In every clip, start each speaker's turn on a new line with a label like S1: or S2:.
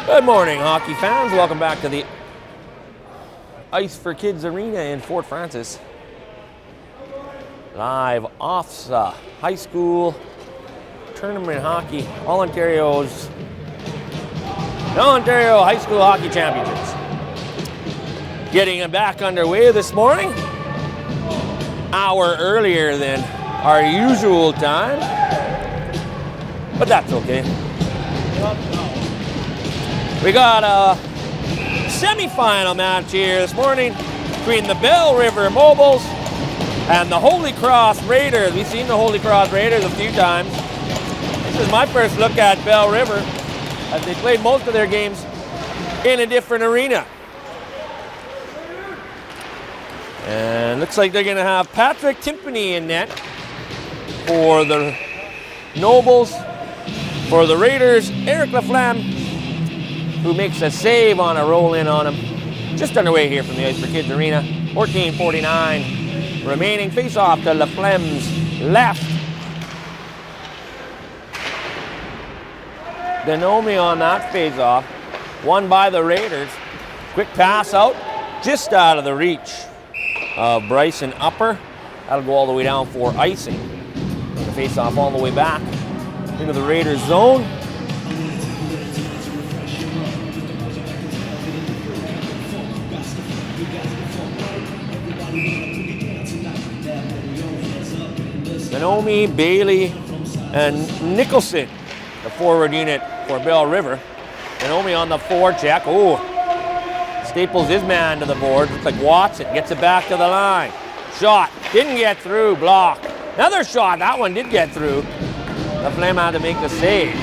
S1: Good morning, hockey fans. Welcome back to the Ice for Kids Arena in Fort Francis. Live Ofsaa High School Tournament Hockey, All-Ontario High School Hockey Championships. Getting it back underway this morning, hour earlier than our usual time, but that's okay. We got a semi-final match here this morning between the Bell River Mobiles and the Holy Cross Raiders. We've seen the Holy Cross Raiders a few times. This is my first look at Bell River, as they played most of their games in a different arena. And looks like they're going to have Patrick Timpany in net for the Nobles. For the Raiders, Eric Laflamme, who makes a save on a roll-in on him. Just underway here from the Ice for Kids Arena. 14:49 remaining. Face-off to Laflamme's left. Denomi on that face-off. Won by the Raiders. Quick pass out, just out of the reach of Bryson Upper. That'll go all the way down for icing. The face-off all the way back into the Raiders zone. Denomi, Bailey, and Nicholson, the forward unit for Bell River. Denomi on the forecheck. Oh, staples his man to the board. Looks like Watson gets it back to the line. Shot, didn't get through, block. Another shot, that one did get through. The Flame had to make the save.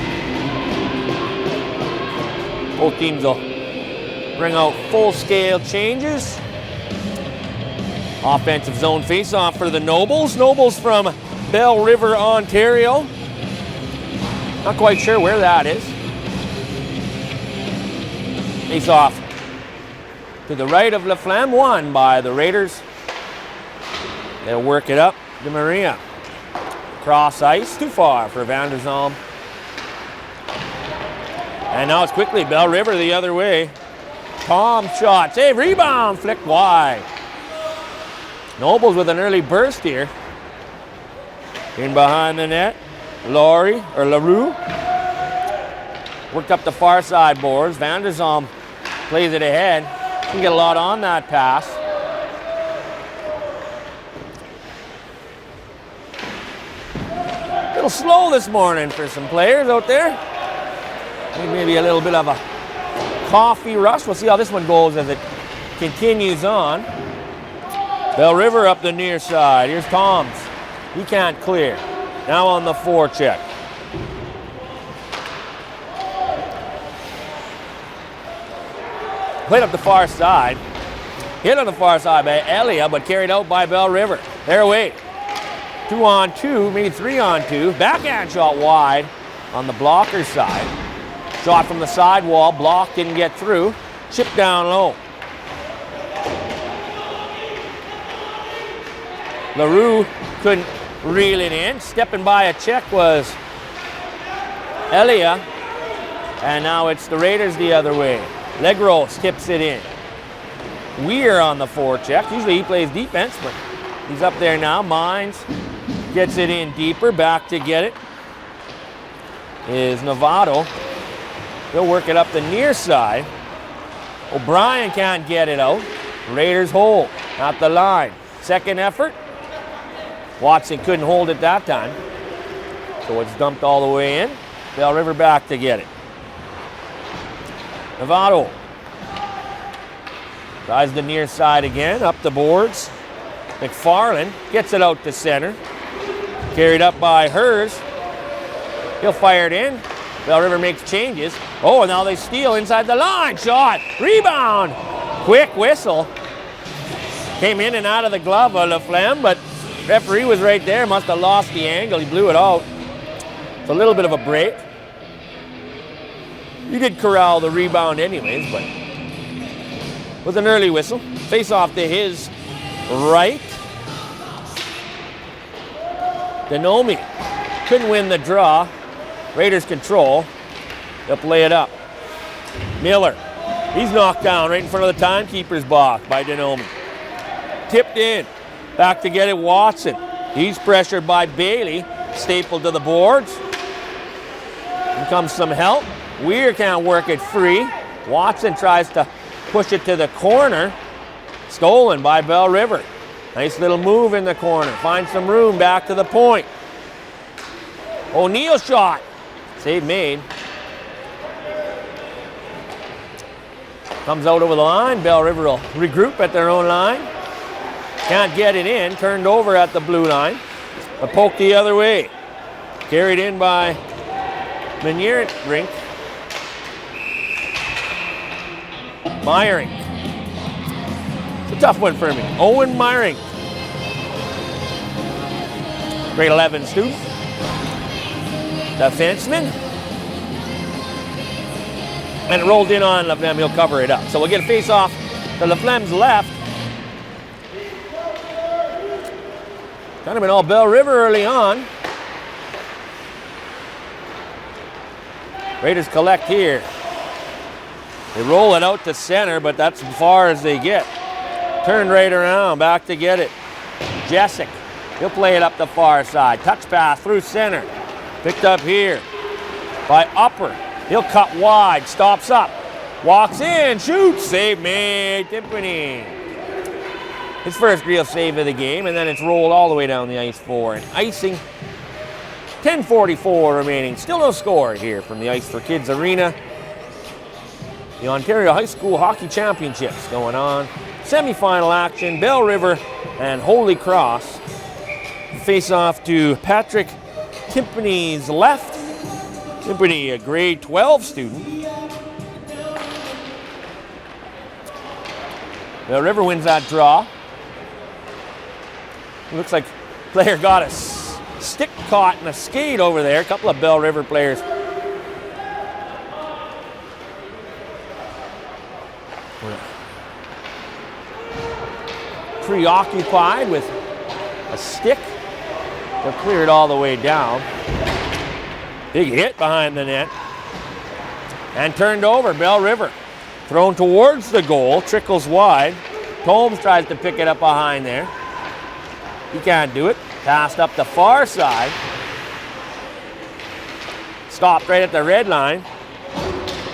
S1: Both teams will bring out full-scale changes. Offensive zone face-off for the Nobles. Nobles from Bell River, Ontario. Not quite sure where that is. Face-off to the right of Laflamme, won by the Raiders. They'll work it up to Maria. Cross ice, too far for Van der Zalm. And now it's quickly Bell River the other way. Tom shot, save, rebound, flicked wide. Nobles with an early burst here. In behind the net, LaRue. Worked up the far side boards. Van der Zalm plays it ahead. Can get a lot on that pass. A little slow this morning for some players out there. Maybe a little bit of a coffee rush. We'll see how this one goes as it continues on. Bell River up the near side. Here's Toms. He can't clear. Now on the forecheck. Played up the far side. Hit on the far side by Elia, but carried out by Bell River. Their away. 2-on-2, maybe 3-on-2. Backhand shot wide on the blocker side. Shot from the sidewall. Block, didn't get through. Chip down low. LaRue couldn't reel it in. Stepping by a check was Elia. And now it's the Raiders the other way. Legros tips it in. Weir on the forecheck. Usually he plays defense, but he's up there now. Mines gets it in deeper. Back to get it is Novato. He'll work it up the near side. O'Brien can't get it out. Raiders hold at the line. Second effort. Watson couldn't hold it that time. So it's dumped all the way in. Bell River back to get it. Novato tries the near side again, up the boards. McFarland gets it out to center. Carried up by Hers. He'll fire it in. Bell River makes changes. Oh, and now they steal inside the line. Shot, rebound. Quick whistle. Came in and out of the glove of Laflamme, but referee was right there, must have lost the angle. He blew it out. It's a little bit of a break. He did corral the rebound anyways, but with an early whistle. Face off to his right. Denomi couldn't win the draw. Raiders control. They'll play it up. Miller. He's knocked down right in front of the timekeeper's box by Denomi. Tipped in. Back to get it, Watson. He's pressured by Bailey. Stapled to the boards. Here comes some help. Weir can't work it free. Watson tries to push it to the corner. Stolen by Bell River. Nice little move in the corner. Finds some room back to the point. O'Neal shot. Save made. Comes out over the line. Bell River will regroup at their own line. Can't get it in. Turned over at the blue line. A poke the other way. Carried in by Rink. Meyering. It's a tough one for me. Owen Meyering. Grade 11 student. Defenseman. And it rolled in on Laflamme. He'll cover it up. So we'll get a face off to Laflamme's left. Kind of been all Bell River early on. Raiders collect here. They roll it out to center, but that's as far as they get. Turned right around, back to get it. Jessic, he'll play it up the far side. Touch pass through center. Picked up here by Upper. He'll cut wide, stops up. Walks in, shoots, save made, Timpany. His first real save of the game, and then it's rolled all the way down the ice for an icing. 10:44 remaining. Still no score here from the Ice for Kids Arena. The Ontario High School Hockey Championships going on. Semi-final action, Bell River and Holy Cross. Face off to Patrick Timpany's left. Timpany, a grade 12 student. Bell River wins that draw. It looks like player got a stick caught in a skate over there. A couple of Bell River players. Preoccupied with a stick. They'll clear it all the way down. Big hit behind the net. And turned over, Bell River. Thrown towards the goal, trickles wide. Combs tries to pick it up behind there. He can't do it. Passed up the far side. Stopped right at the red line.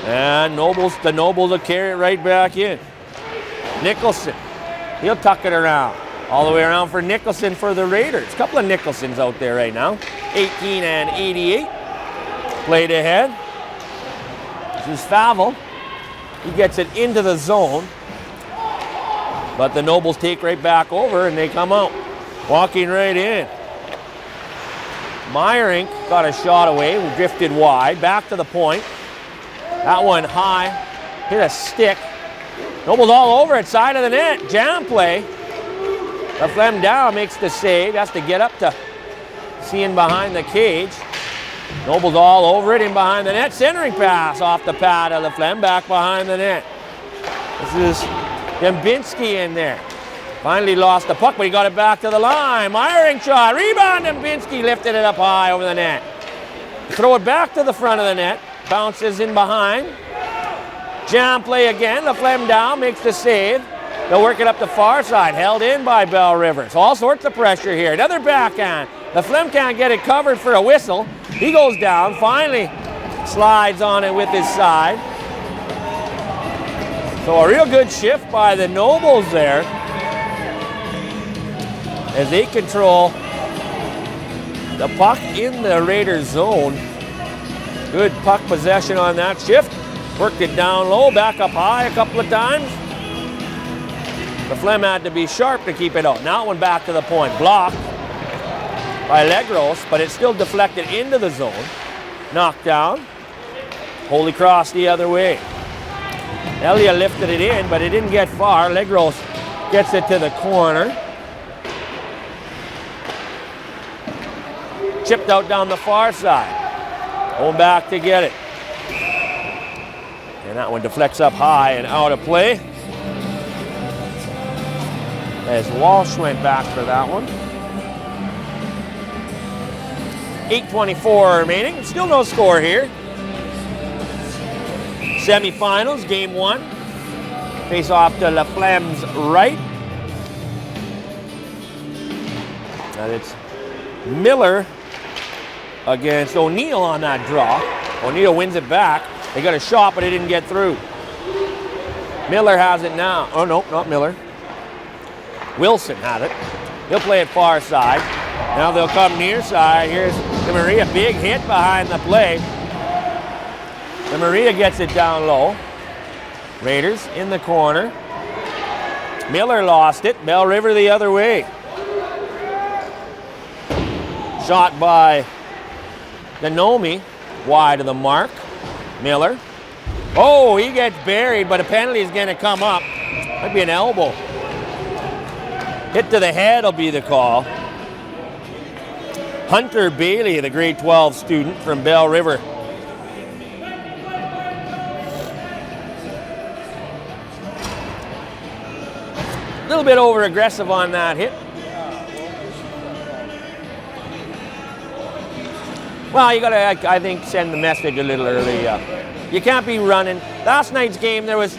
S1: And the Nobles will carry it right back in. Nicholson. He'll tuck it around. All the way around for Nicholson for the Raiders. A couple of Nicholsons out there right now. 18 and 88. Played ahead. This is Favell. He gets it into the zone. But the Nobles take right back over and they come out. Walking right in. Meyering got a shot away, drifted wide, back to the point. That one high, hit a stick. Nobles all over it, side of the net, jam play. Laflamme down, makes the save, has to get up to seeing behind the cage. Nobles all over it, in behind the net, centering pass off the pad of Laflamme, back behind the net. This is Dembinski in there. Finally lost the puck, but he got it back to the line. Meyering shot, rebound, Dembinski lifted it up high over the net. Throw it back to the front of the net, bounces in behind. Jam play again, Laflamme down, makes the save. They'll work it up the far side, held in by Bell River. So all sorts of pressure here. Another backhand. Laflamme can't get it covered for a whistle. He goes down, finally slides on it with his side. So a real good shift by the Nobles there as they control the puck in the Raiders zone. Good puck possession on that shift. Worked it down low, back up high a couple of times. Laflamme had to be sharp to keep it out. Now it went back to the point. Blocked by Legros, but it's still deflected into the zone. Knocked down. Holy Cross the other way. Elia lifted it in, but it didn't get far. Legros gets it to the corner. Chipped out down the far side. Going back to get it. And that one deflects up high and out of play. As Walsh went back for that one. 8:24 remaining. Still no score here. Semifinals, game 1. Face off to LaFlemme's right. And it's Miller against O'Neill on that draw. O'Neill wins it back. They got a shot, but it didn't get through. Miller has it now. Oh, no, not Miller. Wilson had it. He'll play it far side. Now they'll come near side. Here's the Maria. Big hit behind the play. The Maria gets it down low. Raiders in the corner. Miller lost it. Bell River the other way. Shot by Danomi. Wide of the mark. Miller. Oh, he gets buried, but a penalty is going to come up. Might be an elbow. Hit to the head will be the call. Hunter Bailey, the grade 12 student from Bell River. A little bit over aggressive on that hit. Well, you got to, I think, send the message a little early. You can't be running. Last night's game, there was,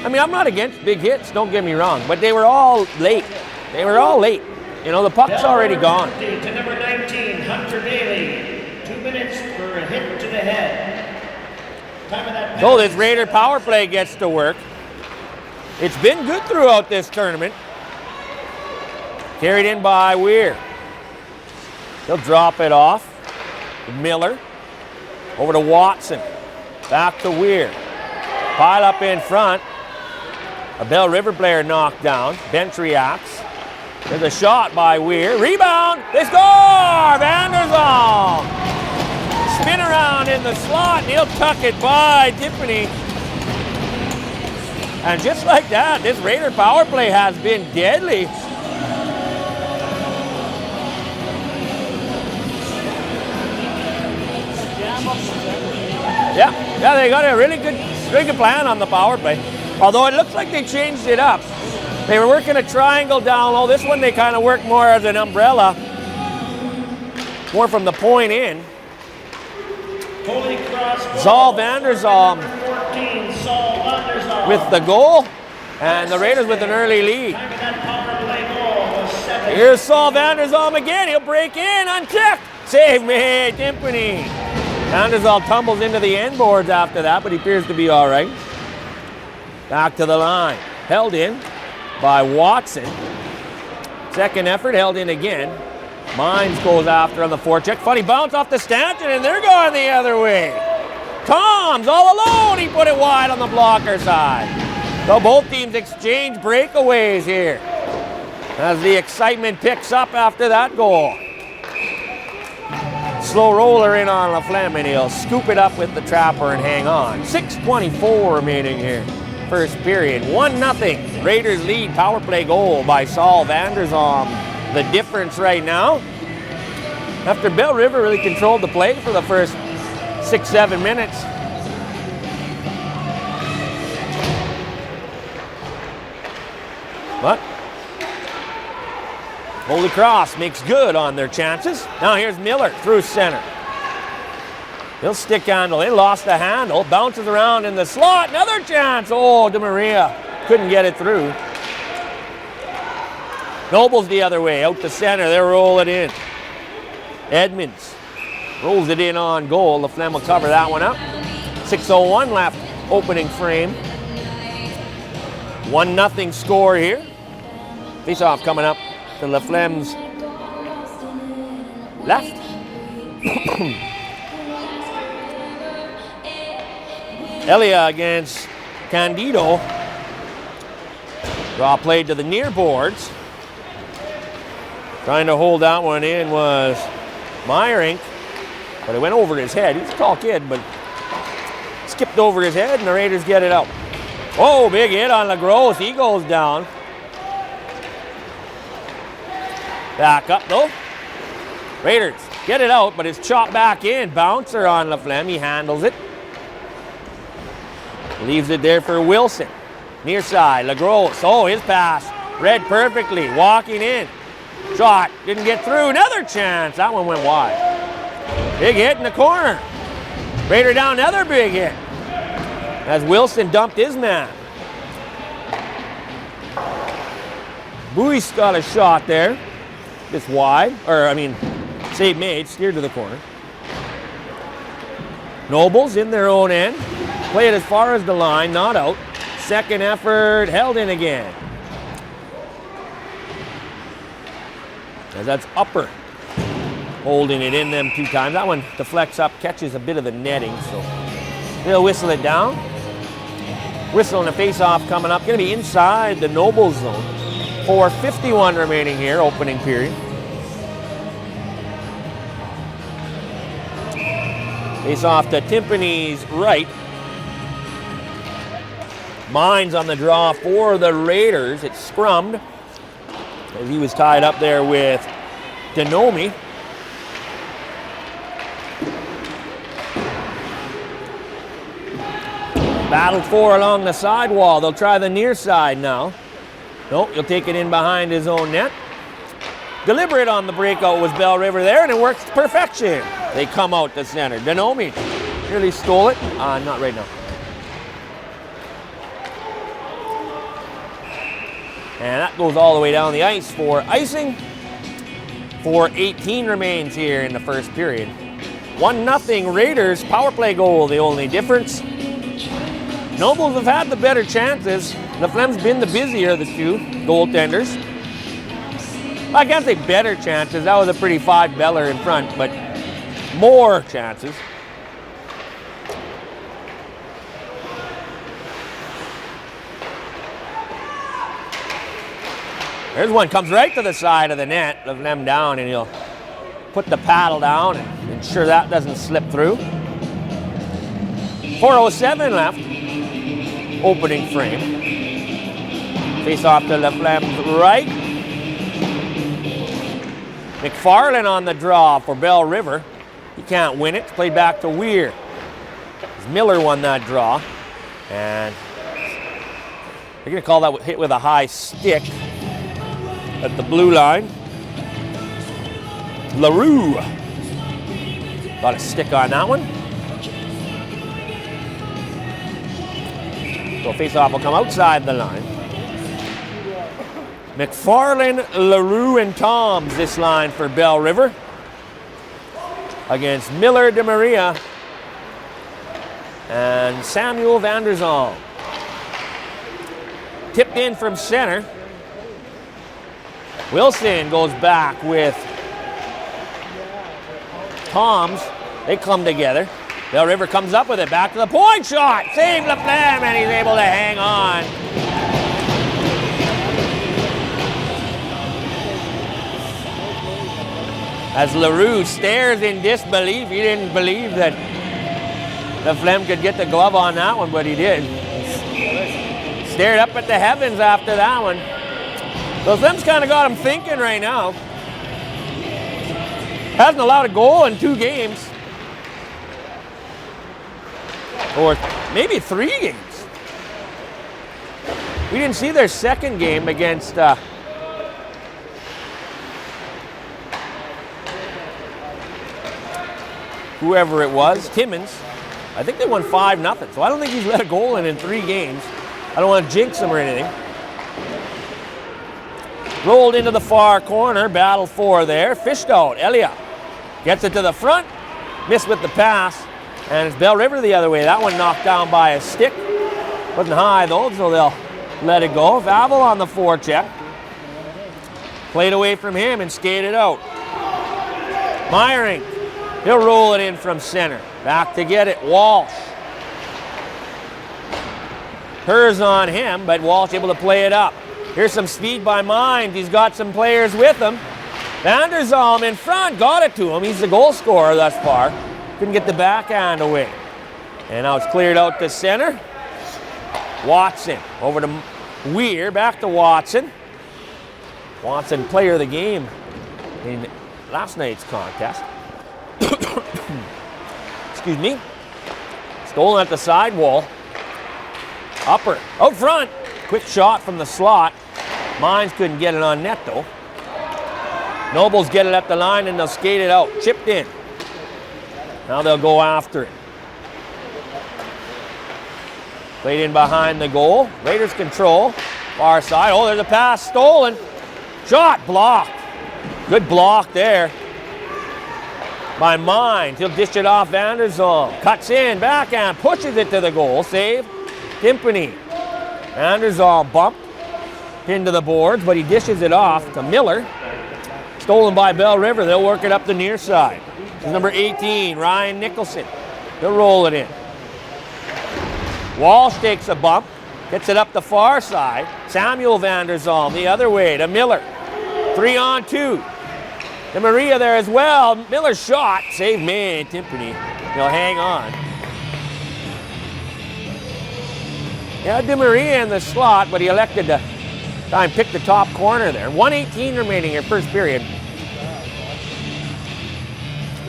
S1: I mean, I'm not against big hits, don't get me wrong, but they were all late. They were all late. You know, the puck's already gone.
S2: To number 19, Hunter Bailey. 2 minutes for a hit to the head. Time of that
S1: So this Raider power play gets to work. It's been good throughout this tournament. Carried in by Weir. He'll drop it off. Miller. Over to Watson. Back to Weir. Pile up in front. A Bell River player knocked down. Bench reacts. There's a shot by Weir. Rebound. They score! Vanderzal. Spin around in the slot and he'll tuck it by Tiffany. And just like that, this Raider power play has been deadly. Yeah, they got a really good plan on the power play. Although it looks like they changed it up. They were working a triangle down low. This one they kind of worked more as an umbrella. More from the point in. Zal Vanderzal with the goal. And the Raiders with an early lead. Here's Saul Vanderzal again. He'll break in, unchecked. Save me, Timpany. Vanderzal tumbles into the end boards after that, but he appears to be all right. Back to the line. Held in by Watson. Second effort, held in again. Mines goes after on the forecheck. Funny bounce off the stanchion, and they're going the other way. Tom's all alone. He put it wide on the blocker side. So both teams exchange breakaways here as the excitement picks up after that goal. Slow roller in on LaFlemme, and he'll scoop it up with the trapper and hang on. 6:24 remaining here. First period, 1-0. Raiders lead, power play goal by Saul Vanderzal. The difference right now, after Bell River really controlled the play for the first 6-7 minutes. But Holy Cross makes good on their chances. Now here's Miller through center. He'll stick handle. They lost the handle. Bounces around in the slot. Another chance. Oh, De Maria couldn't get it through. Noble's the other way. Out the center. They'll roll it in. Edmonds rolls it in on goal. LaFlemme will cover that one up. 6:01 left. Opening frame. 1-0 score here. Face-off coming up to LaFlemme's left. Elia against Candido. Draw played to the near boards. Trying to hold that one in was Meyerink, but it went over his head. He's a tall kid, but skipped over his head, and the Raiders get it out. Oh, big hit on LaGrosse. He goes down. Back up, though. Raiders get it out, but it's chopped back in. Bouncer on LaFlemme. He handles it. Leaves it there for Wilson. Near side, LaGrosse. Oh, his pass. Read perfectly. Walking in. Shot. Didn't get through. Another chance. That one went wide. Big hit in the corner. Raider down, another big hit. as Wilson dumped his man. Bui's got a shot there. It's wide, save made, steered to the corner. Nobles in their own end. Play it as far as the line, not out. Second effort, held in again. As that's Upper holding it in them 2 times. That one deflects up, catches a bit of the netting, so they'll whistle it down. Whistle and a face-off coming up. Going to be inside the Nobles zone. 4:51 remaining here, opening period. Face-off to Timpany's right. Mines on the draw for the Raiders. It's scrummed as he was tied up there with Denomi. Battled for along the sidewall. They'll try the near side now. Nope, he'll take it in behind his own net. Deliberate on the breakout was Bell River there, and it works to perfection. They come out to center. Denomi nearly stole it. Not right now. And that goes all the way down the ice for icing. 4:18 remains here in the first period. 1-0 Raiders, power play goal, the only difference. Nobles have had the better chances. Laflemme's been the busier of the two goaltenders. I can't say better chances. That was a pretty 5-beller in front, but more chances. There's one, comes right to the side of the net. Laflemme down, and he'll put the paddle down and ensure that doesn't slip through. 4:07 left. Opening frame. Face off to Laflemme's right. McFarlane on the draw for Bell River. He can't win it. It's played back to Weir. Miller won that draw. And they're going to call that hit with a high stick at the blue line. LaRue got a stick on that one. So face-off will come outside the line. McFarlane, LaRue, and Toms this line for Bell River. Against Miller, DeMaria, and Samuel Vanderzal. Tipped in from center. Wilson goes back with Toms. They come together. Bell River comes up with it. Back to the point shot. Save Laflemme, and he's able to hang on. As LaRue stares in disbelief. He didn't believe that Laflemme could get the glove on that one, but he did. Stared up at the heavens after that one. Laflemme's kind of got him thinking right now. Hasn't allowed a goal in 2 games. Or maybe 3 games. We didn't see their second game against whoever it was, Timmins. I think they won 5-0. So I don't think he's let a goal in 3 games. I don't want to jinx him or anything. Rolled into the far corner, battle for there. Fished out, Elia gets it to the front. Missed with the pass. And it's Bell River the other way. That one knocked down by a stick. Wasn't high though, so they'll let it go. Vavel on the forecheck. Played away from him and skated out. Meyering. He'll roll it in from center. Back to get it, Walsh. Hers on him, but Walsh able to play it up. Here's some speed by Mind. He's got some players with him. Vanderzalm in front, got it to him. He's the goal scorer thus far. Couldn't get the backhand away. And now it's cleared out to center. Watson over to Weir, back to Watson. Watson, player of the game in last night's contest. Excuse me. Stolen at the sidewall. Upper, out front. Quick shot from the slot. Mines couldn't get it on net though. Nobles get it at the line and they'll skate it out. Chipped in. Now they'll go after it. Played in behind the goal. Raiders control. Far side. Oh, there's a pass stolen. Shot blocked. Good block there by Mines. He'll dish it off Vanderzal. Cuts in, backhand, pushes it to the goal. Save. Timpany. Vanderzal bumped into the boards, but he dishes it off to Miller. Stolen by Bell River. They'll work it up the near side. This is number 18, Ryan Nicholson. They'll roll it in. Walsh takes a bump, gets it up the far side. Samuel Vanderzal the other way to Miller. 3-on-2. De Maria there as well. Miller shot. Save man, Timpany. He'll hang on. Yeah, De Maria in the slot, but he elected to try and pick the top corner there. 1:18 remaining here, first period.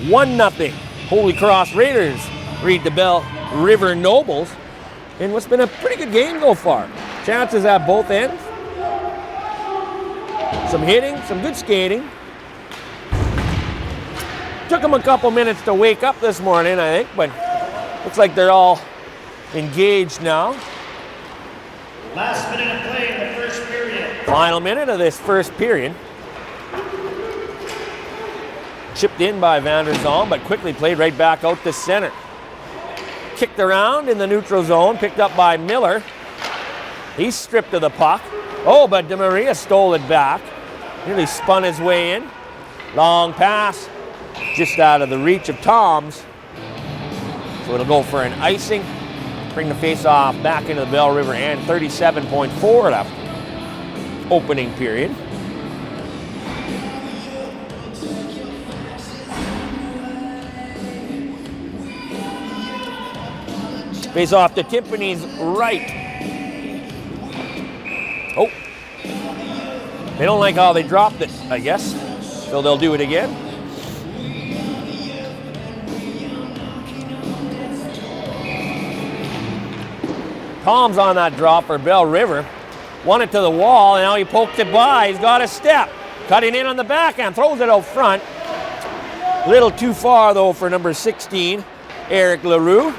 S1: 1-0. Holy Cross Raiders read the Bell River Nobles in what's been a pretty good game so far. Chances at both ends. Some hitting, some good skating. Took them a couple minutes to wake up this morning, I think, but looks like they're all engaged now.
S2: Last minute of play in the first period.
S1: Final minute of this first period. Chipped in by Vanderzal, but quickly played right back out to center. Kicked around in the neutral zone, picked up by Miller. He's stripped of the puck. Oh, but De Maria stole it back. Nearly spun his way in. Long pass, just out of the reach of Tom's. So it'll go for an icing. Bring the face-off back into the Bell River and 37.4 left. Opening period. Face off to Timpany's right. Oh. They don't like how they dropped it, I guess. So they'll do it again. Tom's on that drop for Bell River. Won it to the wall, and now he poked it by. He's got a step. Cutting in on the backhand, throws it out front. A little too far, though, for number 16, Eric Leroux.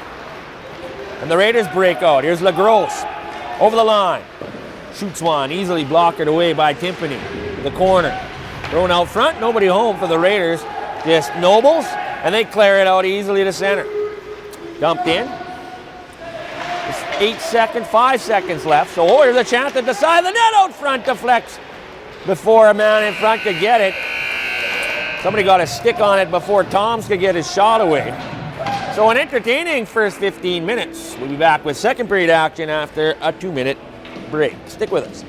S1: And the Raiders break out. Here's LaGrosse over the line. Shoots one, easily blocked away by Timpany. The corner. Thrown out front, nobody home for the Raiders. Just Nobles, and they clear it out easily to center. Dumped in. It's 5 seconds left. So here's a chance to decide the net out front deflects before a man in front could get it. Somebody got a stick on it before Toms could get his shot away. So an entertaining first 15 minutes. We'll be back with second period action after a 2-minute break. Stick with us.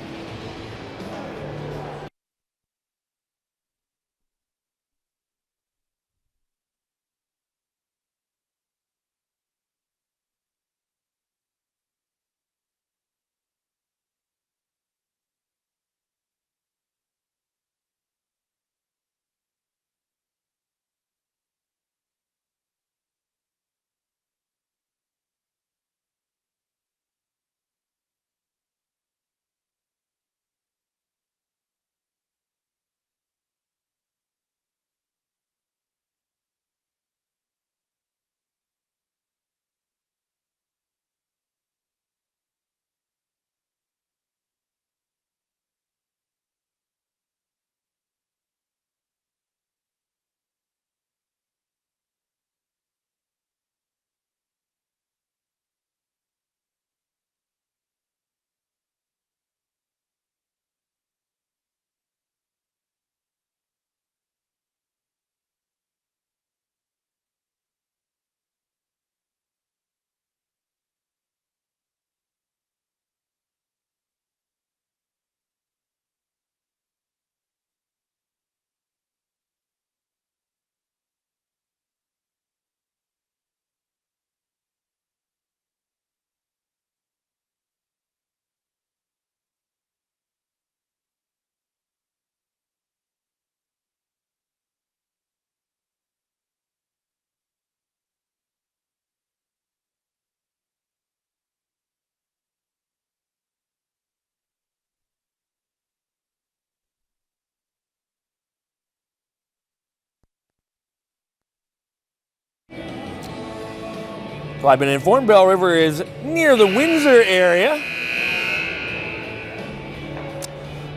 S1: So I've been informed Bell River is near the Windsor area.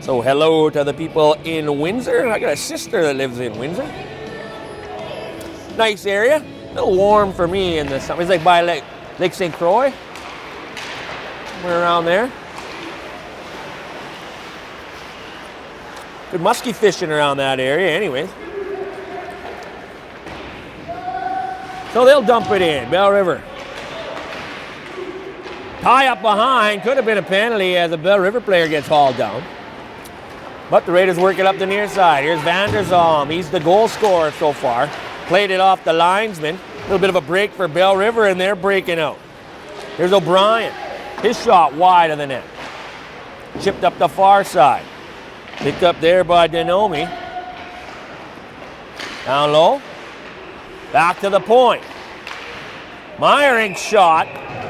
S1: So hello to the people in Windsor. I got a sister that lives in Windsor. Nice area. A little warm for me in the summer. It's like by Lake St. Croix. Somewhere around there. Good muskie fishing around that area anyways. So they'll dump it in, Bell River. Tie up behind, could have been a penalty as a Bell River player gets hauled down. But the Raiders work it up the near side. Here's Van der Zalm, he's the goal scorer so far. Played it off the linesman. A little bit of a break for Bell River and they're breaking out. Here's O'Brien, his shot wide of the net. Chipped up the far side. Picked up there by Denomi. Down low. Back to the point. Meyerink's shot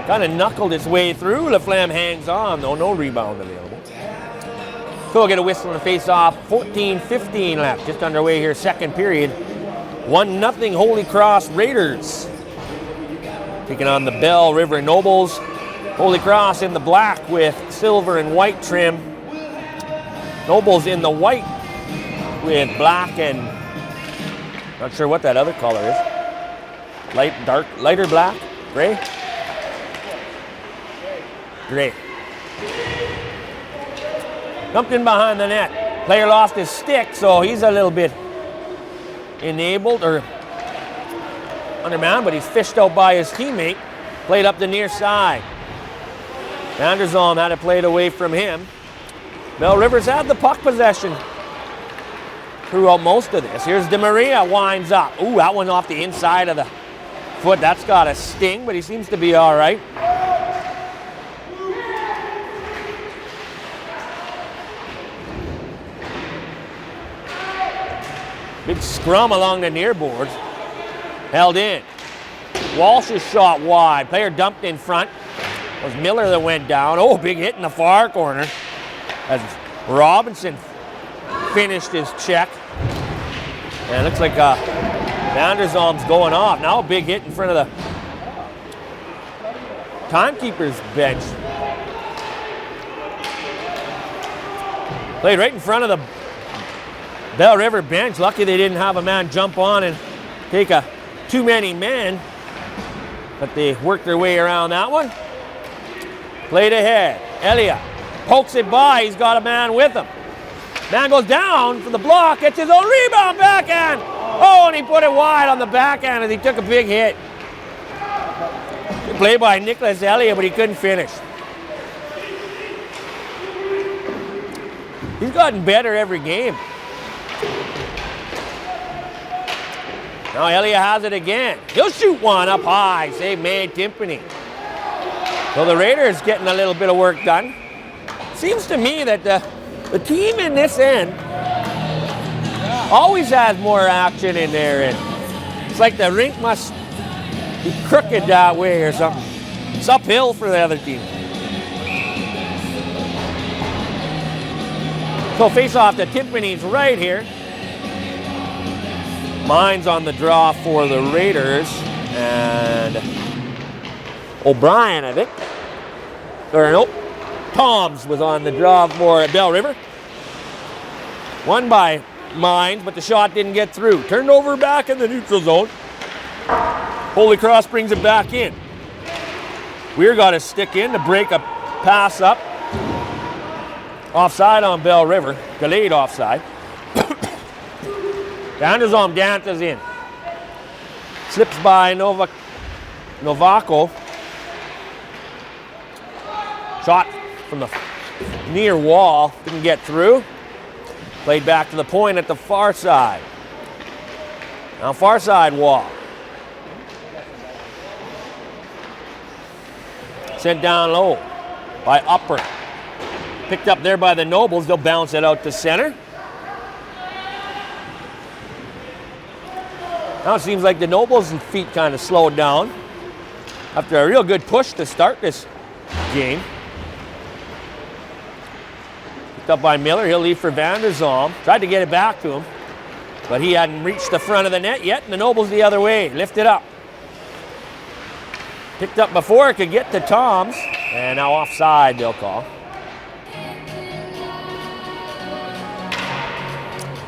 S1: kind of knuckled its way through. Laflamme hangs on, though. No rebound available. So we'll get a whistle and a face-off. 14-15 left. Just underway here, second period. 1-0 Holy Cross Raiders. Taking on the Bell River Nobles. Holy Cross in the black with silver and white trim. Nobles in the white with black and not sure what that other color is. Lighter black? Gray? Gray. Dumped in behind the net. Player lost his stick, so he's a little bit enabled or undermanned, but he's fished out by his teammate. Played up the near side. Van der Zalm had it played away from him. Bell River's had the puck possession throughout most of this. Here's De Maria, winds up. Ooh, that one off the inside of the foot. That's got a sting, but he seems to be all right. Big scrum along the near boards. Held in. Walsh's shot wide. Player dumped in front. It was Miller that went down. Oh, big hit in the far corner as Robinson finished his check. And it looks like Van der Zalm's going off. Now a big hit in front of the timekeeper's bench. Played right in front of the Bell River bench. Lucky they didn't have a man jump on and take a too many men. But they worked their way around that one. Played ahead. Elia pokes it by. He's got a man with him. Man goes down for the block. Gets his own rebound backhand. Oh, and he put it wide on the backhand as he took a big hit. Good play by Nicholas Elia, but he couldn't finish. He's gotten better every game. Now Elia has it again. He'll shoot one up high. Save made Timpany. So the Raiders getting a little bit of work done. Seems to me that the team in this end always has more action in their end. It's like the rink must be crooked that way or something. It's uphill for the other team. So face off to Timpany's right here. Mine's on the draw for the Raiders. And O'Brien, I think. Or nope. Toms was on the draw for Bell River. Won by Mines, but the shot didn't get through. Turned over back in the neutral zone. Holy Cross brings it back in. Weir got a stick in to break a pass up. Offside on Bell River. Delayed offside. Van der Zalm dances in. Slips by Novako. Shot from the near wall. Didn't get through. Played back to the point at the far side. Now far side wall. Sent down low by Upper. Picked up there by the Nobles. They'll bounce it out to center. Now it seems like the Nobles' feet kind of slowed down after a real good push to start this game. Picked up by Miller. He'll leave for Van der Zalm. Tried to get it back to him, but he hadn't reached the front of the net yet, and the Nobles the other way. Lift it up. Picked up before it could get to Tom's, and now offside they'll call.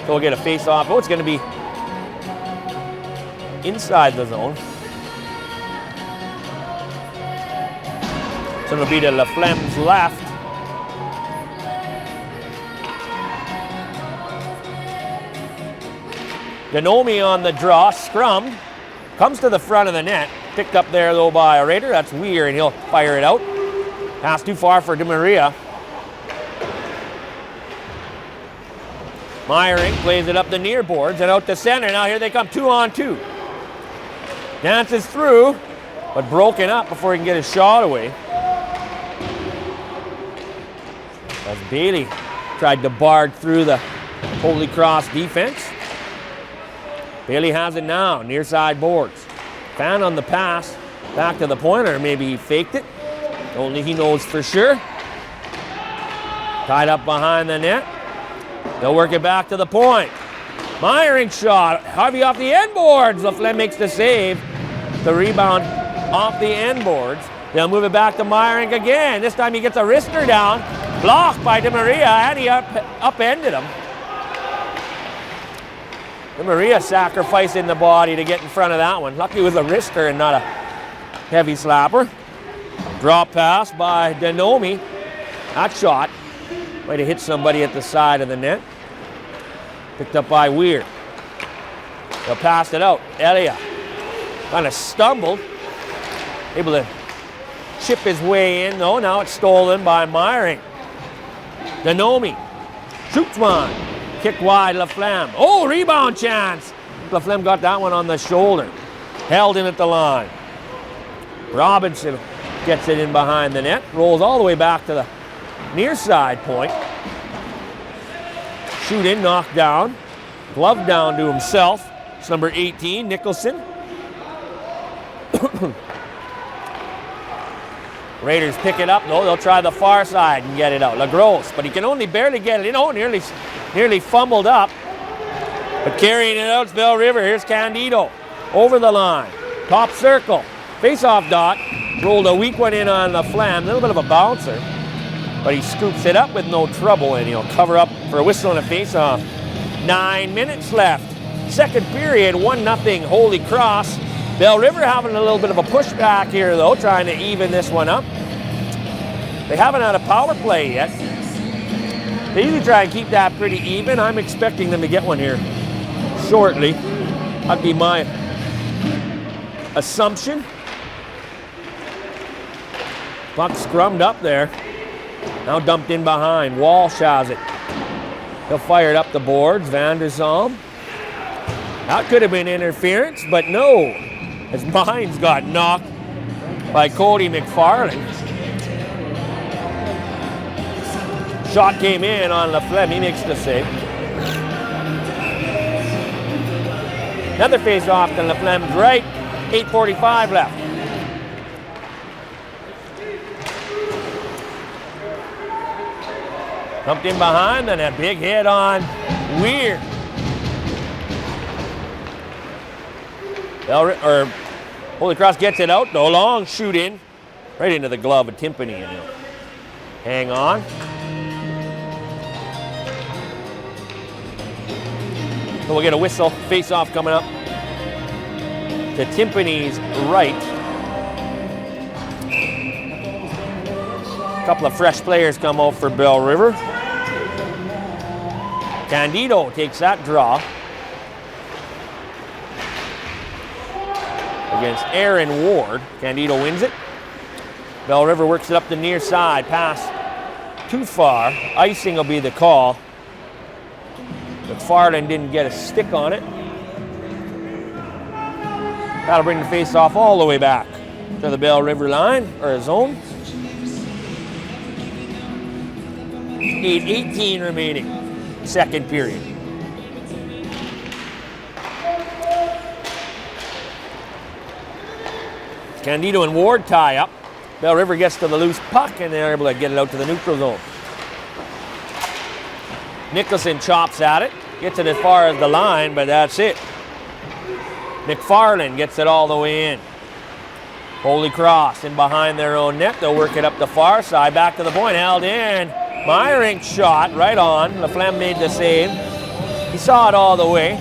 S1: So we'll get a face-off. Oh, it's going to be inside the zone. So it'll be to Laflemme's left. Denomi on the draw, scrum, comes to the front of the net. Picked up there though by a Raider. That's Weir, and he'll fire it out. Pass too far for DeMaria. Meyering plays it up the near boards and out to center. Now here they come, 2-on-2. Dances through, but broken up before he can get his shot away. As Bailey tried to barge through the Holy Cross defense. Bailey has it now, near side boards. Fan on the pass, back to the pointer. Maybe he faked it. Only he knows for sure. Tied up behind the net. They'll work it back to the point. Meyering shot. Harvey off the end boards. Laflemme makes the save. The rebound off the end boards. They'll move it back to Meyering again. This time he gets a wrister down. Blocked by DeMaria, and he upended him. DeMaria sacrificing the body to get in front of that one. Lucky it was a wrister and not a heavy slapper. Drop pass by Denomi. That shot might have hit somebody at the side of the net. Picked up by Weir. They'll pass it out. Elia kind of stumbled. Able to chip his way in though. Now it's stolen by Meyering. Denomi shoots one. Kick wide, Laflemme. Oh, rebound chance. Laflemme got that one on the shoulder. Held in at the line. Robinson gets it in behind the net. Rolls all the way back to the near side point. Shoot in, knocked down. Glove down to himself. It's number 18, Nicholson. Raiders pick it up, though. They'll try the far side and get it out. LaGrosse, but he can only barely get it in. Oh, nearly fumbled up. But carrying it out is Bell River. Here's Candido. Over the line. Top circle. Face-off dot. Rolled a weak one in on Laflemme. A little bit of a bouncer. But he scoops it up with no trouble, and he'll cover up for a whistle and a face-off. 9 minutes left. Second period, 1-0 Holy Cross. Bell River having a little bit of a pushback here, though, trying to even this one up. They haven't had a power play yet. They usually try and keep that pretty even. I'm expecting them to get one here shortly. That'd be my assumption. Puck scrummed up there. Now dumped in behind. Walsh has it. He'll fire it up the boards. Van der Zalm. That could have been interference, but no. His mind's got knocked by Cody McFarland. Shot came in on Laflemme. He makes the save. Another face-off to Laflemme's right. 8:45 left. Dumped in behind, and a big hit on Weir. Holy Cross gets it out, though. Long shoot in. Right into the glove of Timpany. And he'll hang on. So we'll get a whistle. Face-off coming up to Timpany's right. A couple of fresh players come out for Bell River. Candido takes that draw against Aaron Ward. Candido wins it. Bell River works it up the near side. Pass too far. Icing will be the call. McFarland didn't get a stick on it. That'll bring the face-off all the way back to the Bell River line, or zone. 8:18 remaining. Second period. Candido and Ward tie up. Bell River gets to the loose puck, and they're able to get it out to the neutral zone. Nicholson chops at it, gets it as far as the line, but that's it. McFarland gets it all the way in. Holy Cross in behind their own net. They'll work it up the far side. Back to the point. Held in. Meyerink shot right on. Laflamme made the save. He saw it all the way.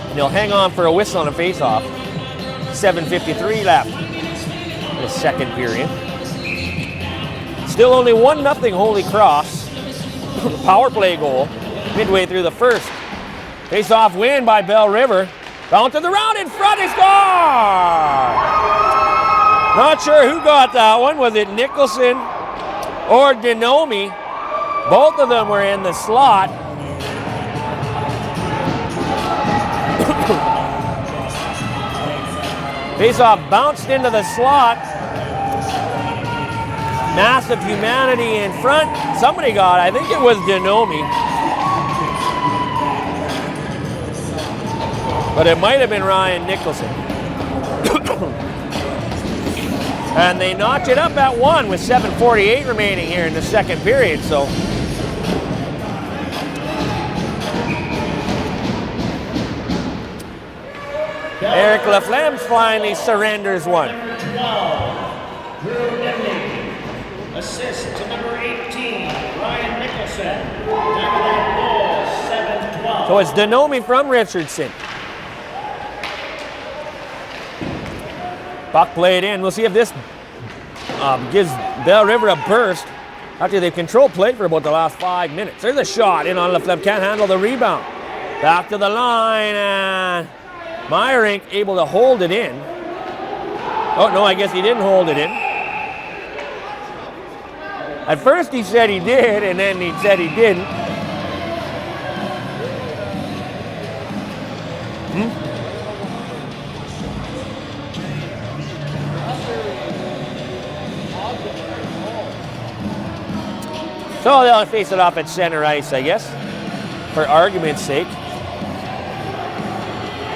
S1: And he'll hang on for a whistle on a face-off. 7:53 left in the second period. Still only 1-0 Holy Cross. Power play goal midway through the first. Face-off win by Bell River. Bounce to the round in front. He score! Not sure who got that one. Was it Nicholson or Denomi? Both of them were in the slot. Face-off bounced into the slot. Massive humanity in front. Somebody got it. I think it was Denomi. But it might have been Ryan Nicholson. And they notch it up at 1 with 7:48 remaining here in the second period. So Eric Laflamme finally surrenders one.
S2: Assist to number 18, Ryan Nicholson. Time of that goal, 7-12.
S1: So it's Denomi from Richardson. Puck played in. We'll see if this gives Bell River a burst after they've controlled play for about the last 5 minutes. There's a shot in on Laflamme. Can't handle the rebound. Back to the line, and Meyerink able to hold it in. Oh, no, I guess he didn't hold it in. At first he said he did, and then he said he didn't. So they'll face it off at center ice, I guess, for argument's sake.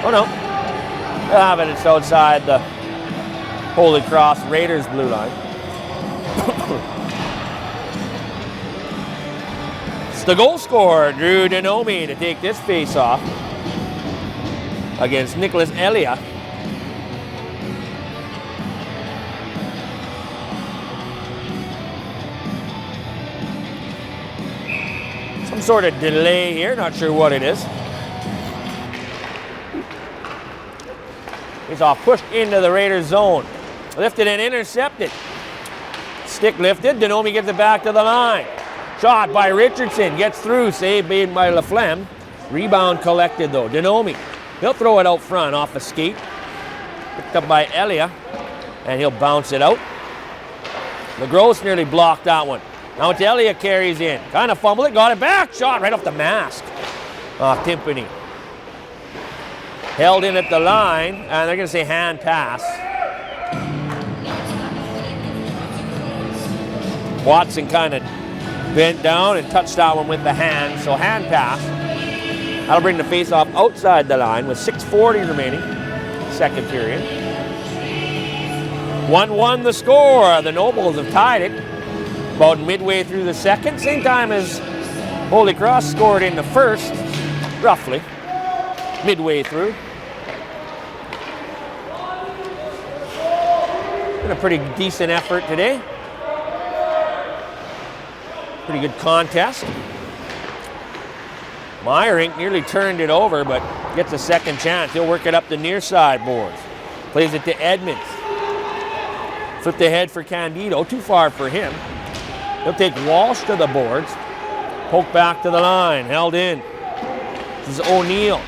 S1: Oh no, they'll have it. It's outside the Holy Cross Raiders blue line. It's the goal scorer, Drew Denomi, to take this face off against Nicholas Elia. Some sort of delay here, not sure what it is. He's off, pushed into the Raiders zone. Lifted and intercepted. Stick lifted, Denomi gets it back to the line. Shot by Richardson, gets through, save made by Laflamme. Rebound collected though, Denomi. He'll throw it out front off a skate. Picked up by Elia, and he'll bounce it out. LeGros nearly blocked that one. Now it's Elia carries in. Kind of fumbled it, got it back. Shot right off the mask. Off Timpany. Held in at the line, and they're going to say hand pass. Watson kind of bent down and touched that one with the hand, so hand pass. That'll bring the face-off outside the line with 6:40 remaining, second period. 1-1 the score. The Nobles have tied it about midway through the second, same time as Holy Cross scored in the first, roughly, midway through. Been a pretty decent effort today. Pretty good contest. Meyerink nearly turned it over, but gets a second chance. He'll work it up the near side boards. Plays it to Edmonds. Flipped ahead for Candido, too far for him. He'll take Walsh to the boards. Poke back to the line, held in. This is O'Neill.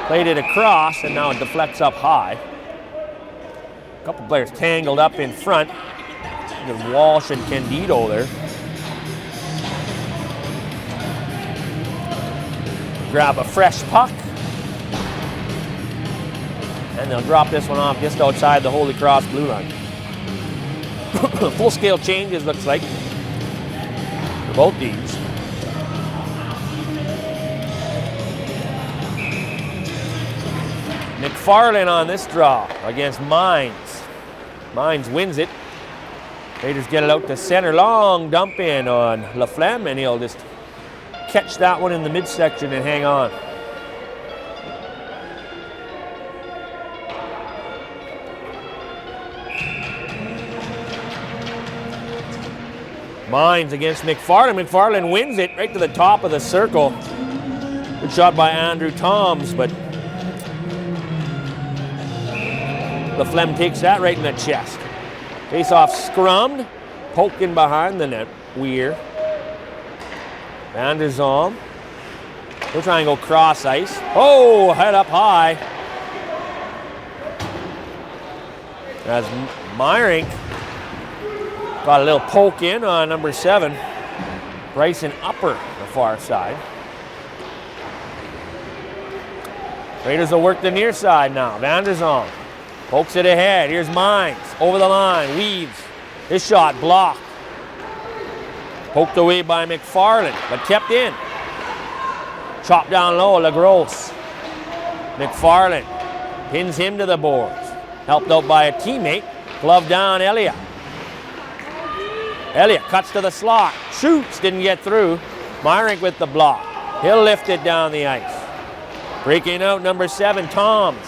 S1: Played it across, and now it deflects up high. A couple players tangled up in front. There's Walsh and Candido there. Grab a fresh puck. And they'll drop this one off just outside the Holy Cross blue line. Full-scale changes, looks like, for both teams. McFarlane on this draw against Mines. Mines wins it. Raiders get it out to center. Long dump in on Laflamme, and he'll just catch that one in the midsection and hang on. Mines against McFarland. McFarland wins it right to the top of the circle. Good shot by Andrew Toms, but Laflemme takes that right in the chest. Face-off scrummed, poking behind the net. Weir. Van der Zalm. He'll try and go cross ice. Oh, head up high. As Meyerink got a little poke in on number 7. Bryson Upper, the far side. Raiders will work the near side now. Van der Zalm pokes it ahead. Here's Mines. Over the line. Weaves. His shot blocked. Poked away by McFarland, but kept in. Chopped down low, LaGrosse. McFarland pins him to the boards. Helped out by a teammate. Glove down, Elliott. Elliott cuts to the slot. Shoots, didn't get through. Meyerink with the block. He'll lift it down the ice. Breaking out, number 7, Toms.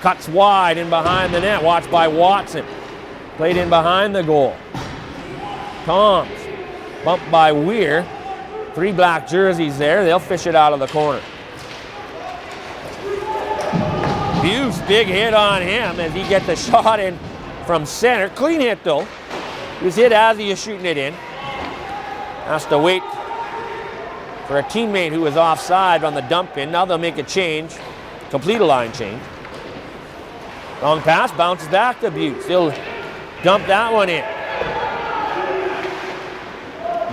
S1: Cuts wide in behind the net. Watched by Watson. Played in behind the goal. Toms. Bumped by Weir. 3 black jerseys there. They'll fish it out of the corner. Buse, big hit on him as he gets the shot in from center. Clean hit though. He was hit as he was shooting it in. Has to wait for a teammate who was offside on the dump in. Now they'll make a change. Complete a line change. Long pass, bounces back to Buse. He'll dump that one in.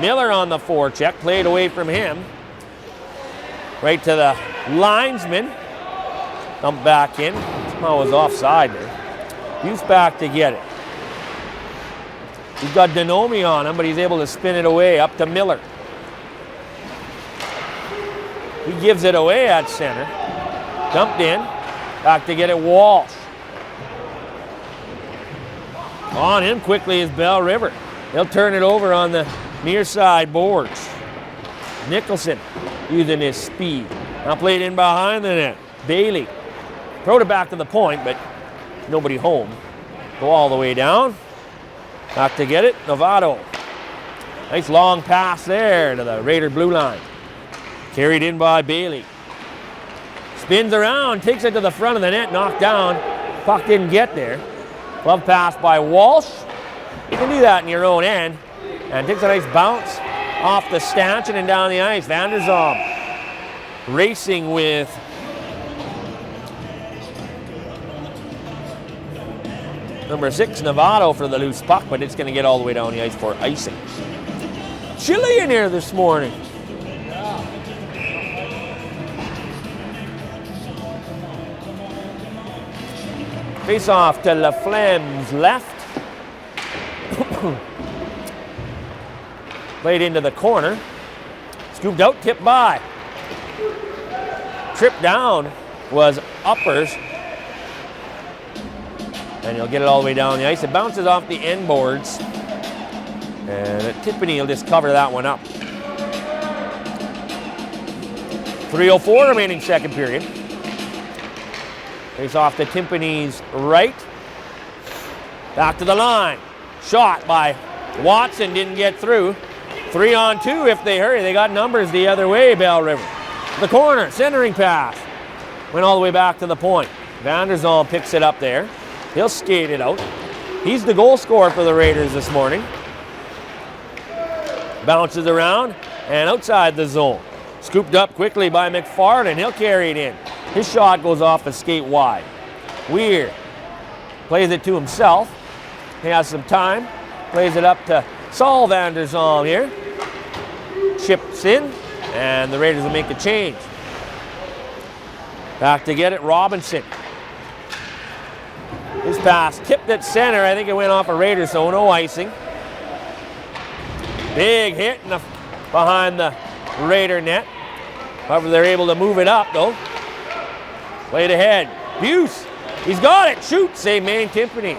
S1: Miller on the forecheck, played away from him. Right to the linesman. Dump back in. Somehow was offside there. Buse back to get it. He's got Denomi on him, but he's able to spin it away up to Miller. He gives it away at center. Dumped in. Back to get it, Walsh. On him quickly is Bell River. He'll turn it over on the near side boards. Nicholson using his speed. Now played in behind the net. Bailey throwed it back to the point, but nobody home. Go all the way down. Back to get it, Novato. Nice long pass there to the Raider blue line. Carried in by Bailey. Spins around, takes it to the front of the net, knocked down. Puck didn't get there. Glove pass by Walsh. You can do that in your own end. And takes a nice bounce off the stanchion and down the ice. Van der Zalm racing with number 6, Novato, for the loose puck, but it's going to get all the way down the ice for icing. Chilly in here this morning. Face off to Laflemme's left. Played into the corner. Scooped out, tipped by. Tripped down was Uppers. And he'll get it all the way down the ice. It bounces off the end boards. And Tiffany will just cover that one up. 3:04 remaining second period. Face off to Timpany's right. Back to the line. Shot by Watson, didn't get through. 3-on-2 if they hurry. They got numbers the other way, Bell River. The corner, centering pass. Went all the way back to the point. Van der Zalm picks it up there. He'll skate it out. He's the goal scorer for the Raiders this morning. Bounces around and outside the zone. Scooped up quickly by McFarland. He'll carry it in. His shot goes off a skate wide. Weir plays it to himself. He has some time. Plays it up to Saul Van der Zalm here. Chips in, and the Raiders will make a change. Back to get it, Robinson. His pass tipped at center. I think it went off a Raider, so no icing. Big hit behind the Raider net. However, they're able to move it up, though. Played ahead. Buse. He's got it. Shoots, say Maine Timpany.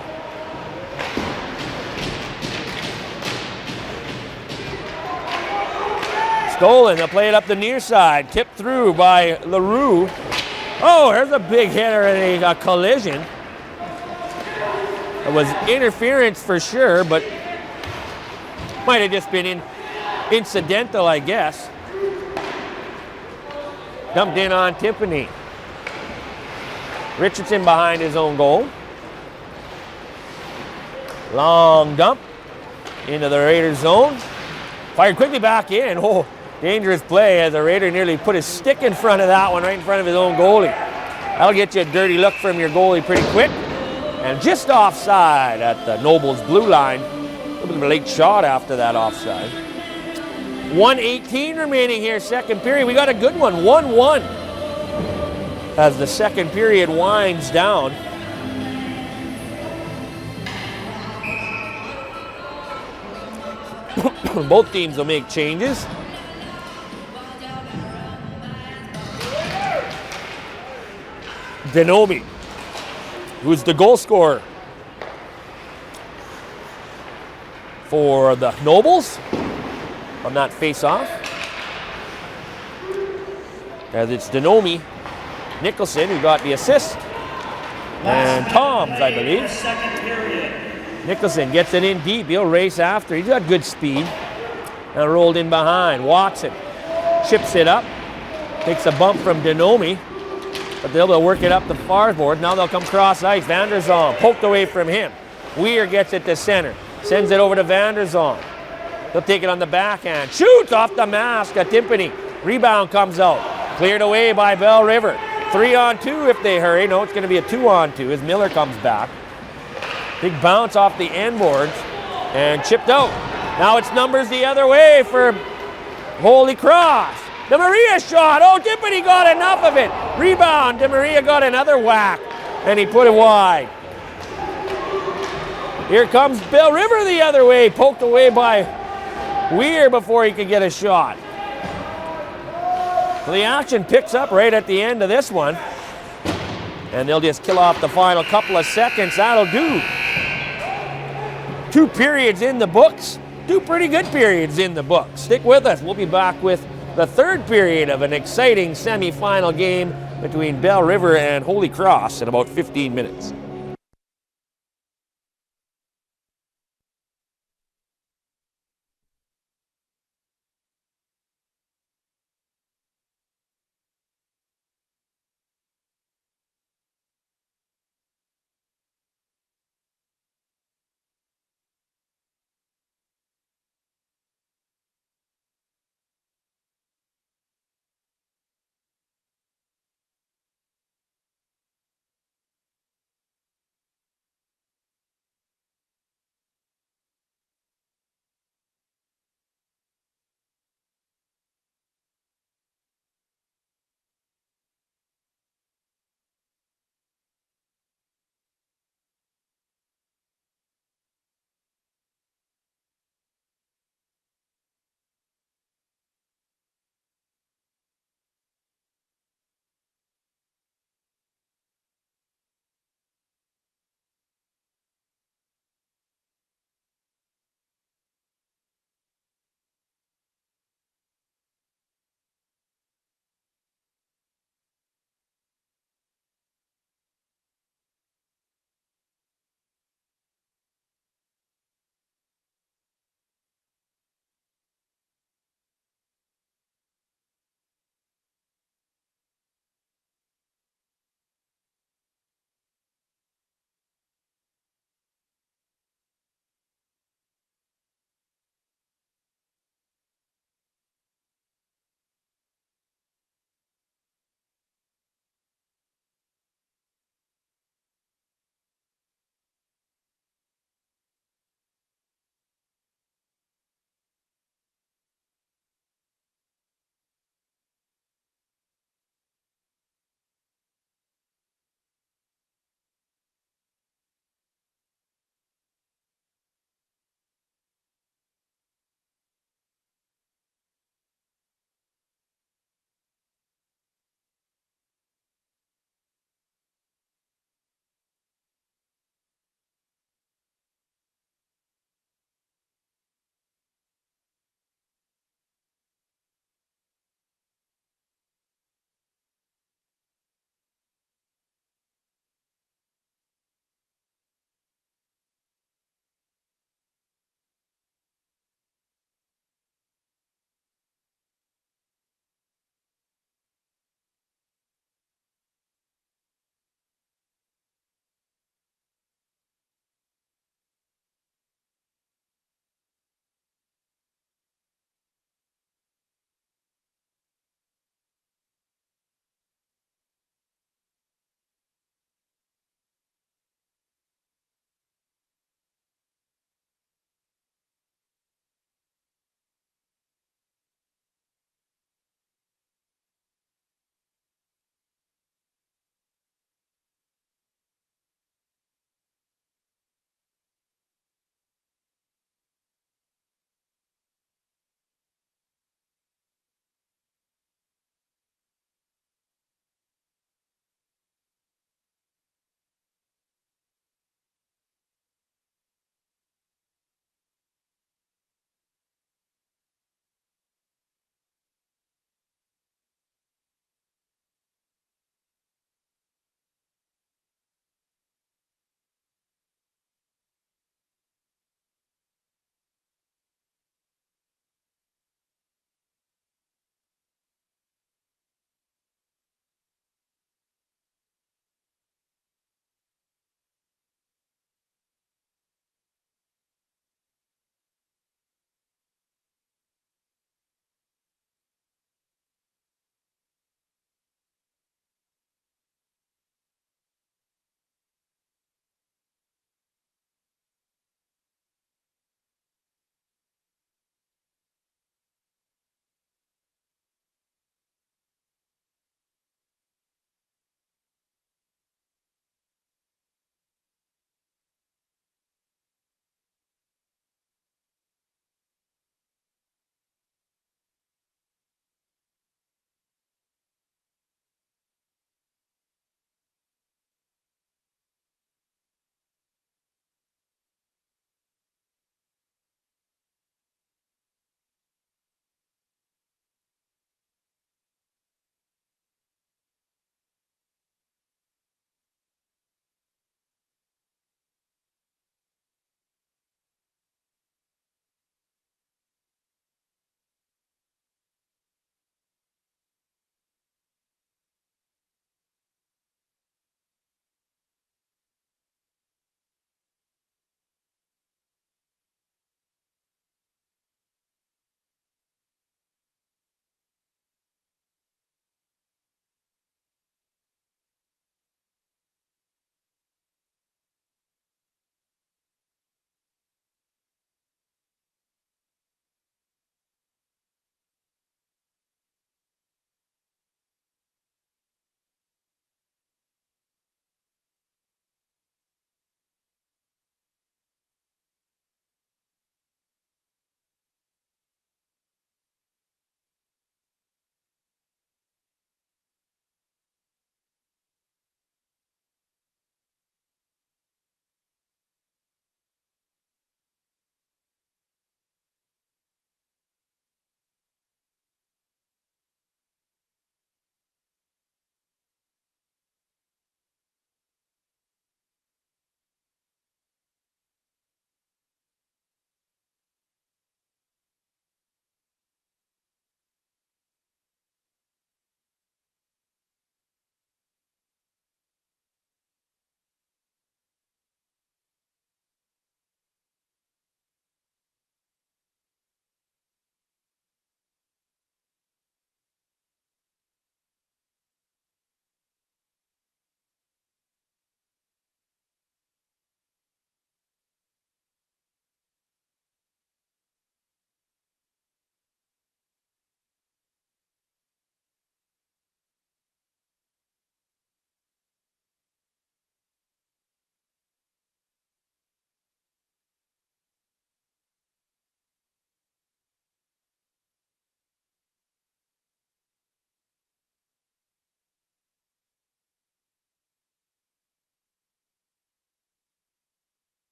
S1: Stolen. They'll play it up the near side. Tipped through by LaRue. Oh, here's a big hitter and a collision. It was interference for sure, but Might have just been incidental, I guess. Dumped in on Tiffany. Richardson behind his own goal. Long dump into the Raiders zone. Fired quickly back in. Oh, dangerous play as the Raider nearly put his stick in front of that one, right in front of his own goalie. That'll get you a dirty look from your goalie pretty quick. And just offside at the Nobles blue line. A little bit of a late shot after that offside. 1:18 remaining here, second period. We got a good one, 1-1. As the second period winds down. Both teams will make changes. Denomi, who's the goal scorer for the Nobles on that face-off. As it's Denomi, Nicholson who got the assist, and Toms, I believe. Nicholson gets it in deep. He'll race after. He's got good speed. And rolled in behind. Watson chips it up. Takes a bump from Denomi. But they'll be able to work it up the far board. Now they'll come cross ice. Van der Zalm poked away from him. Weir gets it to center. Sends it over to Van der Zalm. He'll take it on the backhand. Shoots off the mask at Timpany. Rebound comes out. Cleared away by Bell River. 3-on-2 if they hurry. No, it's going to be a 2-on-2 as Miller comes back. Big bounce off the end boards and chipped out. Now it's numbers the other way for Holy Cross. DeMaria shot. Oh, Timpany got enough of it. Rebound. DeMaria got another whack and he put it wide. Here comes Bell River the other way. Poked away by Weir before he could get a shot. So the action picks up right at the end of this one. And they'll just kill off the final couple of seconds. That'll do. 2 periods in the books. 2 pretty good periods in the books. Stick with us. We'll be back with the third period of an exciting semifinal game between Bell River and Holy Cross in about 15 minutes.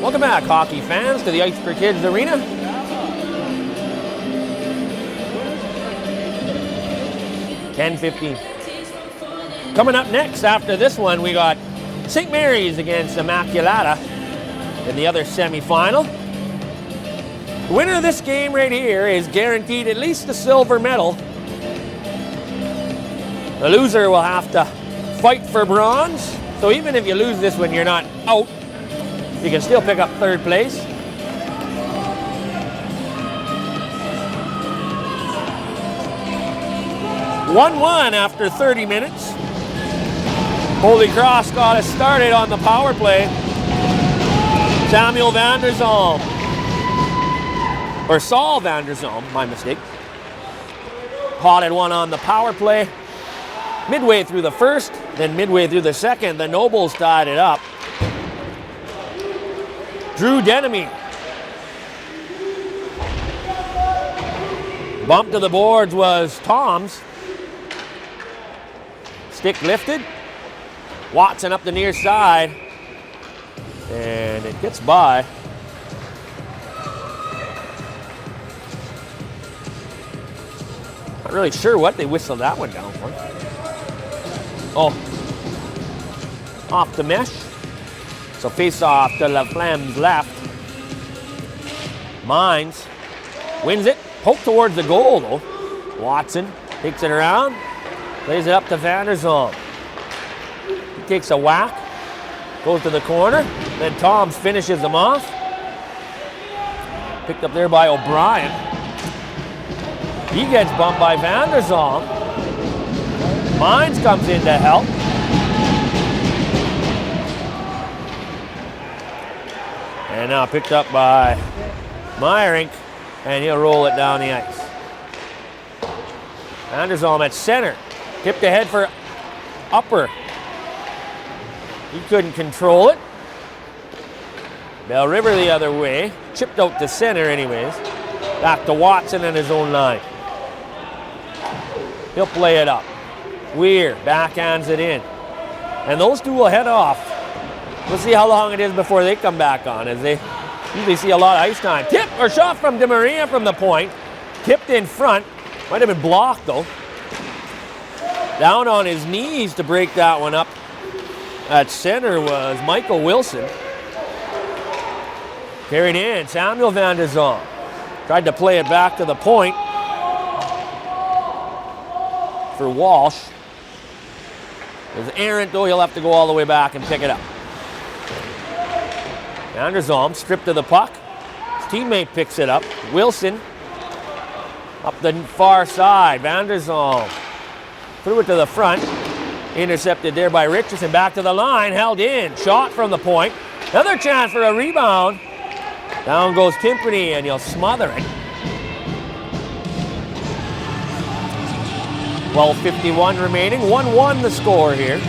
S1: Welcome back, hockey fans, to the Ice for Kids Arena. $10:15. Coming up next after this one, we got St. Mary's against Immacula in the other semifinal. The winner of this game right here is guaranteed at least a silver medal. The loser will have to fight for bronze. So even if you lose this one, you're not out. You can still pick up third place. (1-1) after 30 minutes. Holy Cross got us started on the power play. Samuel van der Zalm. Or Saul van der Zalm, my mistake. Potted one on the power play. Midway through the first, then midway through the second, the Nobles tied it up. Drew Denemy. Bump to the boards was Tom's. Stick lifted. Watson up the near side. And it gets by. Not really sure what they whistled that one down for. Oh. Off the mesh. So face off to La Flamme's left. Mines wins it. Poke towards the goal though. Watson takes it around. Plays it up to van der Zalm. He takes a whack. Goes to the corner. Then Toms finishes him off. Picked up there by O'Brien. He gets bumped by van der Zalm. Mines comes in to help. And now picked up by Meyerink, and he'll roll it down the ice. Van der Zalm at center. Tipped ahead for Upper. He couldn't control it. Bell River the other way. Chipped out to center anyways. Back to Watson and his own line. He'll play it up. Weir backhands it in. And those two will head off. We'll see how long it is before they come back on, as they usually see a lot of ice time. Tip or shot from De Maria from the point. Tipped in front. Might have been blocked though. Down on his knees to break that one up at center was Michael Wilson. Carried in, Samuel van der Zalm. Tried to play it back to the point for Walsh. It's errant though, he'll have to go all the way back and pick it up. Van der Zalm stripped of the puck. His teammate picks it up. Wilson up the far side. Van der Zalm threw it to the front. Intercepted there by Richardson. Back to the line, held in. Shot from the point. Another chance for a rebound. Down goes Timpany and he'll smother it. 12:51 remaining. 1-1 the score here.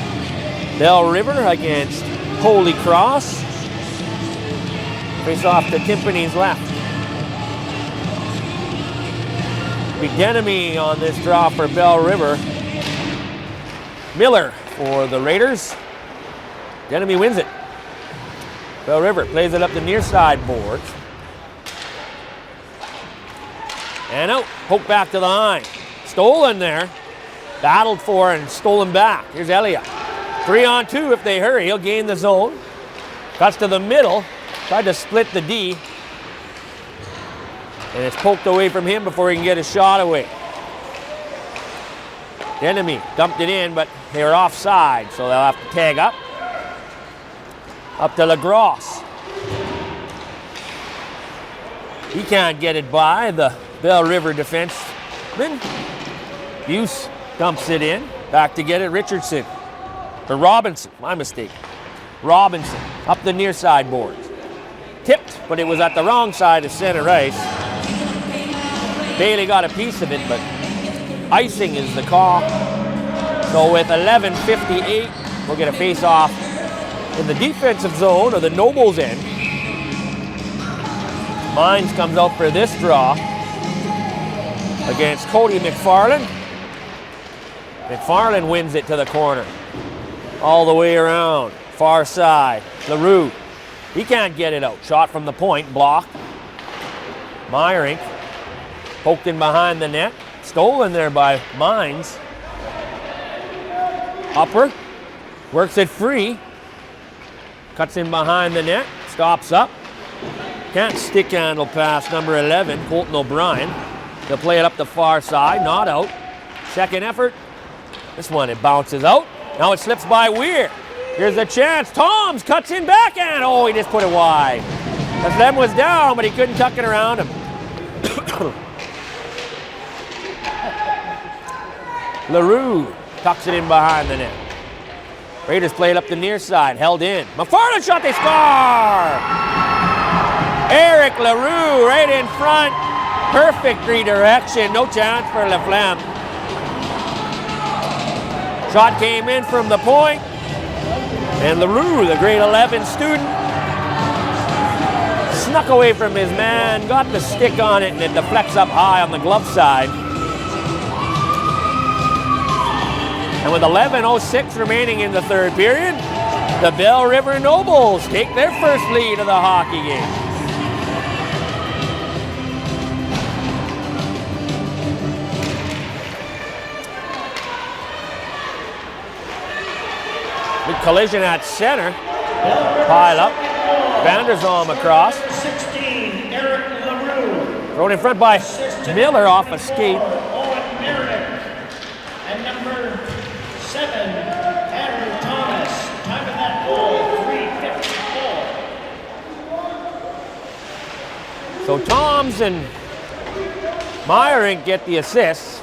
S1: Bell River against Holy Cross. Face off to Timpany's left. Big enemy on this draw for Bell River. Miller for the Raiders. Denemy wins it. Bell River plays it up the near side boards. And out. Poke back to the line. Stolen there. Battled for and stolen back. Here's Elliott. 3-on-2 if they hurry. He'll gain the zone. Cuts to the middle. Tried to split the D. And it's poked away from him before he can get a shot away. Denemy dumped it in, but they were offside, so they'll have to tag up. Up to LaGrosse. He can't get it by the Bell River defenseman. Buse dumps it in. Back to get it, Richardson. Or Robinson, my mistake. Robinson, up the near side boards. Tipped, but it was at the wrong side of center ice. Bailey got a piece of it, but icing is the call. So with 11:58, we'll get a face-off in the defensive zone, or the Nobles end. Mines comes out for this draw against Cody McFarland. McFarland wins it to the corner. All the way around, far side. LaRue He can't get it out. Shot from the point, blocked. Meyerink poked in behind the net. Stolen there by Mines. Upper, works it free. Cuts in behind the net, stops up. Can't stick handle past number 11, Colton O'Brien. They'll play it up the far side, not out. Second effort. This one, it bounces out. Now it slips by Weir. Here's a chance. Toms cuts in backhand. Oh, he just put it wide. The Flem was down, but he couldn't tuck it around him. LaRue tucks it in behind the net. Raiders play it up the near side, held in. McFarland shot, they score! Eric LaRue right in front. Perfect redirection, no chance for Laflamme. Shot came in from the point. And LaRue, the grade 11 student, snuck away from his man, got the stick on it, and it deflects up high on the glove side. And with 11:06 remaining in the third period, the Bell River Nobles take their first lead of the hockey game. Big collision at center. Pile up. Vanderzalm across.
S2: 16, Eric LaRue.
S1: Thrown in front by Miller off a skate.
S2: Owen Merrick. And number 7, Andrew Thomas. Time of that goal, 3:54.
S1: So Toms and Meyerink get the assists.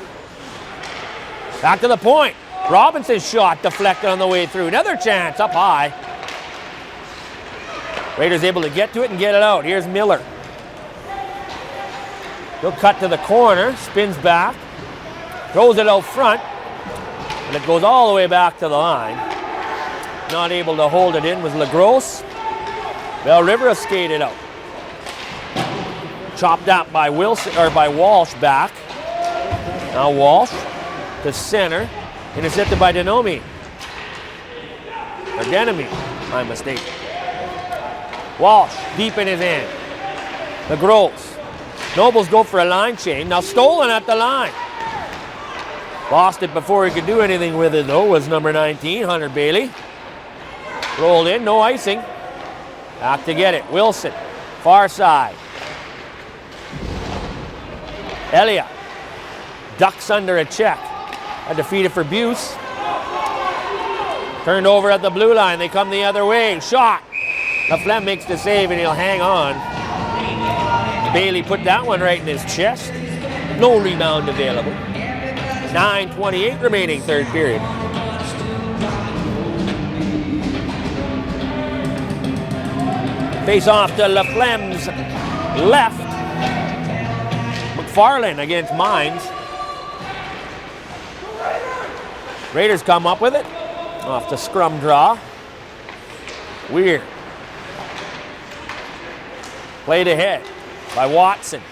S1: Back to the point. Robinson's shot deflected on the way through. Another chance up high. Raiders able to get to it and get it out. Here's Miller. He'll cut to the corner, spins back, throws it out front, and it goes all the way back to the line. Not able to hold it in was LaGrosse. Bell River skated out. Chopped up by Wilson or by Walsh back. Now Walsh to center. Intercepted by Denomi. Or Denemy, my mistake. Walsh, deep in his end. LaGrosse. Nobles go for a line change. Now stolen at the line. Lost it before he could do anything with it, though, was number 19, Hunter Bailey. Rolled in, no icing. Back to get it. Wilson, far side. Elia ducks under a check. Had to feed it for Buse. Turned over at the blue line. They come the other way. Shot. Laflamme makes the save and he'll hang on. Bailey put that one right in his chest. No rebound available. 9:28 remaining third period. Face off to Laflamme's left. McFarland against Mines. Raiders come up with it. Off the scrum draw. Weir. Played ahead by Watson.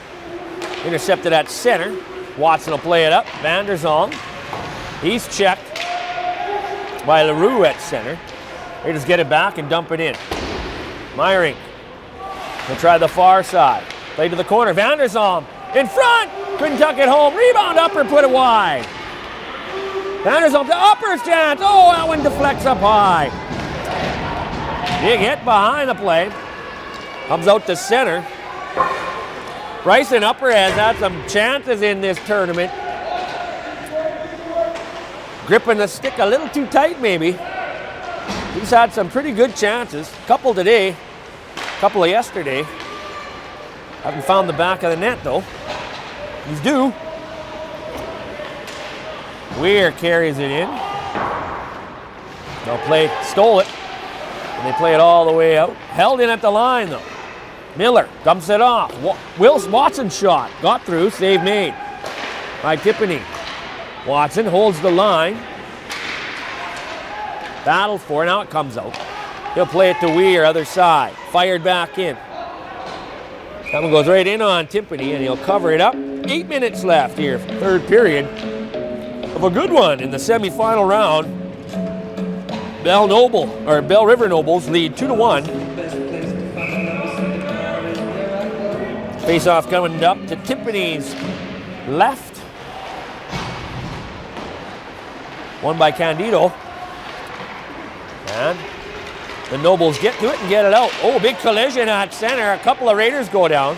S1: Intercepted at center. Watson will play it up. Vanderzalm. He's checked by LaRue at center. Raiders get it back and dump it in. Meyerink will try the far side. Play to the corner. Vanderzalm in front. Couldn't tuck it home. Rebound upper, put it wide. Vanderzalm to upper's chance. Oh, that one deflects up high. Big hit behind the play. Comes out to center. Bryson Upper has had some chances in this tournament. Gripping the stick a little too tight, maybe. He's had some pretty good chances. A couple today, a couple of yesterday. Haven't found the back of the net, though. He's due. Weir carries it in. They'll play, stole it. And they play it all the way out. Held in at the line, though. Miller dumps it off. Watson shot. Got through. Save made by Tippany. Watson holds the line. Battle for it. Now it comes out. He'll play it to Weir, other side. Fired back in. That one goes right in on Timpany, and he'll cover it up. 8 minutes left here, third period of a good one in the semifinal round. Bell River Nobles lead 2-1 Face-off coming up to Timpani's left. Won by Candido. And the Nobles get to it and get it out. Oh, big collision at center. A couple of Raiders go down.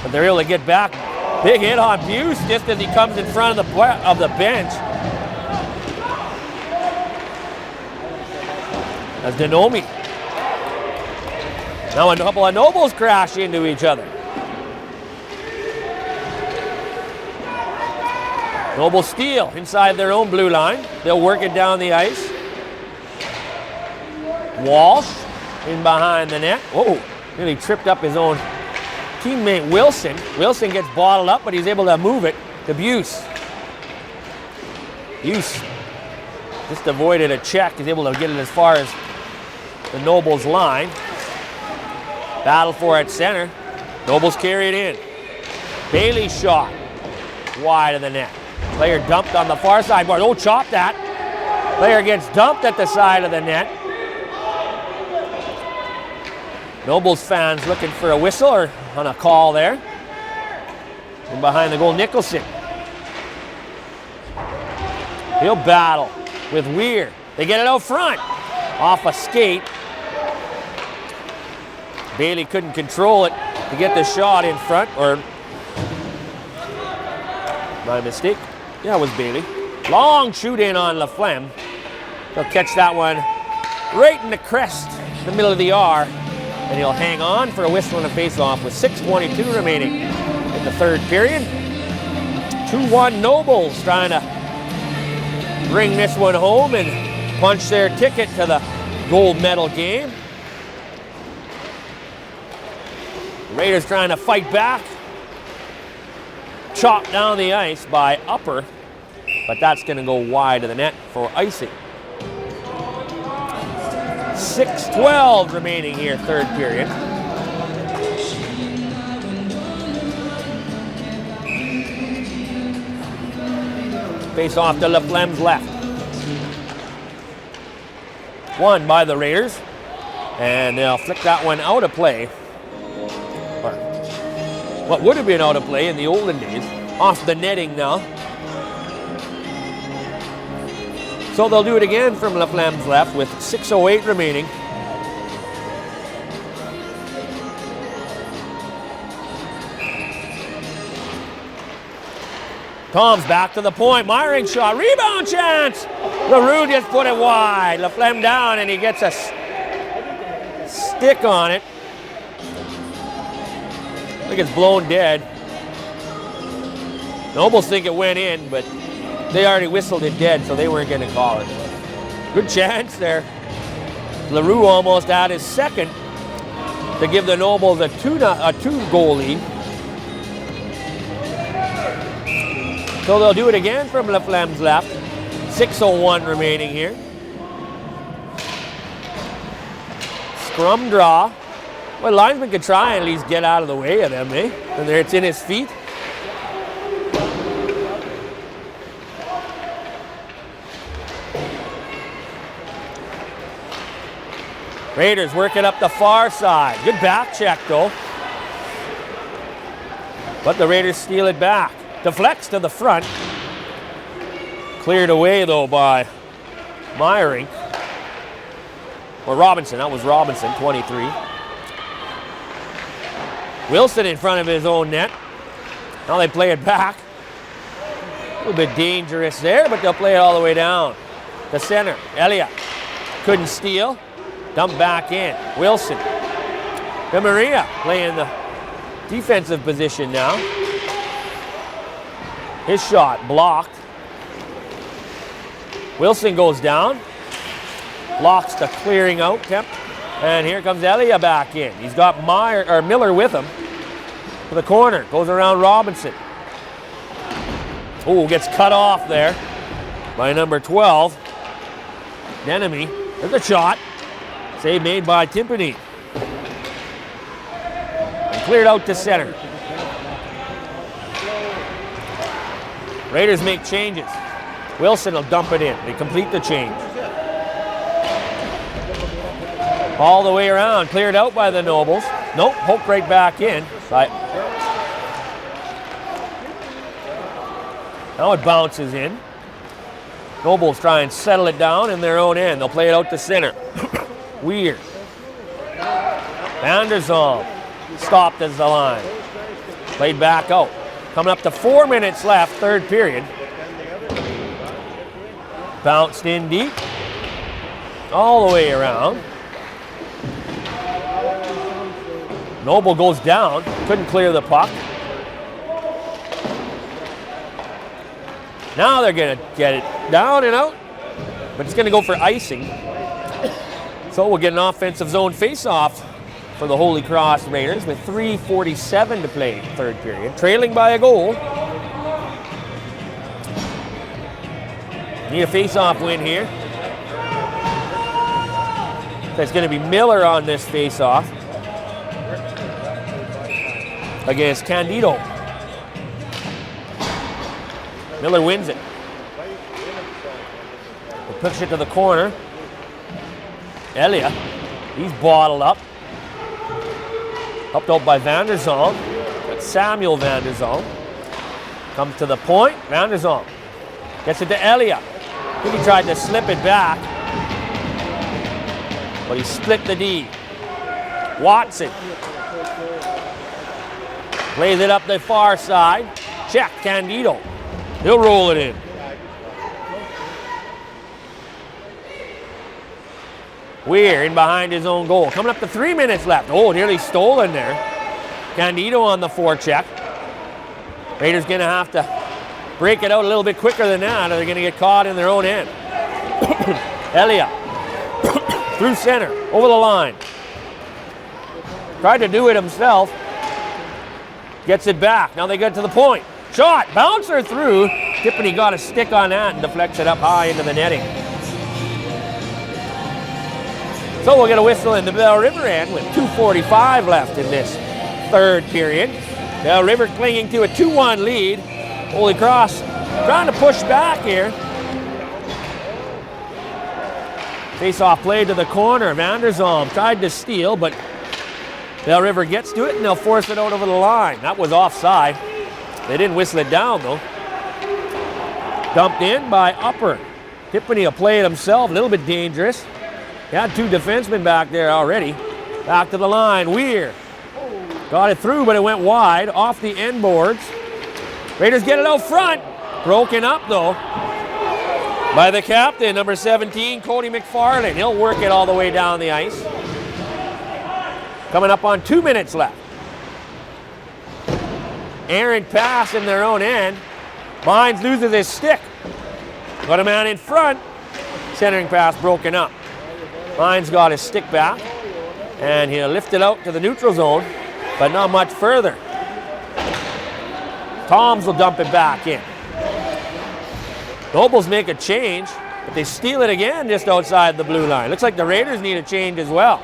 S1: But they're able to get back. Big hit on Buse just as he comes in front of the bench. That's Denomi. Now a couple of Nobles crash into each other. Nobles steal inside their own blue line. They'll work it down the ice. Walsh in behind the net. Whoa, nearly tripped up his own teammate Wilson. Wilson gets bottled up, but he's able to move it to Buse. Buse just avoided a check. He's able to get it as far as the Nobles line. Battle for it center. Nobles carry it in. Bailey's shot wide of the net. Player dumped on the far side. Don't chop that. Player gets dumped at the side of the net. Nobles fans looking for a whistle or on a call there. And behind the goal, Nicholson. He'll battle with Weir. They get it out front. Off a skate. Bailey couldn't control it to get the shot in front, or my mistake. Yeah, it was Bailey. Long shoot in on Laflamme. He'll catch that one right in the crest, the middle of the R, and he'll hang on for a whistle and a face-off with 6:22 remaining in the third period. 2-1 Nobles trying to bring this one home and punch their ticket to the gold medal game. Raiders trying to fight back. Chopped down the ice by Upper, but that's going to go wide of the net for icing. 6:12 remaining here, third period. Face off to Laflamme's left. Won by the Raiders, and they'll flick that one out of play. What would have been out of play in the olden days, off the netting now. So they'll do it again from Laflamme's left with 6:08 remaining. Tom's back to the point, Myring shot, rebound chance! LaRue just put it wide. Laflamme down and he gets a stick on it. I think it's blown dead. Nobles think it went in, but they already whistled it dead, so they weren't going to call it. Good chance there. LaRue almost had his second to give the Nobles a two-goal lead. So they'll do it again from Laflamme's left. 6:01 remaining here. Scrum draw. Well, linesman could try and at least get out of the way of them, eh? And there it's in his feet. Raiders working up the far side. Good back check, though. But the Raiders steal it back. Deflects to the front. Cleared away, though, by Myring. Or Robinson. That was Robinson, 23. Wilson in front of his own net. Now they play it back. A little bit dangerous there, but they'll play it all the way down. The center, Elliott. Couldn't steal. Dump back in. Wilson. De Maria playing the defensive position now. His shot blocked. Wilson goes down. Blocks the clearing out attempt. And here comes Elia back in. He's got Miller with him. To the corner. Goes around Robinson. Oh, gets cut off there by number 12. Denemy. There's a shot. Save made by Timpani. And cleared out to center. Raiders make changes. Wilson will dump it in. They complete the change. All the way around. Cleared out by the Nobles. Nope, poked right back in. But now it bounces in. Nobles try and settle it down in their own end. They'll play it out to center. Weird. Van der Zalm stopped as the line. Played back out. Coming up to 4 minutes left, third period. Bounced in deep. All the way around. Noble goes down. Couldn't clear the puck. Now they're going to get it down and out, but it's going to go for icing. So we'll get an offensive zone face-off for the Holy Cross Raiders with 3:47 to play third period. Trailing by a goal. Need a face-off win here. That's going to be Miller on this face-off against Candido. Miller wins it. He push it to the corner. Elia, he's bottled up. Helped out by Van der Zalm. That's Samuel Van der Zalm. Comes to the point. Van der Zalm gets it to Elia. I think he tried to slip it back, but he split the D. Watson plays it up the far side. Check, Candido. He'll roll it in. Weir in behind his own goal. Coming up to 3 minutes left. Oh, nearly stolen there. Candido on the forecheck. Raiders going to have to break it out a little bit quicker than that, or they're going to get caught in their own end. Elia through center, over the line. Tried to do it himself. Gets it back. Now they get to the point. Shot, bouncer through. Tiffany got a stick on that and deflects it up high into the netting. So we'll get a whistle in the Bell River end with 2:45 left in this third period. Bell River clinging to a 2-1 lead. Holy Cross trying to push back here. Face-off play to the corner. Van der Zalm tried to steal, but Bell River gets to it and they'll force it out over the line. That was offside. They didn't whistle it down though. Dumped in by Upper. Tiffany will play it himself, a little bit dangerous. He had two defensemen back there already. Back to the line, Weir. Got it through, but it went wide, off the end boards. Raiders get it out front. Broken up though by the captain, number 17, Cody McFarlane. He'll work it all the way down the ice. Coming up on 2 minutes left. Errant pass in their own end. Mines loses his stick. Got a man in front. Centering pass broken up. Mines got his stick back. And he'll lift it out to the neutral zone, but not much further. Toms will dump it back in. Nobles make a change, but they steal it again just outside the blue line. Looks like the Raiders need a change as well.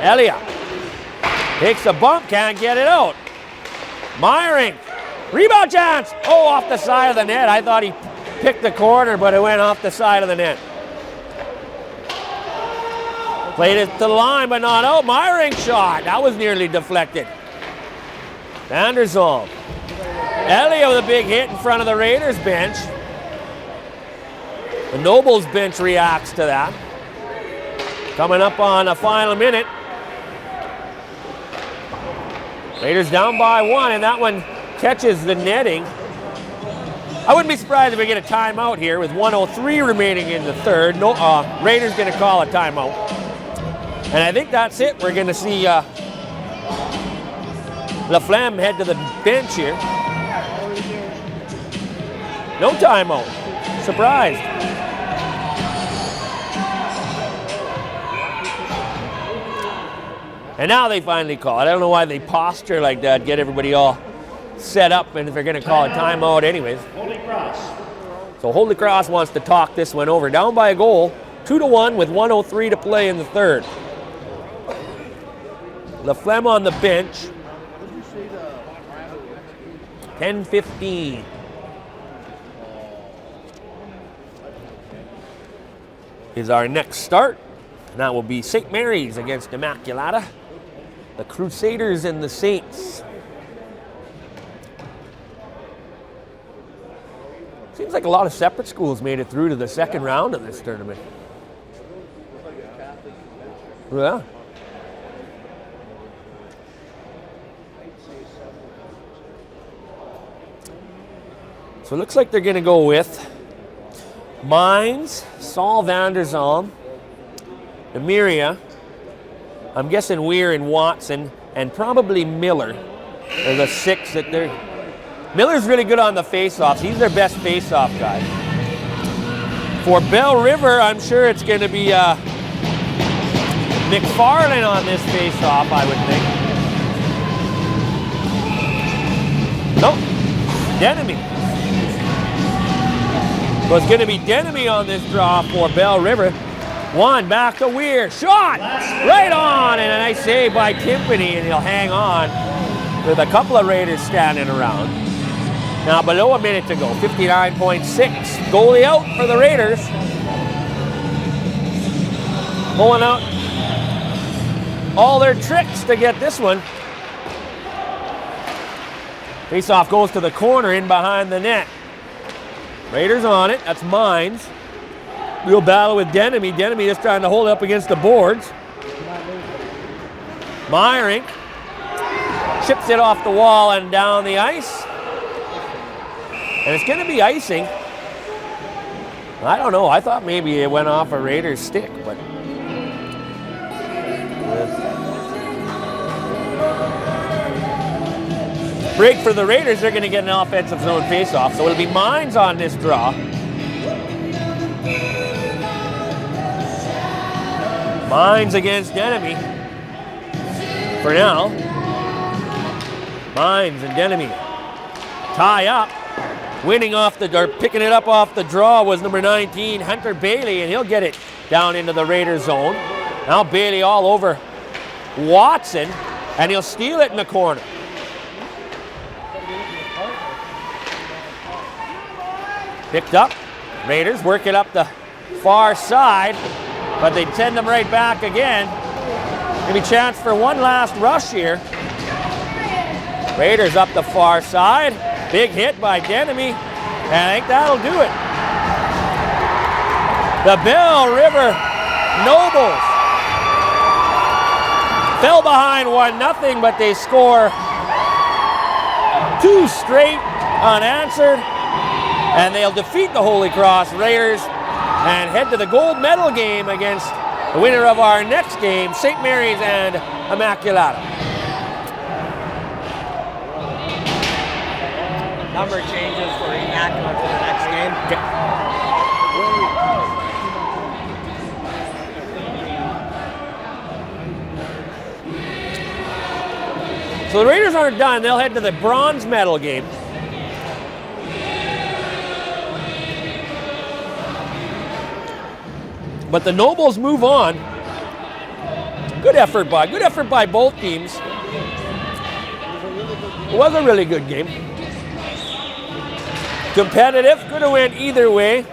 S1: Elia takes a bump, can't get it out. Meyering, rebound chance. Oh, off the side of the net. I thought he picked the corner, but it went off the side of the net. Played it to the line, but not out. Meyering shot. That was nearly deflected. Van der Zalm. Elia with a big hit in front of the Raiders bench. The Nobles bench reacts to that. Coming up on a final minute. Raiders down by one, and that one catches the netting. I wouldn't be surprised if we get a timeout here with 1:03 remaining in the third. No, Raiders going to call a timeout. And I think that's it. We're going to see Laflamme head to the bench here. No timeout. Surprised. And now they finally call it. I don't know why they posture like that, get everybody all set up, and if they're going to call a timeout anyways.
S2: Holy Cross.
S1: So Holy Cross wants to talk this one over. Down by a goal, 2-1 with 1:03 to play in the third. Laflamme on the bench. 10:15. Is our next start. And that will be St. Mary's against Immaculata. The Crusaders and the Saints. Seems like a lot of separate schools made it through to the second round of this tournament. Yeah. So it looks like they're going to go with Mines, Saul Vanderzalm, Emiria, I'm guessing Weir and Watson, and probably Miller are the 6 that they're... Miller's really good on the face-offs. He's their best face-off guy. For Bell River, I'm sure it's going to be McFarlane on this face-off, I would think. Nope, Denemy. So it's going to be Denemy on this draw for Bell River. One, back to Weir, shot! Right on, and a nice save by Timpany, and he'll hang on with a couple of Raiders standing around. Now below a minute to go, 59.6. Goalie out for the Raiders. Pulling out all their tricks to get this one. Face-off goes to the corner in behind the net. Raiders on it, that's Mines. Real battle with Denemy. Denemy just trying to hold it up against the boards. Meyerink chips it off the wall and down the ice. And it's going to be icing. I don't know. I thought maybe it went off a Raiders stick, but... Break for the Raiders. They're going to get an offensive zone faceoff. So it'll be Mines on this draw. Mines against Denemy. For now. Mines and Denemy tie up. Winning off the, or picking it up off the draw was number 19, Hunter Bailey, and he'll get it down into the Raiders zone. Now Bailey all over Watson, and he'll steal it in the corner. Picked up. Raiders work it up the far side, but they send them right back again. Maybe chance for one last rush here. Raiders up the far side. Big hit by Denemy, and I think that'll do it. The Bell River Nobles fell behind 1-0, but they score 2 straight unanswered, and they'll defeat the Holy Cross Raiders and head to the gold medal game against the winner of our next game, St. Mary's and Immaculata.
S3: Number changes for Immacula for the next game.
S1: Okay. So the Raiders aren't done. They'll head to the bronze medal game. But the Nobles move on. Good effort by both teams. It was a really good game. Competitive, could have went either way.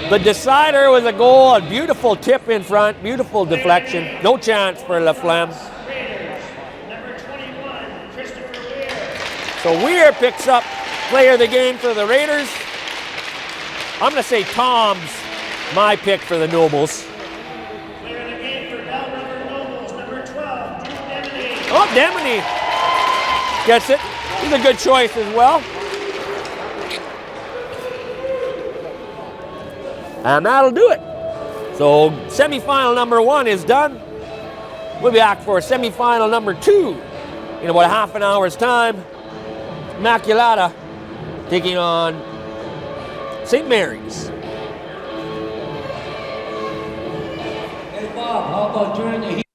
S1: The decider was a goal, a beautiful tip in front, beautiful deflection. No chance for Laflamme. So Weir picks up player of the game for the Raiders. I'm going to say Tom's my pick for the Nobles.
S2: Player of the game for Bell River Nobles, number 12, Drew Demony.
S1: Oh, Demony gets it. He's a good choice as well. And that'll do it. So semifinal number 1 is done. We'll be back for semifinal number 2 in about a half an hour's time. Immaculata taking on St. Mary's.
S3: Hey Bob, how about during the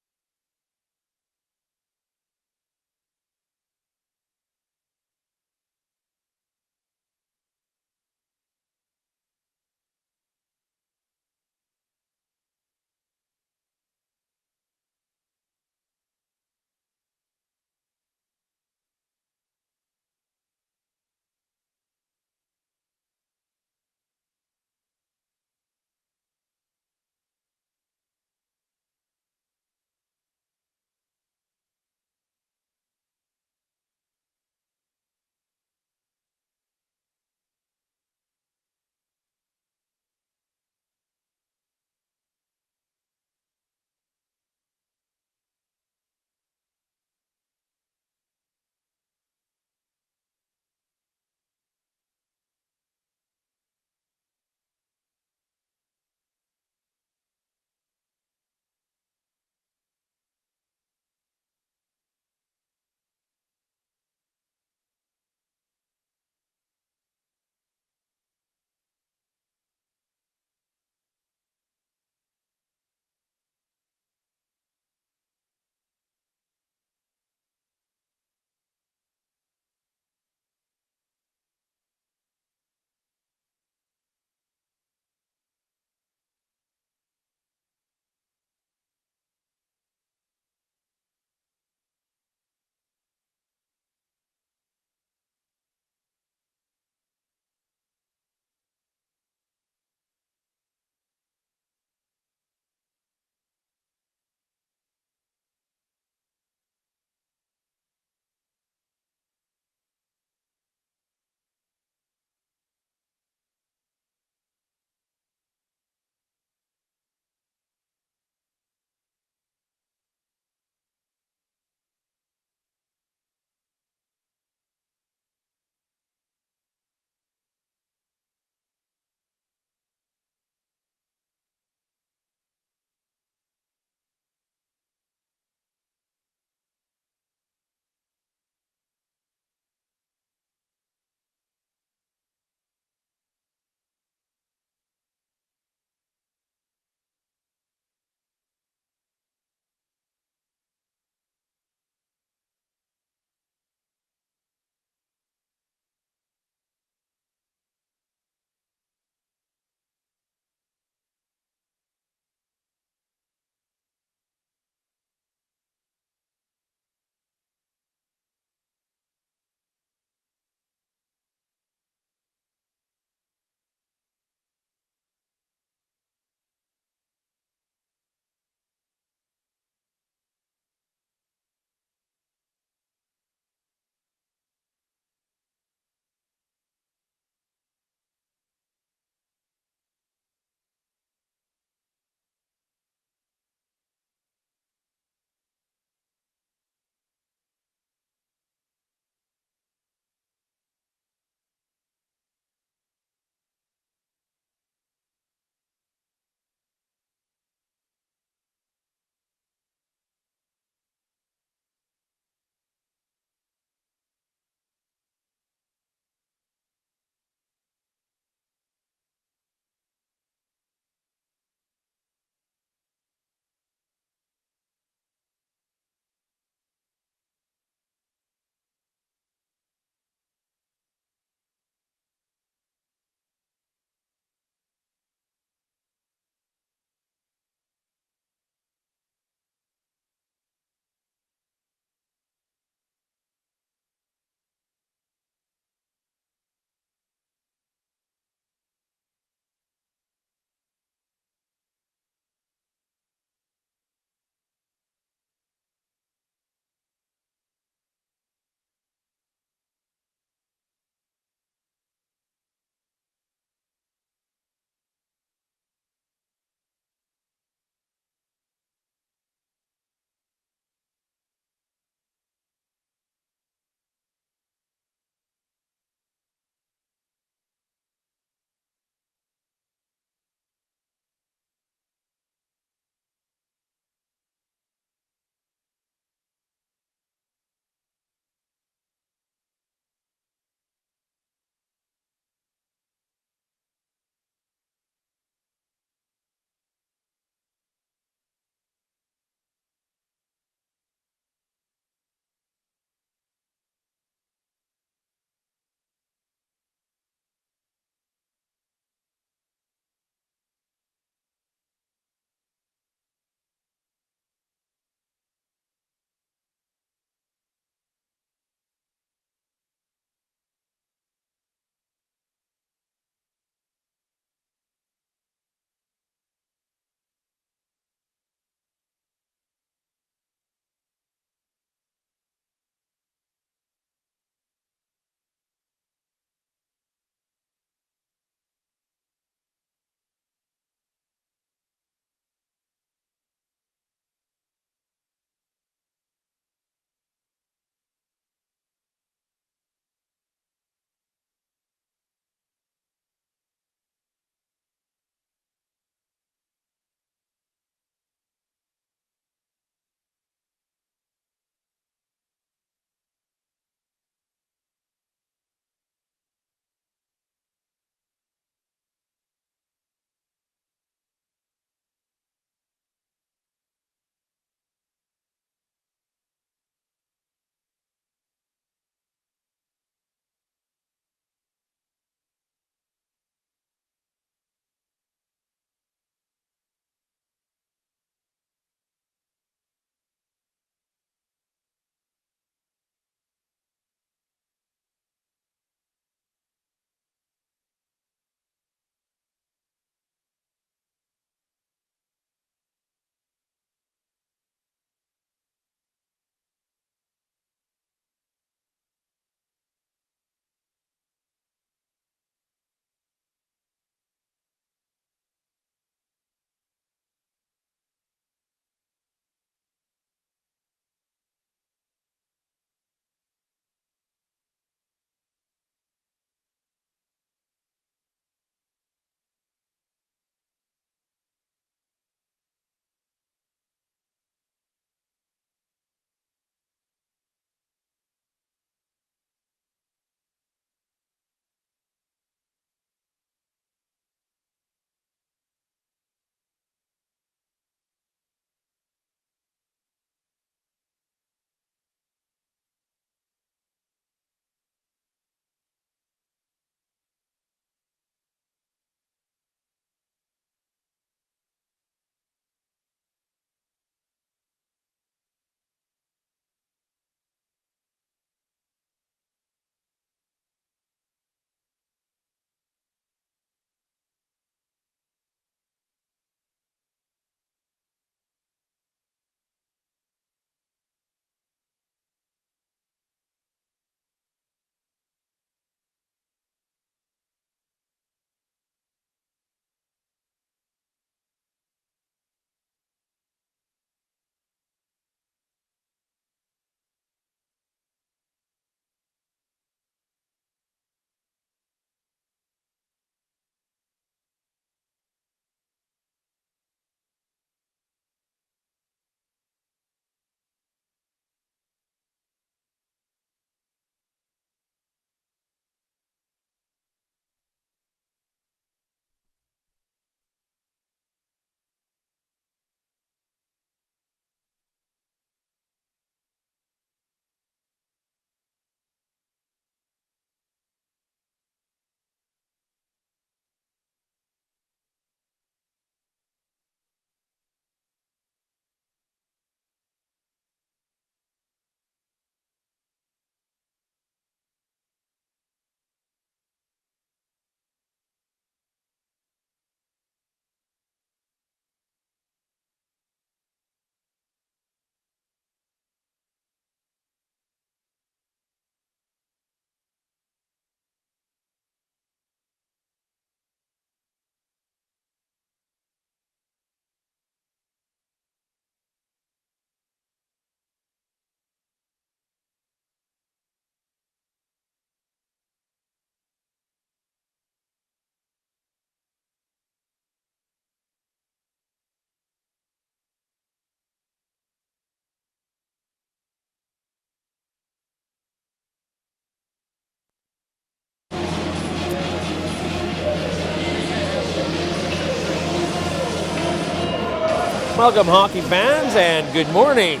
S1: Welcome, hockey fans, and good morning.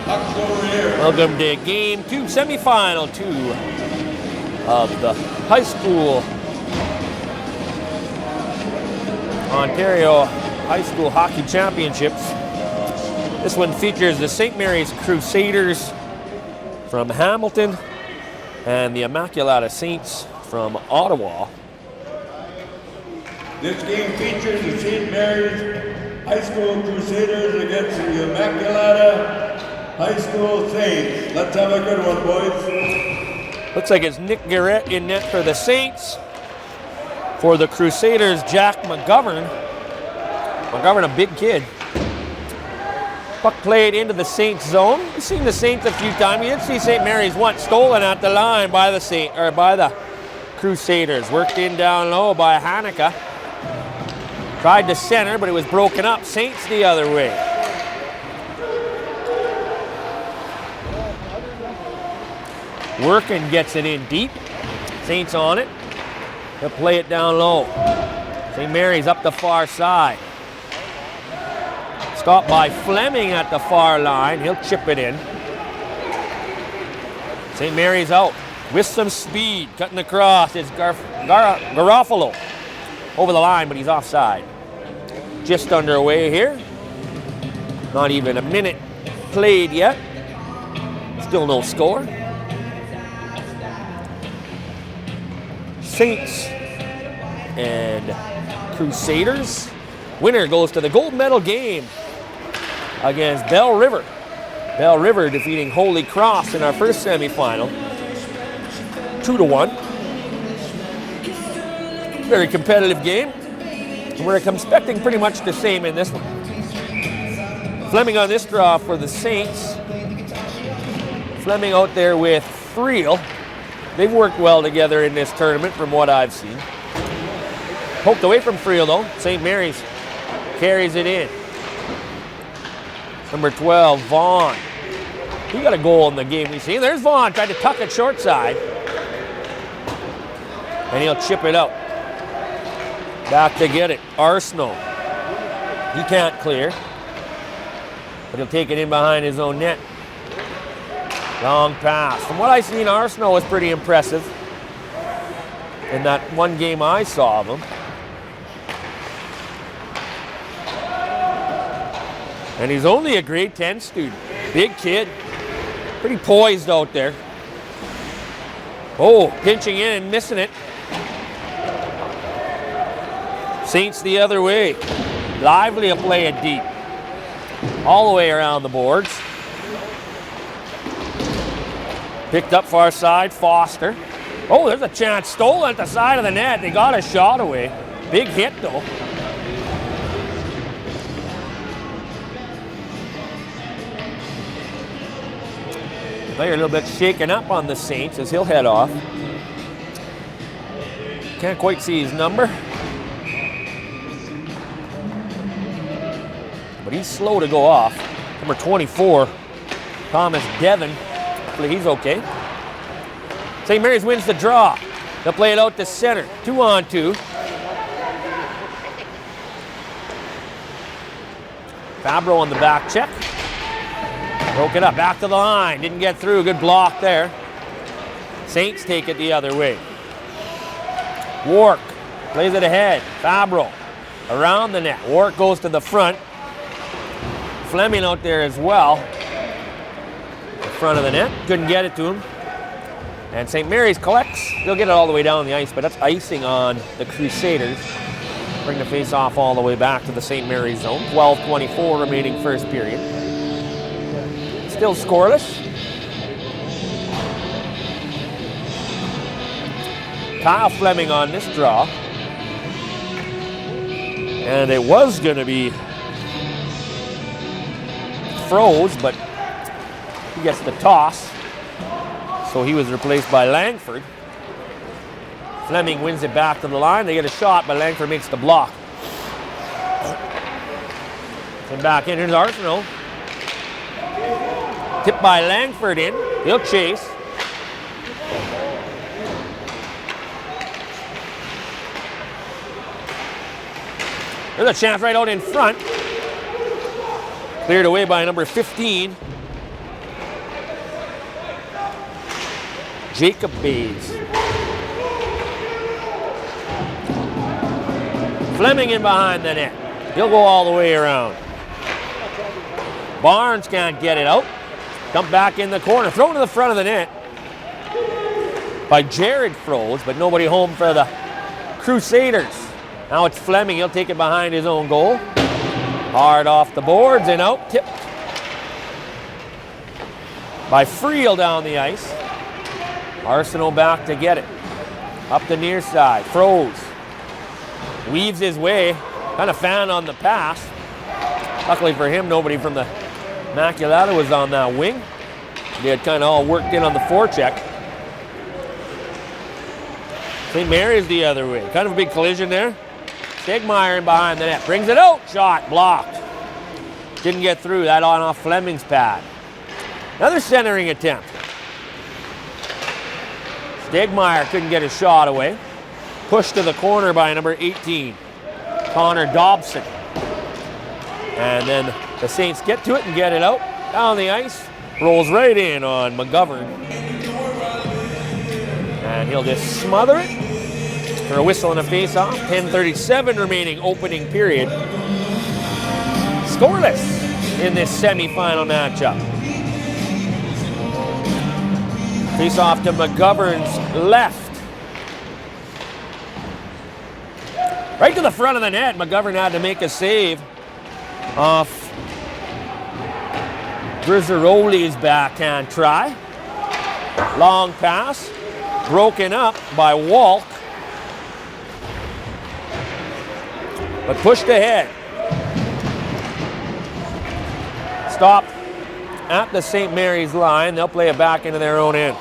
S1: Welcome to Game 2, semifinal 2 of the high school Ontario High School Hockey Championships. This one features the St. Mary's Crusaders from Hamilton and the Immacula Saints from Ottawa.
S4: This game features the St. Mary's High School Crusaders against the Immacula High School Saints. Let's have a good one, boys.
S1: Looks like it's Nick Garrett in net for the Saints. For the Crusaders, Jack McGovern. McGovern, a big kid. Puck played into the Saints zone. We've seen the Saints a few times. We did see St. Mary's once stolen at the line by the Crusaders. Worked in down low by Hanukkah. Tried to center, but it was broken up. Saints the other way. Working gets it in deep. Saints on it. He'll play it down low. St. Mary's up the far side. Stopped by Fleming at the far line. He'll chip it in. St. Mary's out with some speed. Cutting across is Garofalo. Over the line, but he's offside. Just underway here. Not even a minute played yet. Still no score. Saints and Crusaders. Winner goes to the gold medal game against Bell River. Bell River defeating Holy Cross in our first semifinal. 2-1. Very competitive game. We're expecting pretty much the same in this one. Fleming on this draw for the Saints. Fleming out there with Friel. They've worked well together in this tournament from what I've seen. Poked away from Friel though. St. Mary's carries it in. Number 12, Vaughn. He got a goal in the game we see. There's Vaughn, tried to tuck it short side. And he'll chip it out. Back to get it, Arsenault. He can't clear. But he'll take it in behind his own net. Long pass. From what I've seen, Arsenault was pretty impressive in that one game I saw of him. And he's only a grade 10 student. Big kid. Pretty poised out there. Oh, pinching in and missing it. Saints the other way. Lively will play it deep. All the way around the boards. Picked up far side, Foster. Oh, there's a chance. Stolen at the side of the net. They got a shot away. Big hit though. Player a little bit shaken up on the Saints as he'll head off. Can't quite see his number. But he's slow to go off. Number 24, Thomas Devon. Hopefully he's okay. St. Mary's wins the draw. They'll play it out to center. 2-on-2. Fabro on the back check. Broke it up. Back to the line. Didn't get through. Good block there. Saints take it the other way. Wark plays it ahead. Fabro around the net. Wark goes to the front. Fleming out there as well. In front of the net. Couldn't get it to him. And St. Mary's collects. They'll get it all the way down the ice, but that's icing on the Crusaders. Bring the face-off all the way back to the St. Mary's zone. 12:24 remaining first period. Still scoreless. Kyle Fleming on this draw. And it was going to be Froze, but he gets the toss. So he was replaced by Langford. Fleming wins it back to the line. They get a shot, but Langford makes the block. And back in. Here's Arsenault. Tipped by Langford in. He'll chase. There's a chance right out in front. Cleared away by number 15. Jacob Bays. Fleming in behind the net. He'll go all the way around. Barnes can't get it out. Dump back in the corner. Thrown to the front of the net by Jared Froze, but nobody home for the Crusaders. Now it's Fleming. He'll take it behind his own goal. Hard off the boards and out. Tipped by Friel down the ice. Arsenault back to get it. Up the near side. Froze. Weaves his way. Kind of fan on the pass. Luckily for him, nobody from the Immaculata was on that wing. They had kind of all worked in on the forecheck. St. Mary's the other way. Kind of a big collision there. Stegmeyer in behind the net. Brings it out. Shot blocked. Didn't get through. That on off Fleming's pad. Another centering attempt. Stegmeyer couldn't get his shot away. Pushed to the corner by number 18, Connor Dobson. And then the Saints get to it and get it out. Down the ice. Rolls right in on McGovern. And he'll just smother it for a whistle and a face-off. 10:37 remaining opening period. Scoreless in this semi-final matchup. Face-off to McGovern's left. Right to the front of the net. McGovern had to make a save off Brizzaroli's backhand try. Long pass. Broken up by Walk. But pushed ahead. Stopped at the St. Mary's line. They'll play it back into their own end.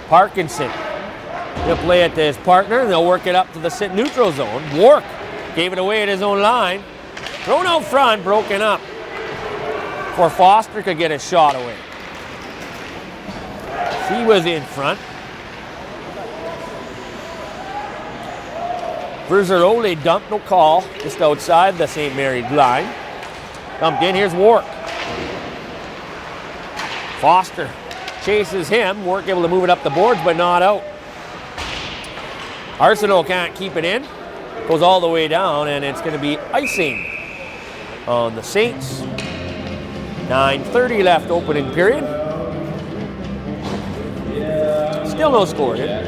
S1: Parkinson. He'll play it to his partner, and they'll work it up to the neutral zone. Wark gave it away at his own line. Thrown out front, broken up. Before Foster could get his shot away. He was in front. Brizzaroli dumped, no call, just outside the St. Mary's line. Dumped in, here's Wark. Foster chases him. Wark able to move it up the boards, but not out. Arsenault can't keep it in. Goes all the way down, and it's going to be icing on the Saints. 9:30 left opening period. Still no score here.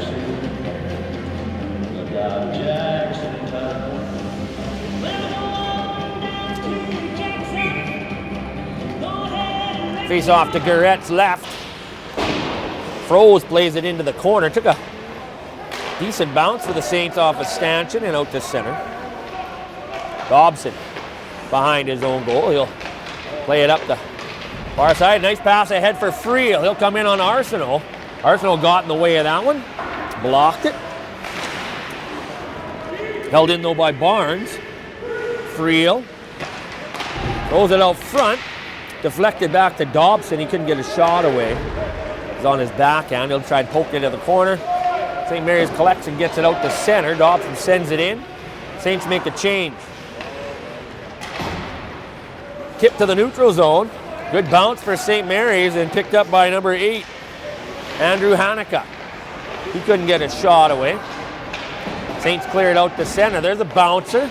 S1: Face off to Garrett's left. Froze plays it into the corner. Took a decent bounce for the Saints off a stanchion and out to center. Dobson behind his own goal. He'll play it up the far side. Nice pass ahead for Friel. He'll come in on Arsenault. Arsenault got in the way of that one. Blocked it. Held in though by Barnes. Friel throws it out front. Deflected back to Dobson. He couldn't get his shot away. He's on his backhand. He'll try and poke it to the corner. St. Mary's collects and gets it out to center. Dobson sends it in. Saints make a change. Tip to the neutral zone. Good bounce for St. Mary's and picked up by number 8, Andrew Hanukkah. He couldn't get his shot away. Saints clear it out to center. There's a bouncer.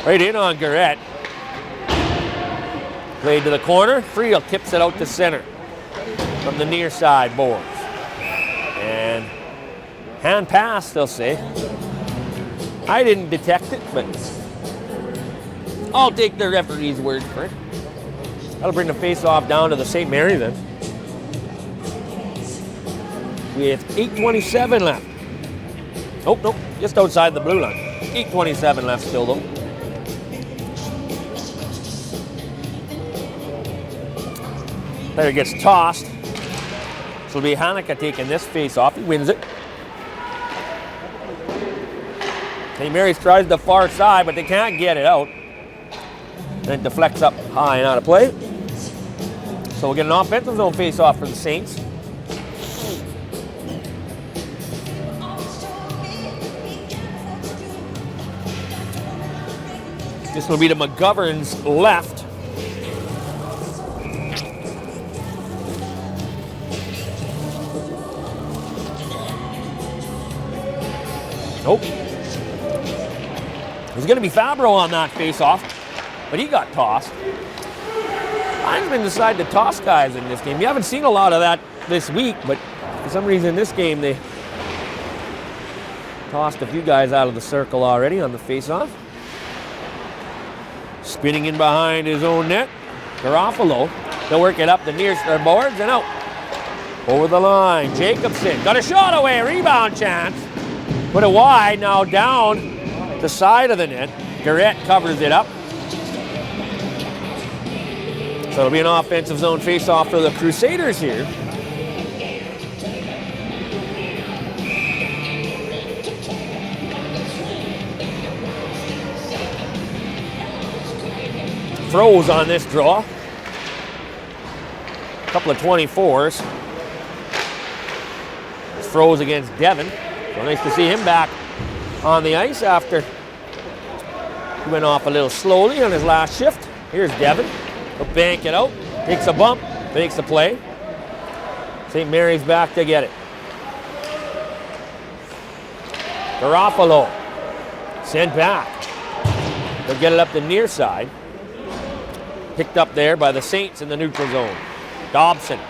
S1: Right in on Garrett. Played to the corner. Friel tips it out to center from the near side boards. And hand pass, they'll say. I didn't detect it, but I'll take the referee's word for it. That'll bring the face-off down to the St. Mary then. With 8:27 left. Oh, nope, just outside the blue line. 8:27 left still though. Player gets tossed. So it'll be Hanukkah taking this face-off. He wins it. St. Mary's tries the far side, but they can't get it out. Then it deflects up high and out of play. So we'll get an offensive zone face-off for the Saints. This will be to McGovern's left. Nope. It was going to be Fabro on that face-off, but he got tossed. Linesmen decide to toss guys in this game. You haven't seen a lot of that this week, but for some reason in this game they tossed a few guys out of the circle already on the face-off. Spinning in behind his own net. Garofalo. They'll work it up the near boards and out. Over the line. Jacobson got a shot away. Rebound chance. Put it wide. Now down the side of the net. Garrett covers it up. So it'll be an offensive zone face-off for the Crusaders here. Throws on this draw. A couple of 24s. Throws against Devon. So nice to see him back on the ice after he went off a little slowly on his last shift. Here's Devon. He'll bank it out. Takes a bump. Makes the play. St. Mary's back to get it. Garofalo. Sent back. They'll get it up the near side. Picked up there by the Saints in the neutral zone. Dobson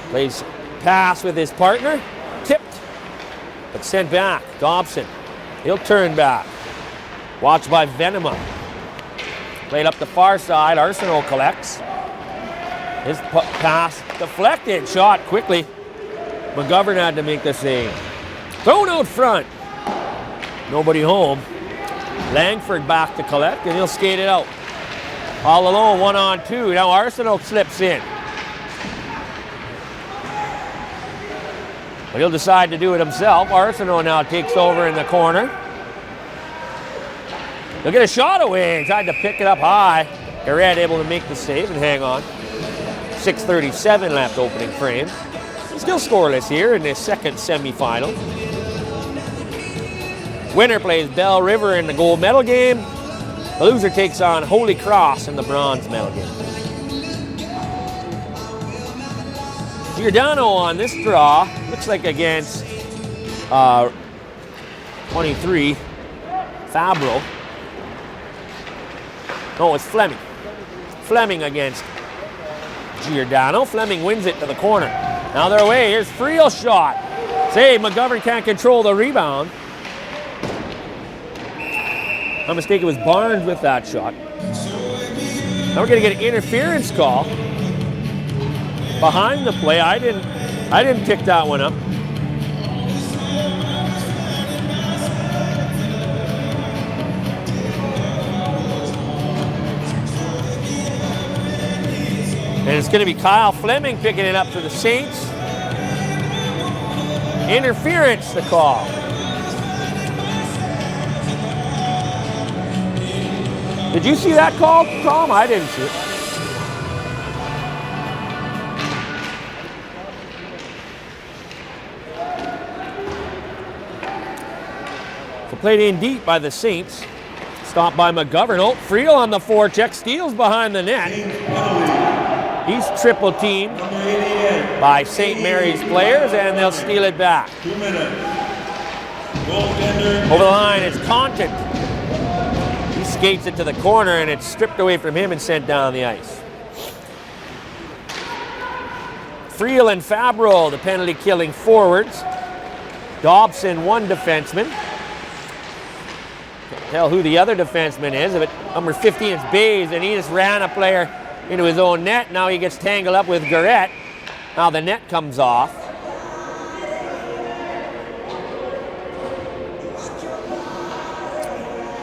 S1: plays pass with his partner. Tipped, but sent back. Dobson, he'll turn back. Watched by Venema. Played up the far side. Arsenault collects. His pass deflected. Shot quickly. McGovern had to make the save. Thrown out front. Nobody home. Langford back to collect, and he'll skate it out. All alone, 1-on-2. Now Arsenault slips in. But he'll decide to do it himself. Arsenault now takes over in the corner. He'll get a shot away. Tried to pick it up high. Garrett able to make the save and hang on. 6:37 left opening frame. Still scoreless here in this second semifinal. Winner plays Bell River in the gold medal game. The loser takes on Holy Cross in the bronze medal game. Giordano on this draw, looks like against 23, Fabro. No, it's Fleming. Fleming against Giordano. Fleming wins it to the corner. Now they're away. Here's Friel's shot. Save. McGovern can't control the rebound. I'm mistaken, it was Barnes with that shot. Now we're going to get an interference call behind the play. I didn't pick that one up. And it's going to be Kyle Fleming picking it up for the Saints. Interference, the call. Did you see that call, Tom? I didn't see it. So played in deep by the Saints. Stopped by McGovern. Oh, Friel on the forecheck. Steals behind the net. He's triple teamed by St. Mary's players, and they'll steal it back.
S4: 2 minutes.
S1: Over the line, it's Content. He skates it to the corner, and it's stripped away from him and sent down the ice. Friel and Fabro, the penalty-killing forwards. Dobson, one defenseman. Can't tell who the other defenseman is, but number 15 is Bays, and he just ran a player into his own net. Now he gets tangled up with Garrett. Now the net comes off.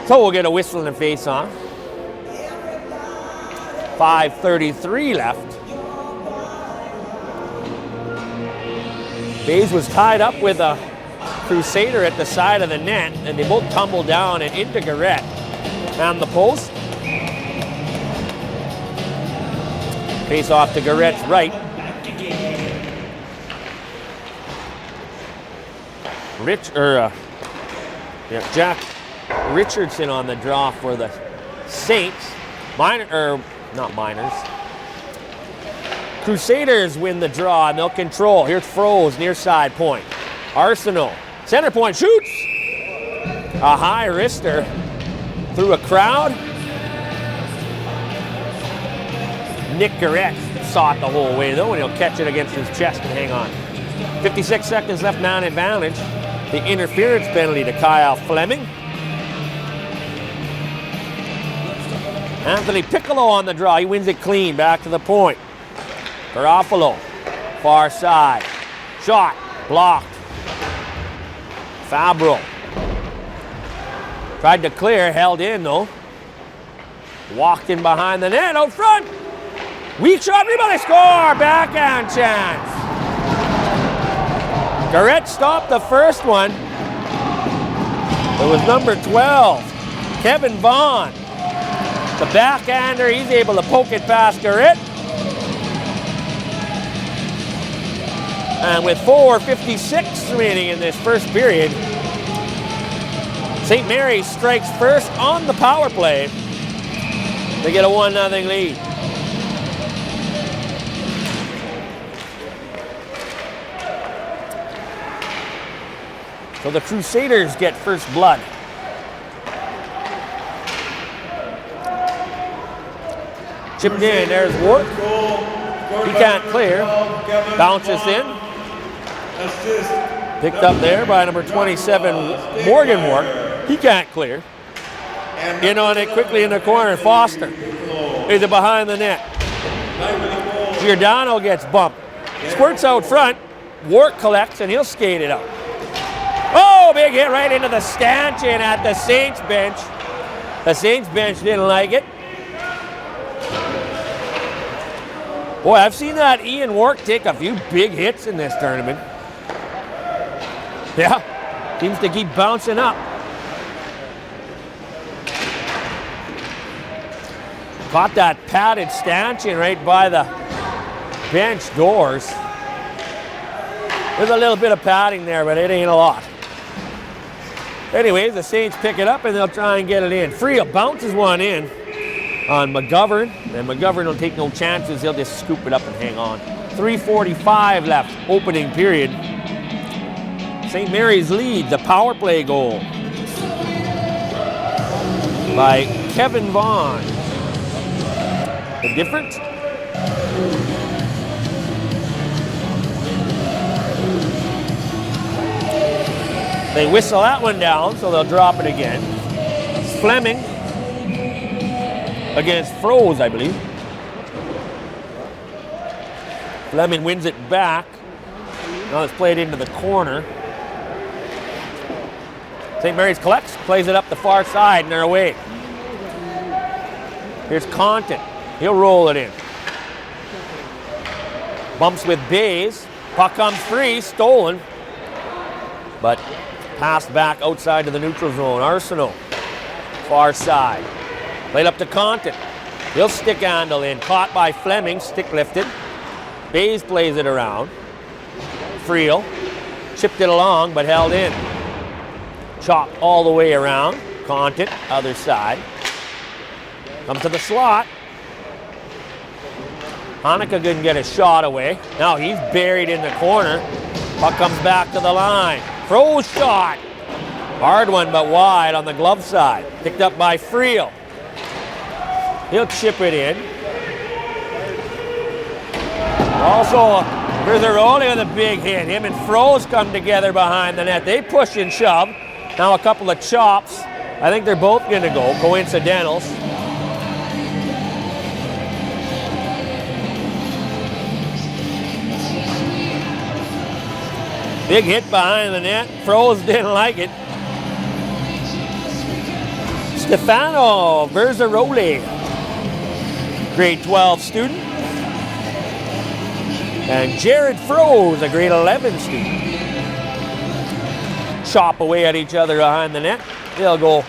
S1: So we'll get a whistle and a face-on. 5:33 left. Bays was tied up with a Crusader at the side of the net, and they both tumbled down and into Garrett on the post. Face off to Garrett's right. Jack Richardson on the draw for the Saints. Crusaders win the draw and they'll control. Here's Froze near side point. Arsenault, center point, shoots. A high wrister through a crowd. Nick Garrett saw it the whole way though, and he'll catch it against his chest and hang on. 56 seconds left, man advantage. The interference penalty to Kyle Fleming. Anthony Piccolo on the draw. He wins it clean. Back to the point. Garofalo, far side. Shot, blocked. Fabro. Tried to clear, held in though. Walked in behind the net, out front. Weak shot, rebound, score! Backhand chance. Garrett stopped the first one. It was number 12, Kevin Vaughn. The backhander, he's able to poke it past Garrett. And with 4:56 remaining in this first period, St. Mary's strikes first on the power play. They get a 1-0 lead. So the Crusaders get first blood. Chipped in, there's Ward. He can't clear. Bounces in. Picked up there by number 27, Morgan Ward. He can't clear. In on it quickly in the corner, Foster. Is it behind the net? Giordano gets bumped. Squirts out front. Ward collects and he'll skate it out. Oh, big hit right into the stanchion at the Saints bench. The Saints bench didn't like it. Boy, I've seen that Ian Wark take a few big hits in this tournament. Yeah, seems to keep bouncing up. Caught that padded stanchion right by the bench doors. There's a little bit of padding there, but it ain't a lot. Anyways, the Saints pick it up and they'll try and get it in. Friel bounces one in on McGovern, and McGovern will take no chances. He'll just scoop it up and hang on. 3:45 left, opening period. St. Mary's lead, the power play goal by Kevin Vaughn. The difference? They whistle that one down, so they'll drop it again. Fleming against Froze, I believe. Fleming wins it back. Now it's played into the corner. St. Mary's collects, plays it up the far side, and they're away. Here's Compton. He'll roll it in. Bumps with Bays. Puck comes free, stolen. But passed back outside to the neutral zone. Arsenault, far side. Played up to Compton. He'll stick handle in. Caught by Fleming, stick lifted. Bays plays it around. Friel chipped it along, but held in. Chopped all the way around. Compton, other side. Comes to the slot. Hanukkah couldn't get a shot away. Now he's buried in the corner. Puck comes back to the line. Froze shot. Hard one, but wide on the glove side. Picked up by Friel. He'll chip it in. Also, Rizzaroli with a big hit. Him and Froze come together behind the net. They push and shove. Now a couple of chops. I think they're both going to go. Coincidentals. Big hit behind the net. Froze didn't like it. Stefano Verzaroli, grade 12 student. And Jared Froze, a grade 11 student. Chop away at each other behind the net. They'll go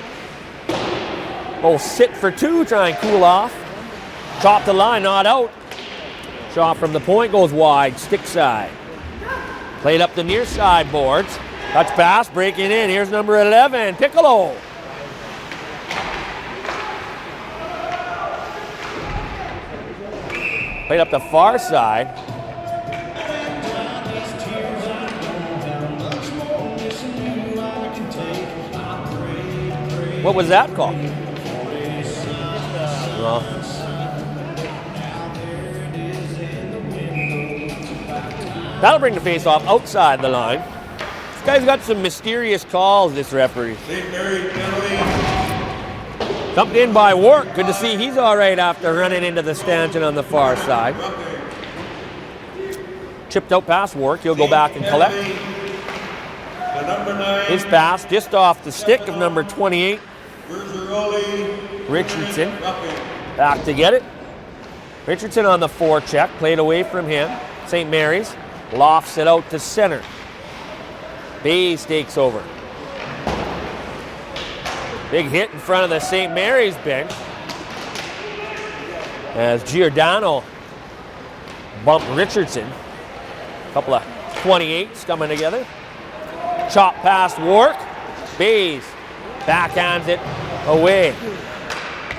S1: sit for two, try and cool off. Chop the line, not out. Shot from the point goes wide, stick side. Played up the near side boards. Touch pass, breaking in. Here's number 11, Piccolo. Played up the far side. What was that call? Well, that'll bring the face-off outside the line. This guy's got some mysterious calls, this referee.
S4: St. Mary's penalty.
S1: Dumped in by Wark. Good to see he's all right after running into the stanchion on the far side. Chipped out past Wark. He'll go back and collect.
S4: The number 9.
S1: His pass just off the stick of number 28,
S4: Verzaroli.
S1: Richardson.
S4: Roughing.
S1: Back to get it. Richardson on the forecheck. Played away from him. St. Mary's lofts it out to center. Bays takes over. Big hit in front of the St. Mary's bench as Giordano bumped Richardson. A couple of 28s coming together. Chop past Wark. Bays backhands it away.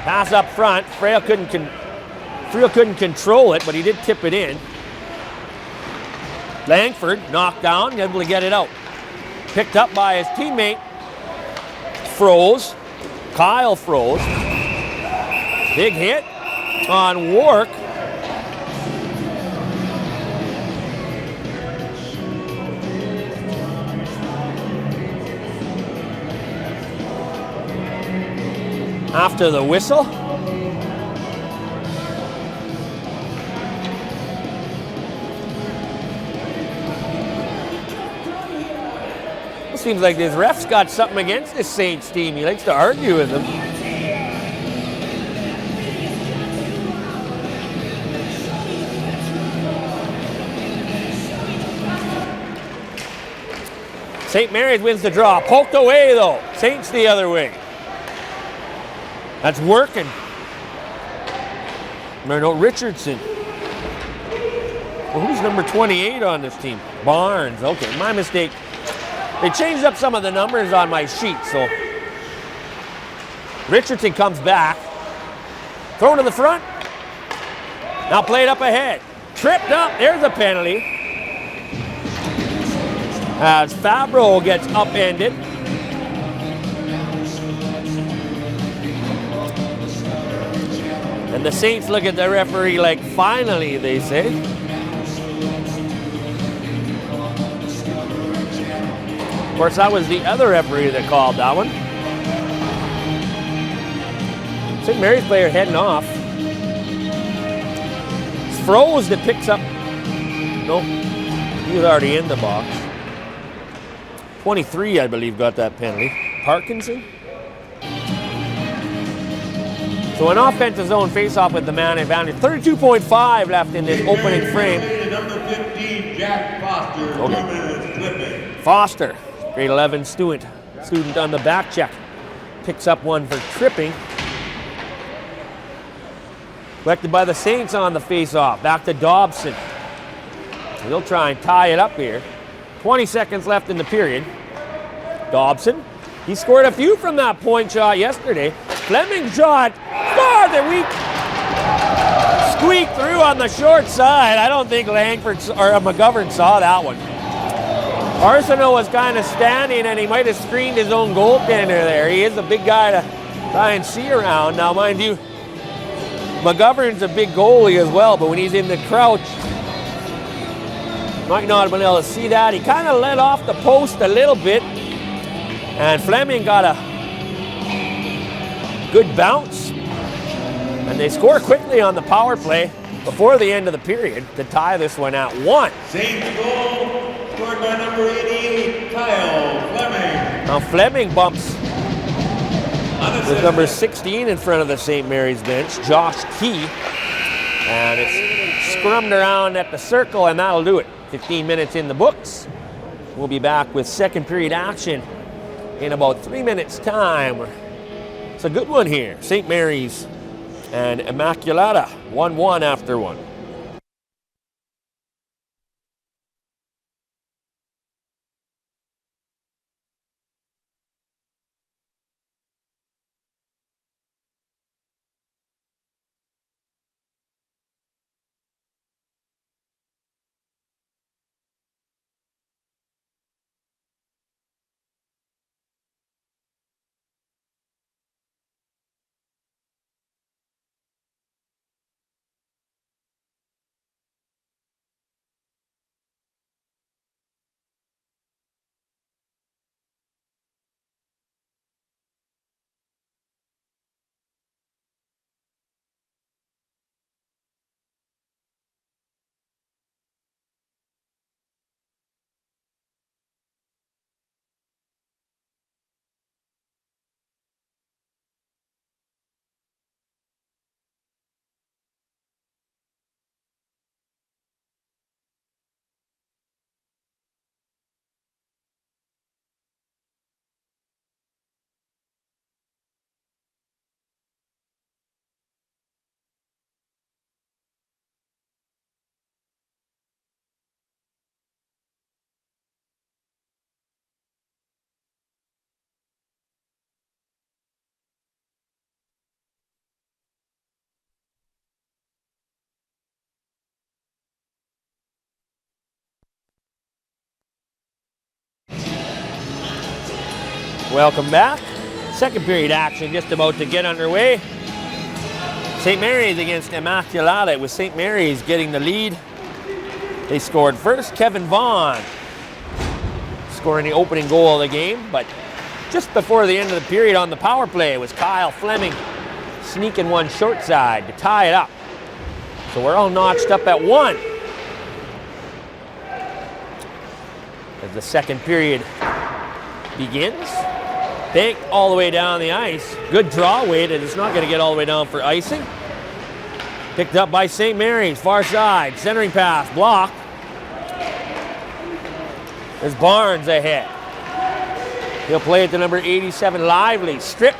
S1: Pass up front. Frail couldn't control it, but he did tip it in. Langford knocked down, able to get it out. Picked up by his teammate, Froze. Kyle Froze. Big hit on Wark. After the whistle. Seems like this ref's got something against this Saints team. He likes to argue with them. St. Mary's wins the draw. Poked away though. Saints the other way. That's working. No, Richardson. Well, who's number 28 on this team? Barnes. Okay, my mistake. They changed up some of the numbers on my sheet, so Richardson comes back. Thrown to the front. Now played up ahead. Tripped up. There's a penalty. As Fabro gets upended. And the Saints look at the referee like, finally, they say. Of course, that was the other referee that called that one. St. Mary's player heading off. It's Froze that picks up. Nope, he was already in the box. 23, I believe, got that penalty. Parkinson. So an offensive zone face-off with the man advantage. 32.5 left in this opening frame.
S4: Number 15, Jack Foster. 2 minutes clipping.
S1: Foster, grade 11 student on the back check. Picks up one for tripping. Collected by the Saints on the face-off. Back to Dobson. He'll try and tie it up here. 20 seconds left in the period. Dobson, he scored a few from that point shot yesterday. Fleming shot, farther weak. Squeaked through on the short side. I don't think Langford or McGovern saw that one. Arsenault was kind of standing and he might have screened his own goaltender there. He is a big guy to try and see around. Now, mind you, McGovern's a big goalie as well, but when he's in the crouch, might not have been able to see that. He kind of let off the post a little bit, and Fleming got a good bounce. And they score quickly on the power play before the end of the period to tie this one at 1.
S4: Saints goal scored by number 88, Kyle Fleming.
S1: Now Fleming bumps with number 16 in front of the St. Mary's bench, Josh Key. And it's scrummed around at the circle, and that'll do it. 15 minutes in the books. We'll be back with second period action in about 3 minutes' time. It's a good one here. St. Mary's and Immacula, 1-1 after one. Welcome back. Second period action just about to get underway. St. Mary's against Immacula. It was St. Mary's getting the lead. They scored first. Kevin Vaughn scoring the opening goal of the game, but just before the end of the period on the power play was Kyle Fleming sneaking one short side to tie it up. So we're all notched up at 1. As the second period begins. Bank all the way down the ice. Good draw weight, and it's not going to get all the way down for icing. Picked up by St. Mary's, far side, centering pass, block. There's Barnes ahead. He'll play it to number 87, Lively, stripped.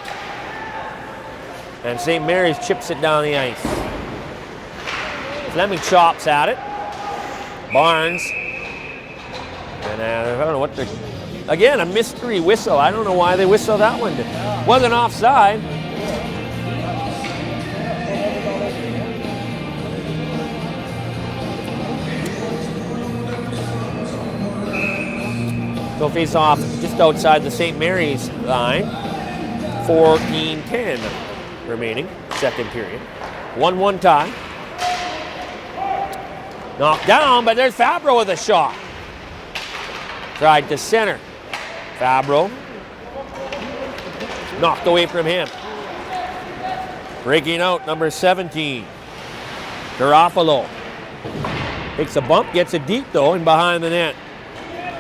S1: And St. Mary's chips it down the ice. Fleming chops at it. Barnes. And I don't know what they're... Again, a mystery whistle. I don't know why they whistled that one. Wasn't offside. So face off just outside the St. Mary's line. 14-10 remaining, second period. 1-1 tie. Knocked down, but there's Fabro with a shot. Tried to center. Fabro. Knocked away from him. Breaking out, number 17. Garofalo. Takes a bump, gets it deep though, and behind the net.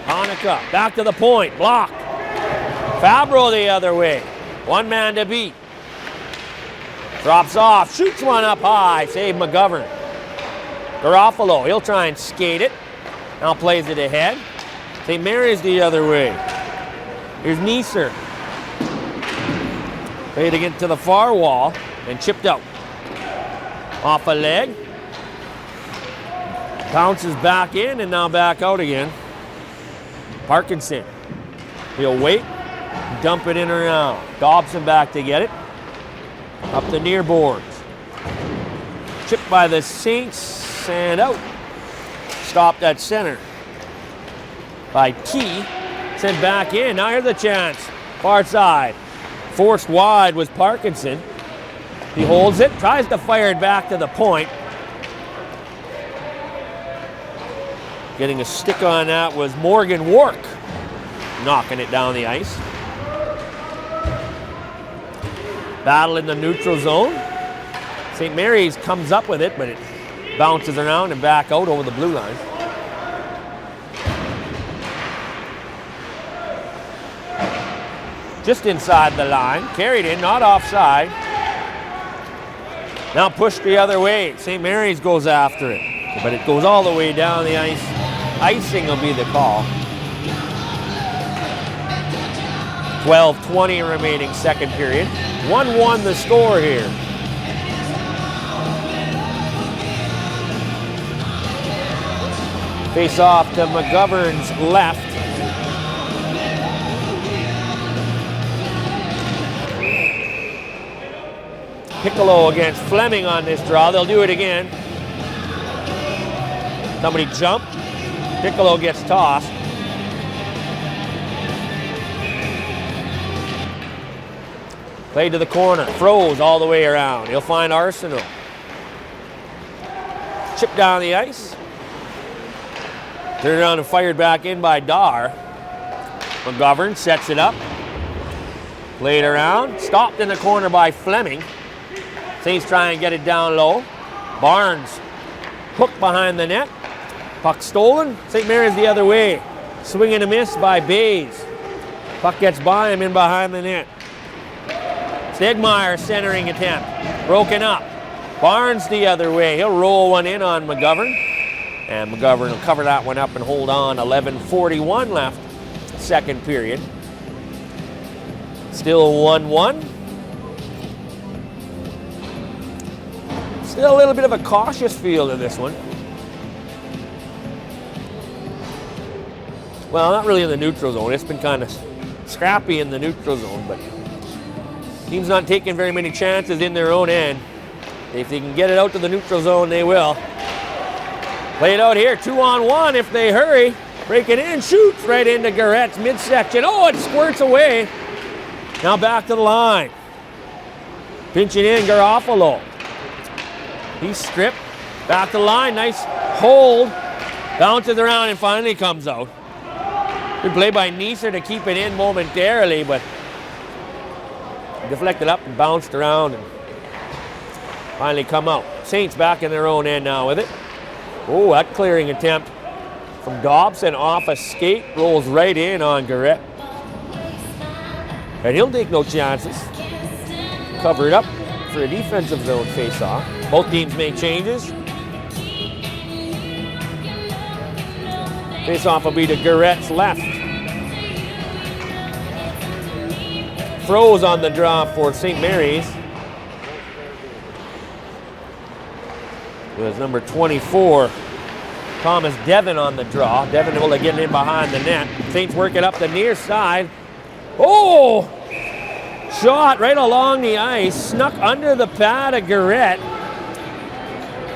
S1: Hanukkah, back to the point, blocked. Fabro the other way. One man to beat. Drops off, shoots one up high, save McGovern. Garofalo, he'll try and skate it. Now plays it ahead. St. Mary's the other way. Here's Neeser. Played again to the far wall and chipped out. Off a leg. Bounces back in and now back out again. Parkinson. He'll wait, dump it in and around. Dobson back to get it. Up the near boards. Chipped by the Saints and out. Stopped at center by T. Sent back in. Now here's the chance. Far side. Forced wide was Parkinson. He holds it, tries to fire it back to the point. Getting a stick on that was Morgan Wark. Knocking it down the ice. Battle in the neutral zone. St. Mary's comes up with it, but it bounces around and back out over the blue line. Just inside the line, carried in, not offside. Now pushed the other way. St. Mary's goes after it, but it goes all the way down the ice. Icing will be the call. 12:20 remaining second period. 1-1 the score here. Face off to McGovern's left. Piccolo against Fleming on this draw. They'll do it again. Somebody jumped. Piccolo gets tossed. Played to the corner. Froze all the way around. He'll find Arsenal. Chipped down the ice. Turned around and fired back in by Dar. McGovern sets it up. Played around. Stopped in the corner by Fleming. Saints try and get it down low. Barnes hooked behind the net. Puck stolen. St. Mary's the other way. Swing and a miss by Bays. Puck gets by him in behind the net. Stegmeyer centering attempt. Broken up. Barnes the other way. He'll roll one in on McGovern. And McGovern will cover that one up and hold on. 11:41 left. Second period. Still 1-1. Still a little bit of a cautious feel to this one. Well, not really in the neutral zone. It's been kind of scrappy in the neutral zone, but teams not taking very many chances in their own end. If they can get it out to the neutral zone, they will. Play it out here, 2-on-1 if they hurry. Break it in, shoots right into Garrett's midsection. Oh, it squirts away. Now back to the line. Pinching in Garofalo. He's stripped. Back to the line. Nice hold. Bounces around and finally comes out. Good play by Neeser to keep it in momentarily, but deflected up and bounced around and finally come out. Saints back in their own end now with it. Oh, that clearing attempt from Dobson off a skate. Rolls right in on Garrett. And he'll take no chances. Cover it up for a defensive zone face-off. Both teams make changes. Face-off will be to Garrett's left. Froze on the draw for St. Mary's. It was number 24, Thomas Devon on the draw. Devon able to get in behind the net. Saints work it up the near side. Oh! Shot right along the ice. Snuck under the pad of Garrett.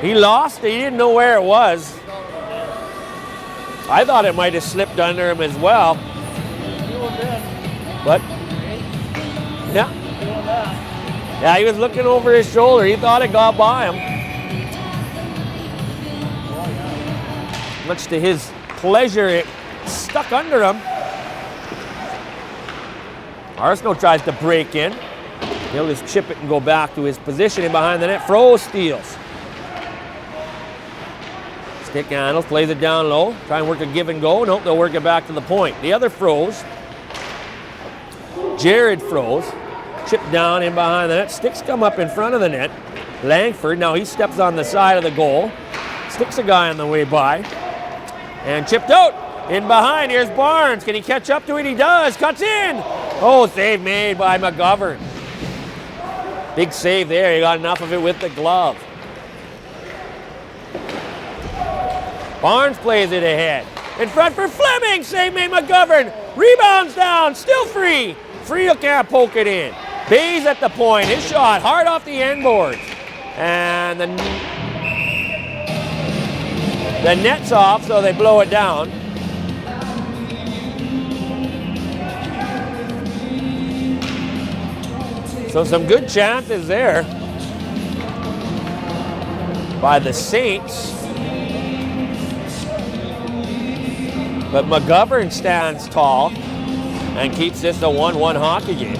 S1: He lost it. He didn't know where it was. I thought it might have slipped under him as well. But, yeah. Yeah, he was looking over his shoulder. He thought it got by him. Much to his pleasure, it stuck under him. Arsenault tries to break in. He'll just chip it and go back to his position in behind the net. Froze steals. Stick handles, plays it down low. Try and work a give and go. Nope, they'll work it back to the point. The other froze. Jared froze. Chipped down in behind the net. Sticks come up in front of the net. Langford, now he steps on the side of the goal. Sticks a guy on the way by. And chipped out. In behind, here's Barnes. Can he catch up to it? He does. Cuts in. Oh, save made by McGovern. Big save there. He got enough of it with the glove. Barnes plays it ahead. In front for Fleming. Save made McGovern. Rebounds down. Still free. Friel can't poke it in. Bayes at the point. His shot hard off the end boards. And the net's off, so they blow it down. So some good chances there by the Saints. But McGovern stands tall and keeps this a 1-1 hockey game.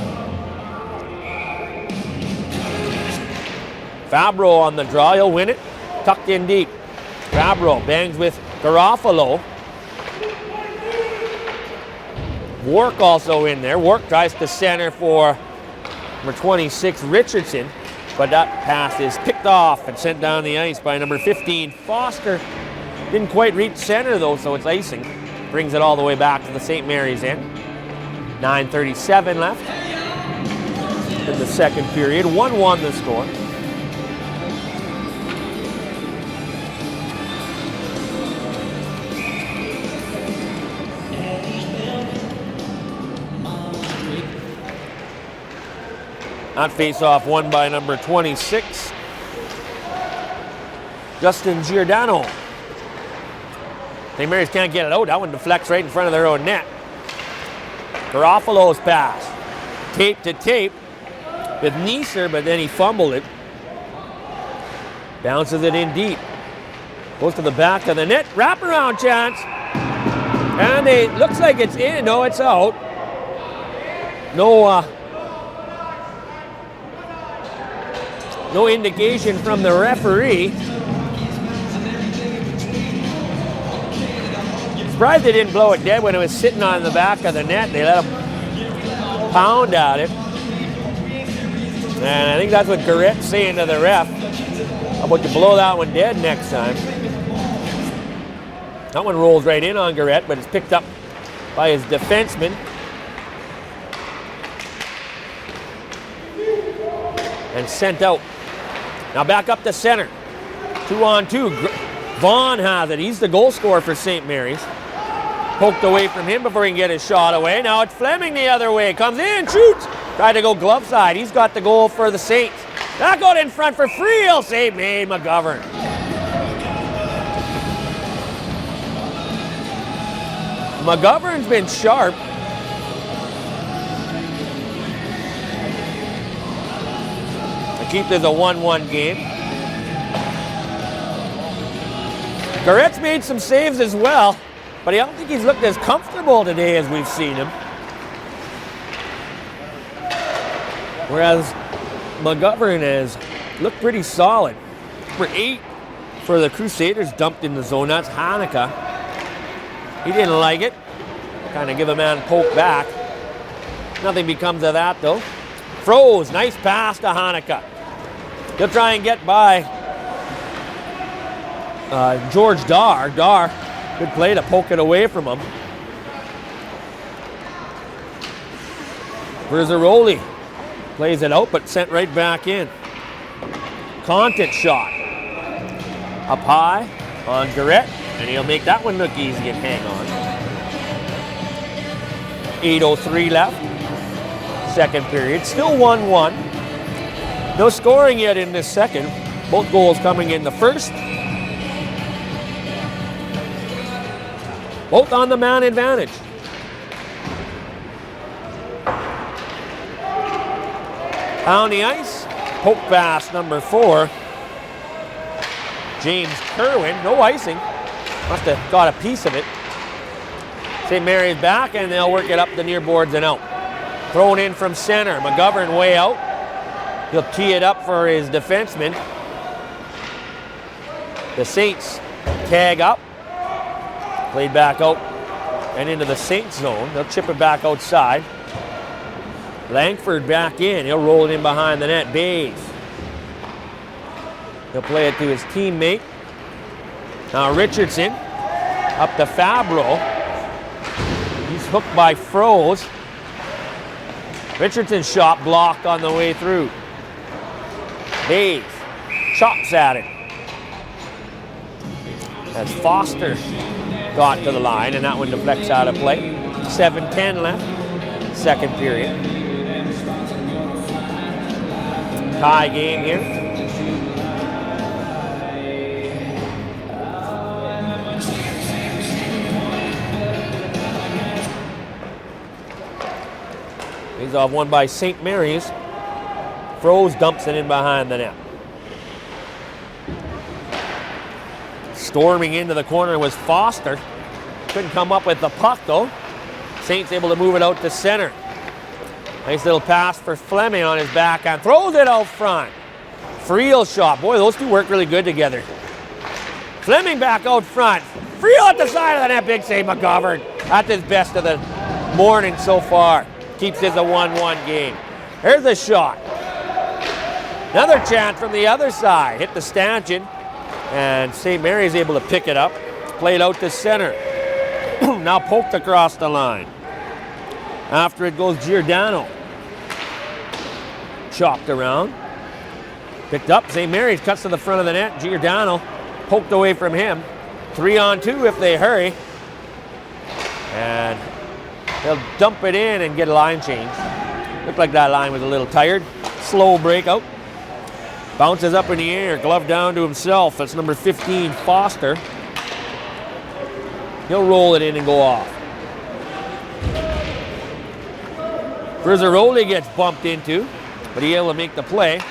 S1: Fabro on the draw, he'll win it. Tucked in deep. Fabro bangs with Garofalo. Wark also in there. Wark tries to center for number 26, Richardson, but that pass is picked off and sent down the ice by number 15, Foster. Didn't quite reach center though, so it's icing. Brings it all the way back to the St. Mary's end. 9:37 left in the second period. 1-1 the score. That face-off won by number 26, Justin Giordano. St. Mary's can't get it out. That one deflects right in front of their own net. Garofalo's pass. Tape to tape with Neeser, but then he fumbled it. Bounces it in deep. Goes to the back of the net. Wraparound chance. And it looks like it's in. No, it's out. No indication from the referee. Surprised they didn't blow it dead when it was sitting on the back of the net. They let him pound at it. And I think that's what Garrett's saying to the ref. How about you blow that one dead next time? That one rolls right in on Garrett, but it's picked up by his defenseman. And sent out. Now back up to center. 2-on-2. Vaughn has it. He's the goal scorer for St. Mary's. Poked away from him before he can get his shot away. Now it's Fleming the other way. Comes in, shoots. Tried to go glove side. He's got the goal for the Saints. That got in front for Friel. Save made McGovern. McGovern's been sharp. keep this a 1-1 game. Garrett's made some saves as well, but I don't think he's looked as comfortable today as we've seen him. Whereas McGovern has looked pretty solid. Number 8 for the Crusaders dumped in the zone. That's Hanukkah. He didn't like it. Kind of give a man a poke back. Nothing becomes of that though. Froze, nice pass to Hanukkah. He'll try and get by George Dar. Dar, good play to poke it away from him. Brizzaroli plays it out, but sent right back in. Content shot. Up high on Garrett, and he'll make that one look easy and hang on. 8:03 left. Second period. Still 1-1. No scoring yet in this second. Both goals coming in the first. Both on the man advantage. On the ice, poke pass number 4. James Kerwin, no icing. Must have got a piece of it. St. Mary's back, and they'll work it up the near boards and out. Thrown in from center. McGovern way out. He'll tee it up for his defenseman. The Saints tag up. Played back out and into the Saints zone. They'll chip it back outside. Langford back in. He'll roll it in behind the net. Bays. He'll play it to his teammate. Now Richardson up to Fabro. He's hooked by Froze. Richardson's shot blocked on the way through. Bays chops at it. As Foster got to the line, and that one deflects out of play. 7:10 left, second period. Tie game here. He's off one by St. Mary's. Froze dumps it in behind the net. Storming into the corner was Foster. Couldn't come up with the puck though. Saints able to move it out to center. Nice little pass for Fleming on his backhand. Throws it out front. Friel shot. Boy, those two work really good together. Fleming back out front. Friel at the side of the net. Big save, McGovern. That's his best of the morning so far. Keeps this a 1-1 game. Here's a shot. Another chance from the other side. Hit the stanchion. And St. Mary's able to pick it up. Played out to center. Now poked across the line. After it goes Giordano. Chopped around. Picked up. St. Mary's cuts to the front of the net. Giordano poked away from him. 3-on-2 if they hurry. And they'll dump it in and get a line change. Looked like that line was a little tired. Slow breakout. Bounces up in the air, glove down to himself. That's number 15, Foster. He'll roll it in and go off. Brizzaroli gets bumped into, but he's able to make the play.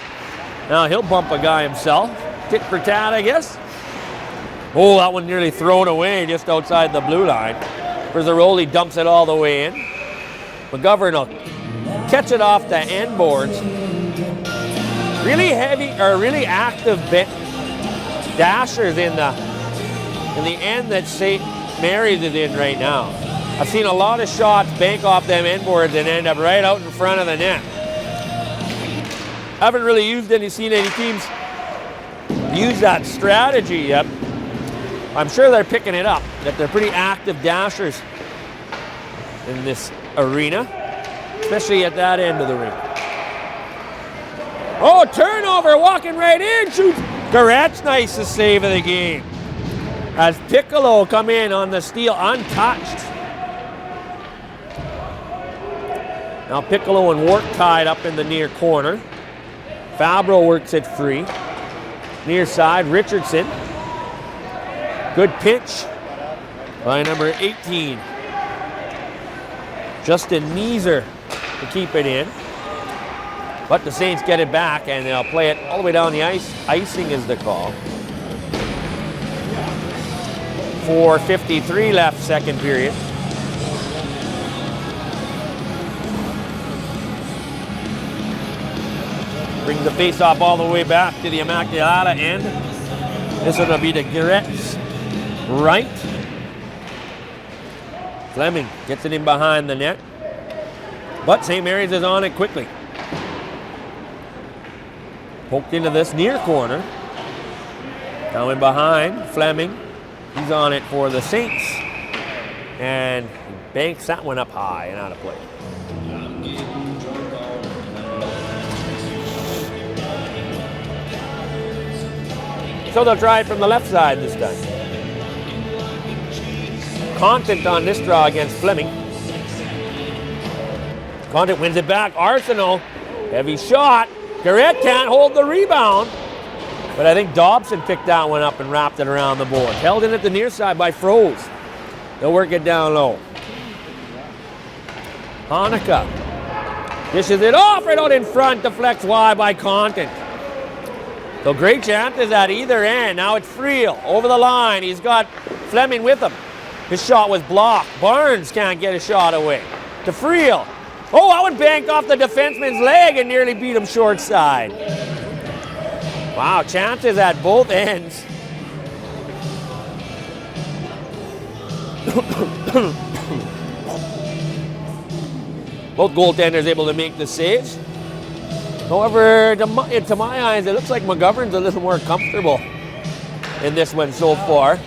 S1: Now he'll bump a guy himself. Tit for tat, I guess. Oh, that one nearly thrown away just outside the blue line. Brizzaroli dumps it all the way in. McGovern will catch it off the end boards. Really heavy or really active dashers in the end that St. Mary's is in right now. I've seen a lot of shots bank off them end boards and end up right out in front of the net. Haven't really seen any teams use that strategy yet. I'm sure they're picking it up, that they're pretty active dashers in this arena, especially at that end of the rink. Oh, turnover, walking right in, shoots. Garrett's nicest save of the game. As Piccolo come in on the steal, untouched. Now Piccolo and Wart tied up in the near corner. Fabro works it free. Near side, Richardson. Good pinch by number 18. Justin Neeser to keep it in. But the Saints get it back, and they'll play it all the way down the ice. Icing is the call. 4:53 left, second period. Bring the face-off all the way back to the Immacula end. This one will be to Garrett's right. Fleming gets it in behind the net. But St. Mary's is on it quickly. Poked into this near corner. Now in behind, Fleming. He's on it for the Saints. And banks that one up high and out of play. So they'll try it from the left side this time. Content on this draw against Fleming. Content wins it back. Arsenal, heavy shot. Garrett can't hold the rebound. But I think Dobson picked that one up and wrapped it around the board. Held in at the near side by Froze. They'll work it down low. Hanukkah dishes it off right out in front. Deflects wide by Content. So great chances at either end. Now it's Friel over the line. He's got Fleming with him. His shot was blocked. Barnes can't get a shot away. To Friel. Oh, that one banked off the defenseman's leg and nearly beat him short side. Wow, chances at both ends. Both goaltenders able to make the saves. However, to my eyes, it looks like McGovern's a little more comfortable in this one so far.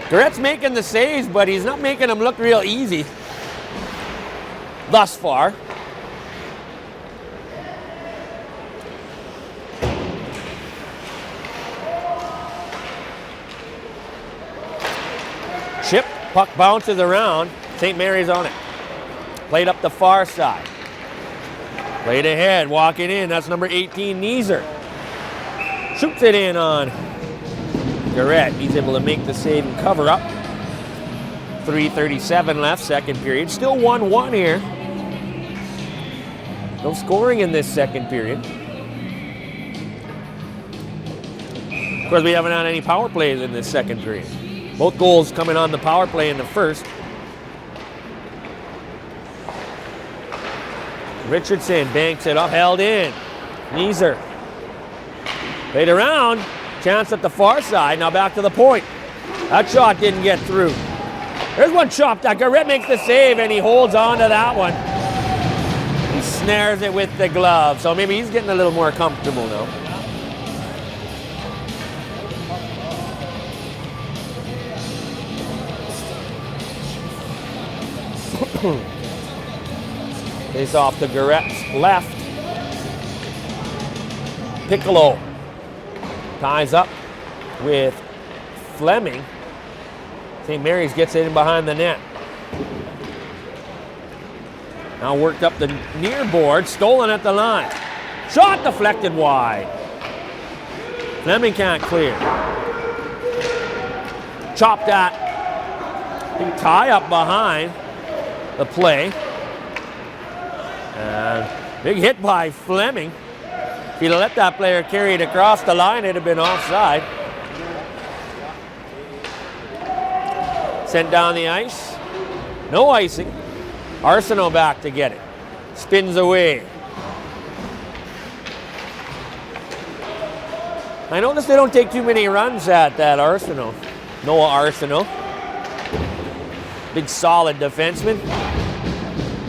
S1: Garrett's making the saves, but he's not making them look real easy thus far. Chip, puck bounces around. St. Mary's on it. Played up the far side. Played ahead, walking in. That's number 18, Neeser. Shoots it in on Garrett. He's able to make the save and cover up. 3:37 left, second period. Still 1-1 here. No scoring in this second period. Of course, we haven't had any power plays in this second period. Both goals coming on the power play in the first. Richardson banks it up, held in. Neeser. Played around. Chance at the far side. Now back to the point. That shot didn't get through. There's one chopped out. Garrett makes the save and he holds on to that one. He snares it with the glove. So maybe he's getting a little more comfortable now. Face off to Garrett's left. Piccolo ties up with Fleming. St. Mary's gets it in behind the net. Now worked up the near board, stolen at the line. Shot deflected wide. Fleming can't clear. Chopped at. Big tie up behind the play. And big hit by Fleming. If he'd let that player carry it across the line, it'd have been offside. Sent down the ice. No icing. Arsenault back to get it. Spins away. I noticed they don't take too many runs at that Arsenault. Noah Arsenault. Big solid defenseman.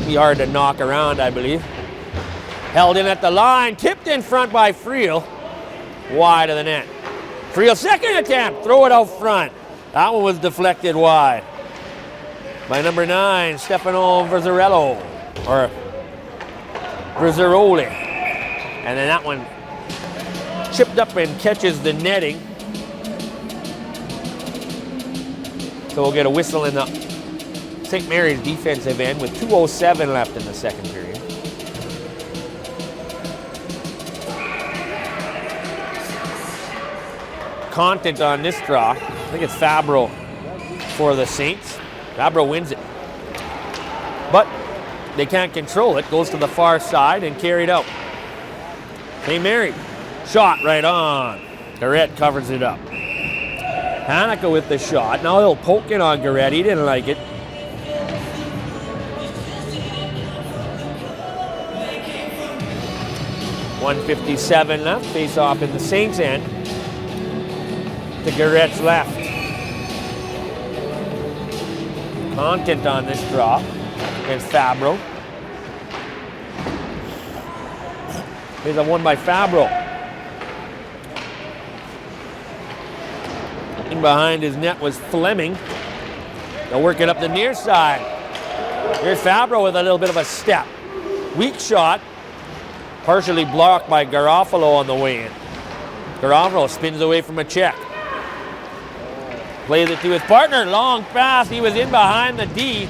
S1: Be hard to knock around, I believe. Held in at the line, tipped in front by Friel. Wide of the net. Friel, second attempt, throw it out front. That one was deflected wide by number 9, Stefano Verzarello, or Verzaroli. And then that one chipped up and catches the netting. So we'll get a whistle in the St. Mary's defensive end with 2:07 left in the second period. Content on this draw. I think it's Fabro for the Saints. Fabro wins it. But they can't control it. Goes to the far side and carried out. St. Mary, shot right on. Garrett covers it up. Hanukkah with the shot. Now he'll poke it on Garrett. He didn't like it. .157 left. Face off in the Saints' end. To Garrett's left. Content on this drop against Fabro. Here's a one by Fabro. In behind his net was Fleming. They'll work it up the near side. Here's Fabro with a little bit of a step. Weak shot. Partially blocked by Garofalo on the way in. Garofalo spins away from a check. Plays it to his partner. Long pass. He was in behind the D.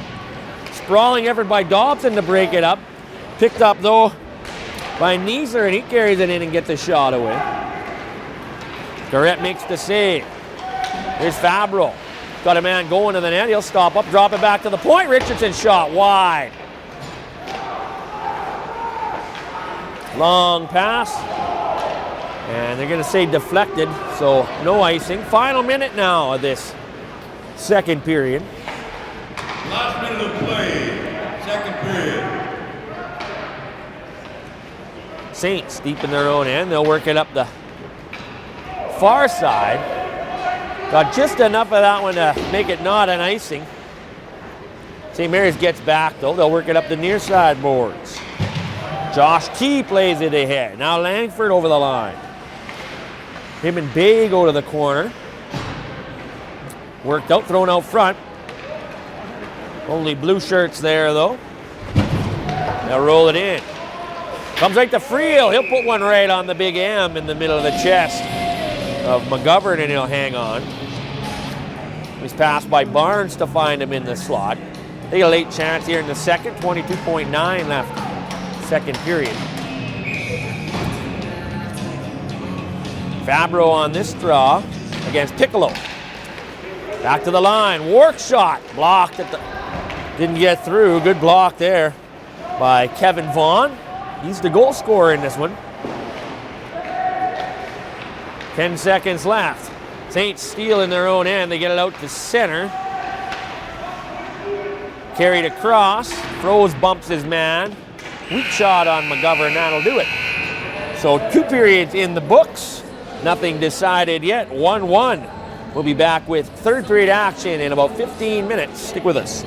S1: Sprawling effort by Dobson to break it up. Picked up though by Neeser, and he carries it in and gets the shot away. Garrett makes the save. Here's Fabro. Got a man going to the net. He'll stop up, drop it back to the point. Richardson shot wide. Long pass. And they're going to say deflected, so no icing. Final minute now of this second period.
S4: Last minute of play, second period.
S1: Saints deep in their own end. They'll work it up the far side. Got just enough of that one to make it not an icing. St. Mary's gets back though. They'll work it up the near side boards. Josh T plays it ahead. Now Langford over the line. Him and Bay go to the corner. Worked out, thrown out front. Only blue shirts there though. They'll roll it in. Comes right to Friel. He'll put one right on the big M in the middle of the chest of McGovern, and he'll hang on. He's passed by Barnes to find him in the slot. They get a late chance here in the second. 22.9 left, second period. Fabro on this draw against Piccolo. Back to the line. Wark shot. Blocked at the... Didn't get through. Good block there by Kevin Vaughn. He's the goal scorer in this one. 10 seconds left. Saints steal in their own end. They get it out to center. Carried across. Froze bumps his man. Weak shot on McGovern. That'll do it. So 2 periods in the books. Nothing decided yet. 1-1. We'll be back with third period action in about 15 minutes. Stick with us.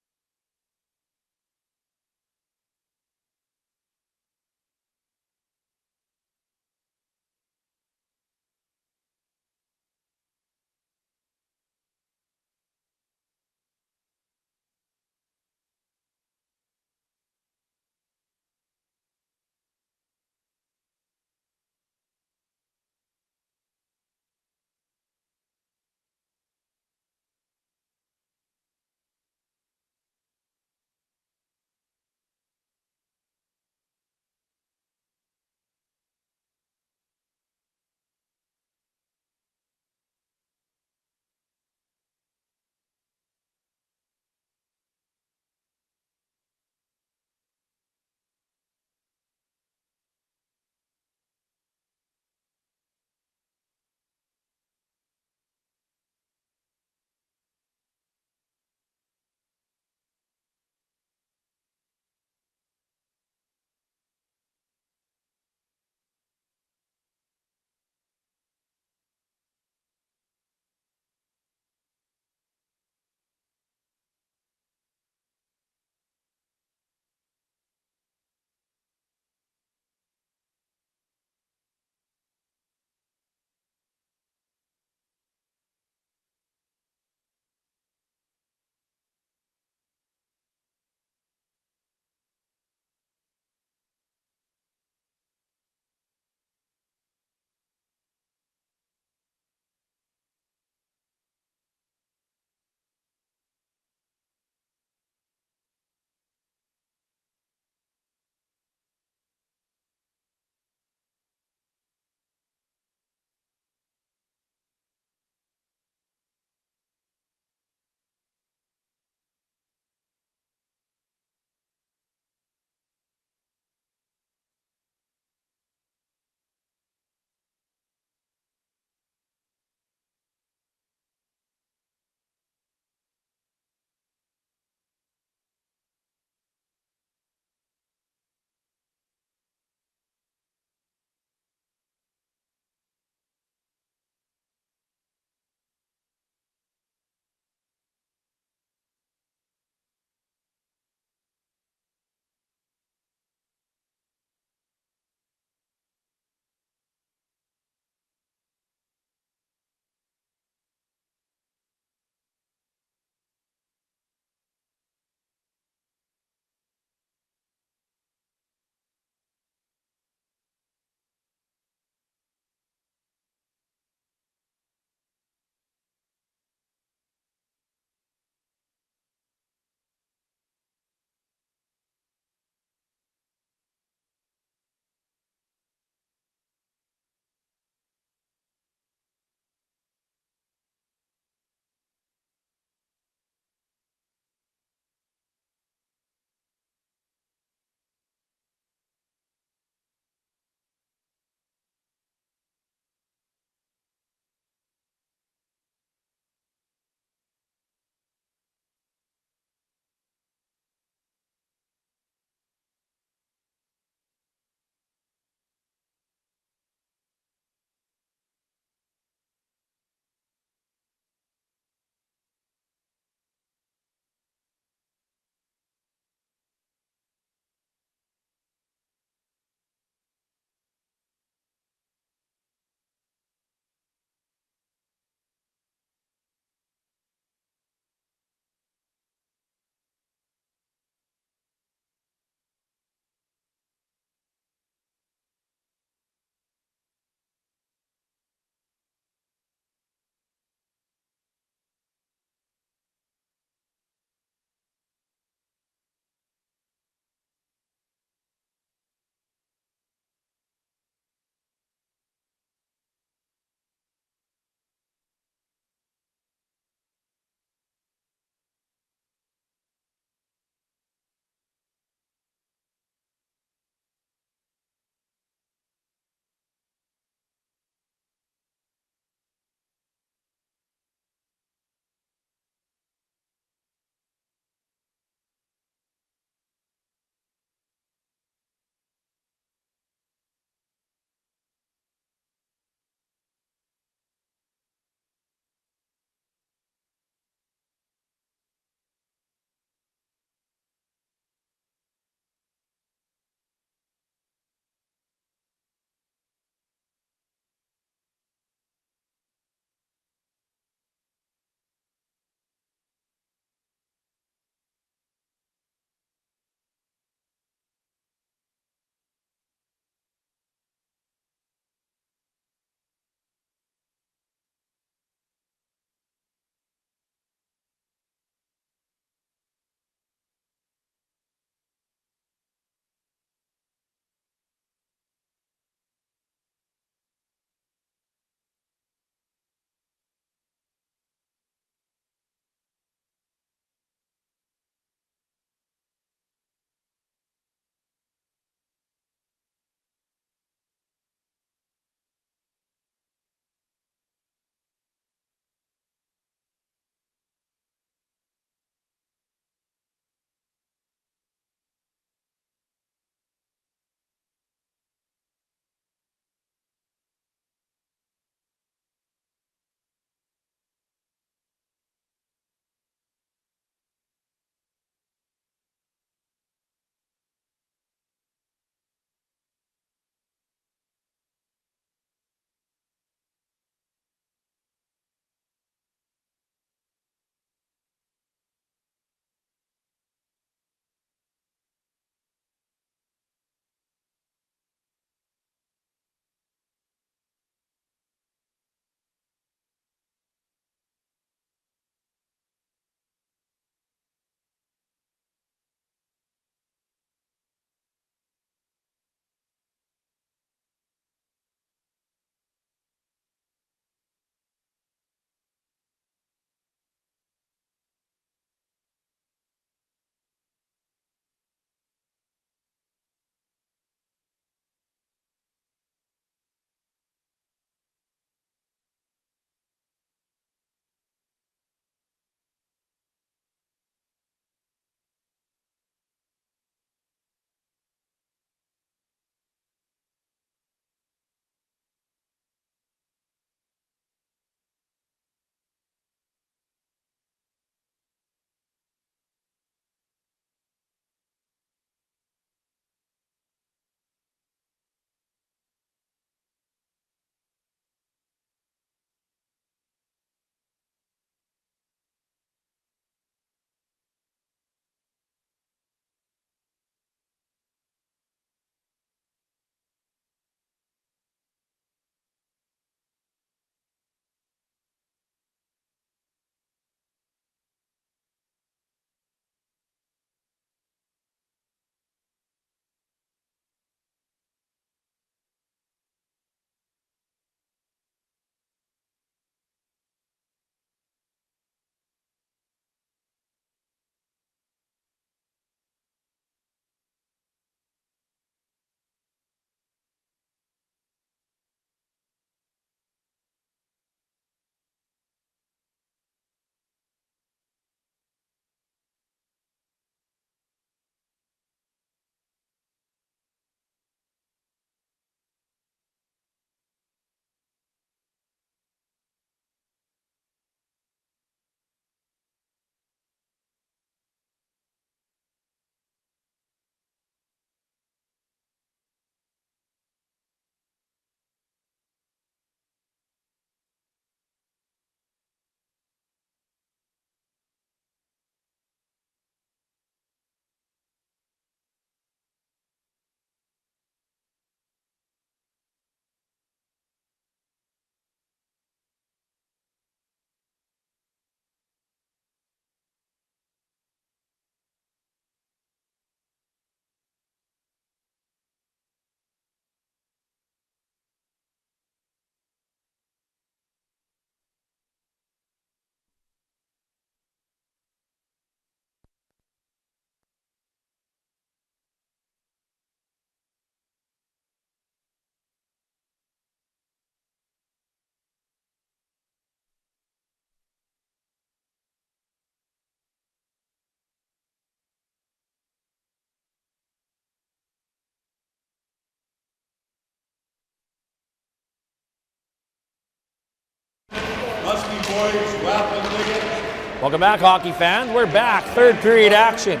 S4: boys. Raffle tickets.
S1: Welcome back, hockey fans. We're back. Third period action.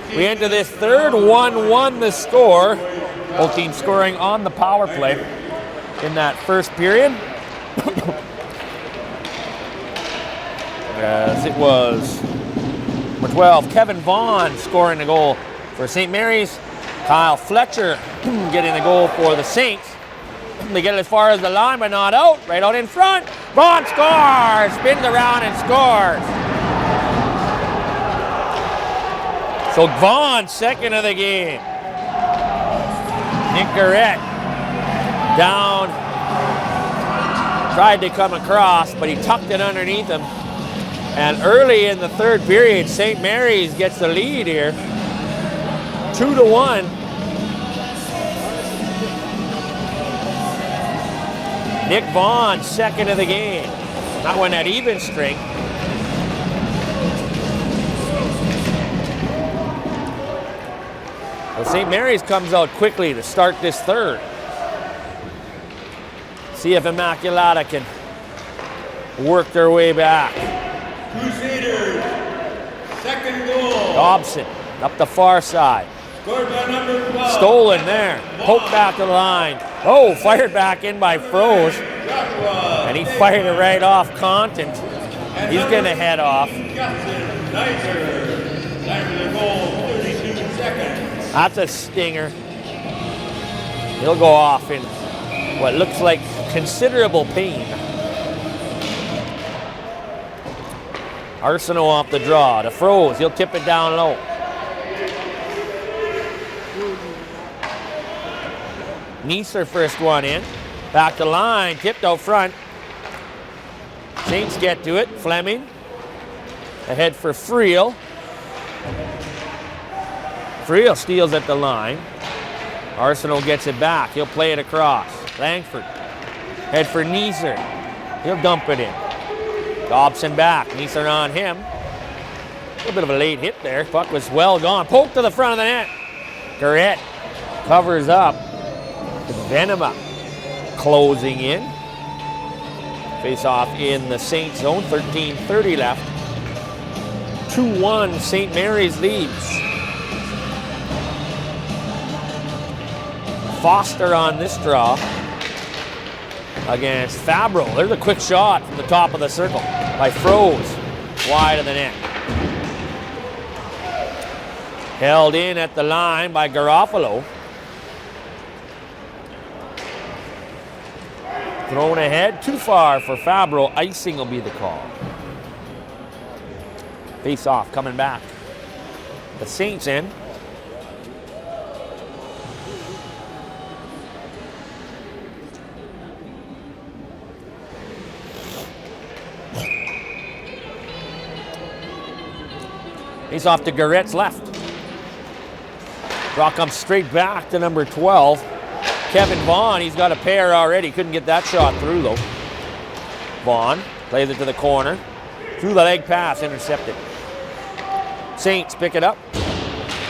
S1: We enter this third, 1-1 the score. Both teams scoring on the power play in that first period. As it was number 12, Kevin Vaughn scoring the goal for St. Mary's. Kyle Fletcher getting the goal for the Saints. They get it as far as the line, but not out. Right out in front. Vaughn scores! Spins around and scores. So Vaughn, second of the game. Nick Garrett down. Tried to come across, but he tucked it underneath him. And early in the third period, St. Mary's gets the lead here. 2-1. Nick Vaughn, second of the game. That one at even strength. Well, St. Mary's comes out quickly to start this third. See if Immacula can work their way back.
S4: Crusaders, second goal.
S1: Dobson up the far side.
S4: Scored by number 12.
S1: Stolen there. Poked back to the line. Oh, fired back in by Froze. And he fired it right off Content. He's going to head off. That's a stinger. He'll go off in what looks like considerable pain. Arsenault off the draw to Froze. He'll tip it down low. Neeser first one in. Back to line, tipped out front. Saints get to it. Fleming ahead for Friel. Friel steals at the line. Arsenault gets it back. He'll play it across. Langford head for Neeser. He'll dump it in. Dobson back. Neeser on him. A little bit of a late hit there. Puck was well gone. Poke to the front of the net. Garrett covers up. Venema closing in. Face off in the Saints zone. 13:30 left. 2-1 St. Mary's leads. Foster on this draw against Fabro. There's a quick shot from the top of the circle by Froze. Wide of the net. Held in at the line by Garofalo. Thrown ahead, too far for Fabro. Icing will be the call. Face off, coming back. The Saints in. Face off to Garrett's left. Draw comes straight back to number 12. Kevin Vaughn, he's got a pair already. Couldn't get that shot through, though. Vaughn plays it to the corner. Through the leg pass, intercepted. Saints pick it up.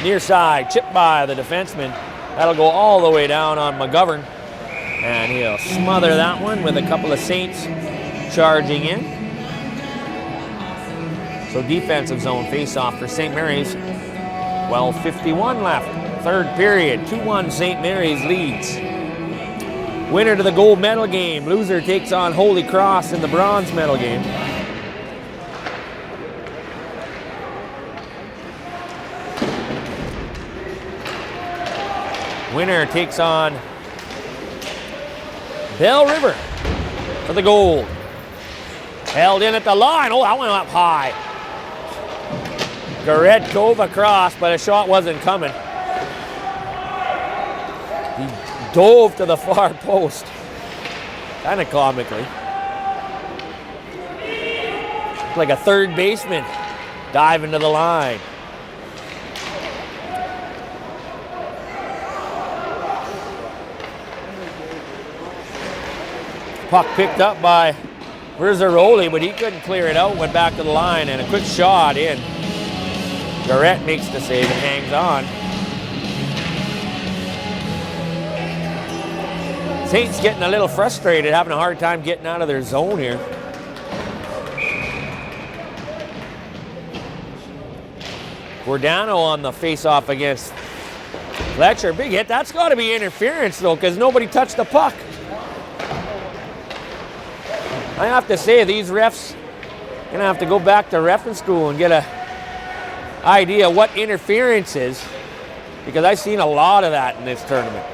S1: Near side, chipped by the defenseman. That'll go all the way down on McGovern. And he'll smother that one with a couple of Saints charging in. So defensive zone face-off for St. Mary's. 12:51 left. Third period, 2-1 St. Mary's leads. Winner to the gold medal game. Loser takes on Holy Cross in the bronze medal game. Winner takes on Bell River for the gold. Held in at the line. Oh, that went up high. Garrett dove across, but a shot wasn't coming. He dove to the far post. Kind of comically. Like a third baseman diving to the line. Puck picked up by Verzaroli, but he couldn't clear it out. Went back to the line and a quick shot in. Garrett makes the save and hangs on. Saints getting a little frustrated, having a hard time getting out of their zone here. Giordano on the face-off against Fletcher. Big hit. That's got to be interference, though, because nobody touched the puck. I have to say, these refs are going to have to go back to reffing school and get an idea what interference is, because I've seen a lot of that in this tournament.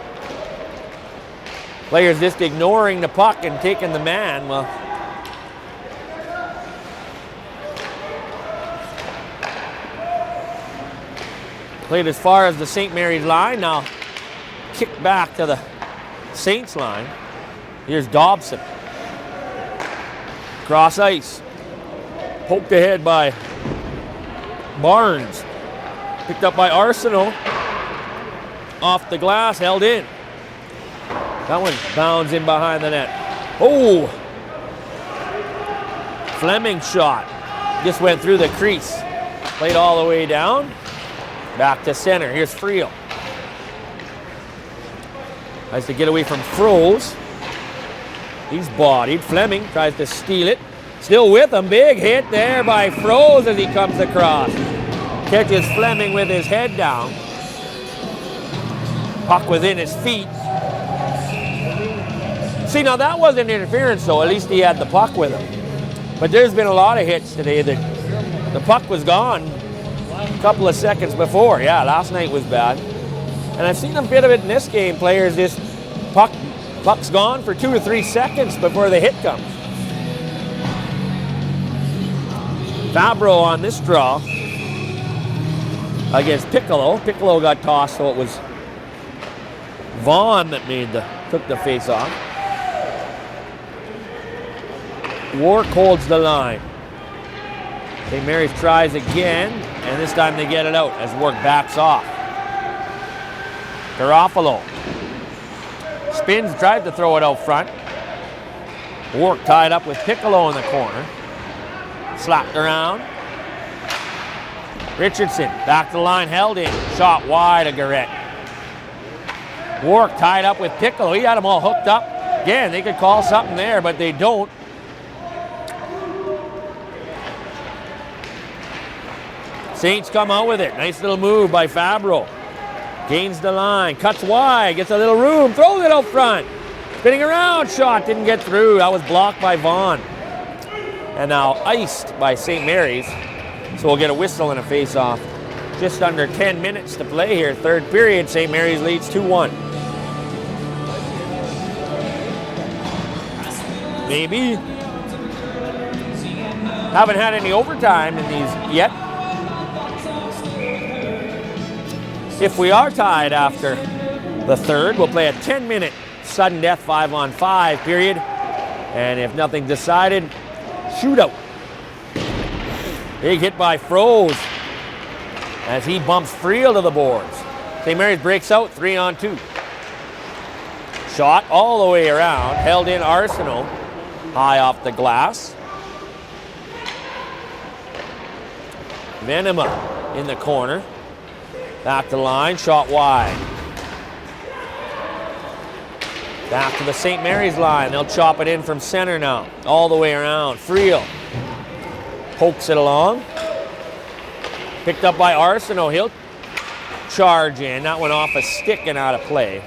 S1: Players just ignoring the puck and taking the man. Well, played as far as the St. Mary's line, now kicked back to the Saints line. Here's Dobson. Cross ice. Poked ahead by Barnes. Picked up by Arsenault. Off the glass, held in. That one bounds in behind the net. Oh! Fleming's shot just went through the crease. Played all the way down. Back to center. Here's Friel. Tries to get away from Froze. He's bodied. Fleming tries to steal it. Still with him. Big hit there by Froze as he comes across. Catches Fleming with his head down. Puck within his feet. See, now that wasn't interference, though. At least he had the puck with him. But there's been a lot of hits today that the puck was gone a couple of seconds before. Yeah, last night was bad. And I've seen a bit of it in this game. Players just puck's gone for 2 to 3 seconds before the hit comes. Fabro on this draw against Piccolo. Piccolo got tossed, so it was Vaughn that took the face off. Wark holds the line. St. Mary's tries again, and this time they get it out as Wark backs off. Garofalo spins, tried to throw it out front. Wark tied up with Piccolo in the corner. Slapped around. Richardson back to the line, held in. Shot wide of Garrett. Wark tied up with Piccolo. He had them all hooked up. Again, they could call something there, but they don't. Saints come out with it. Nice little move by Fabro. Gains the line, cuts wide, gets a little room, throws it out front. Spinning around, shot didn't get through. That was blocked by Vaughn. And now iced by St. Mary's. So we'll get a whistle and a face-off. Just under 10 minutes to play here. Third period, St. Mary's leads 2-1. Maybe. Haven't had any overtime in these yet. If we are tied after the third, we'll play a 10-minute sudden death 5-on-5 period. And if nothing's decided, shootout. Big hit by Froze as he bumps Friel to the boards. St. Mary's breaks out 3-on-2. Shot all the way around, held in Arsenault, high off the glass. Venema in the corner. Back to the line, shot wide. Back to the St. Mary's line. They'll chop it in from center now. All the way around. Friel pokes it along. Picked up by Arsenault. He'll charge in. That went off a stick and out of play.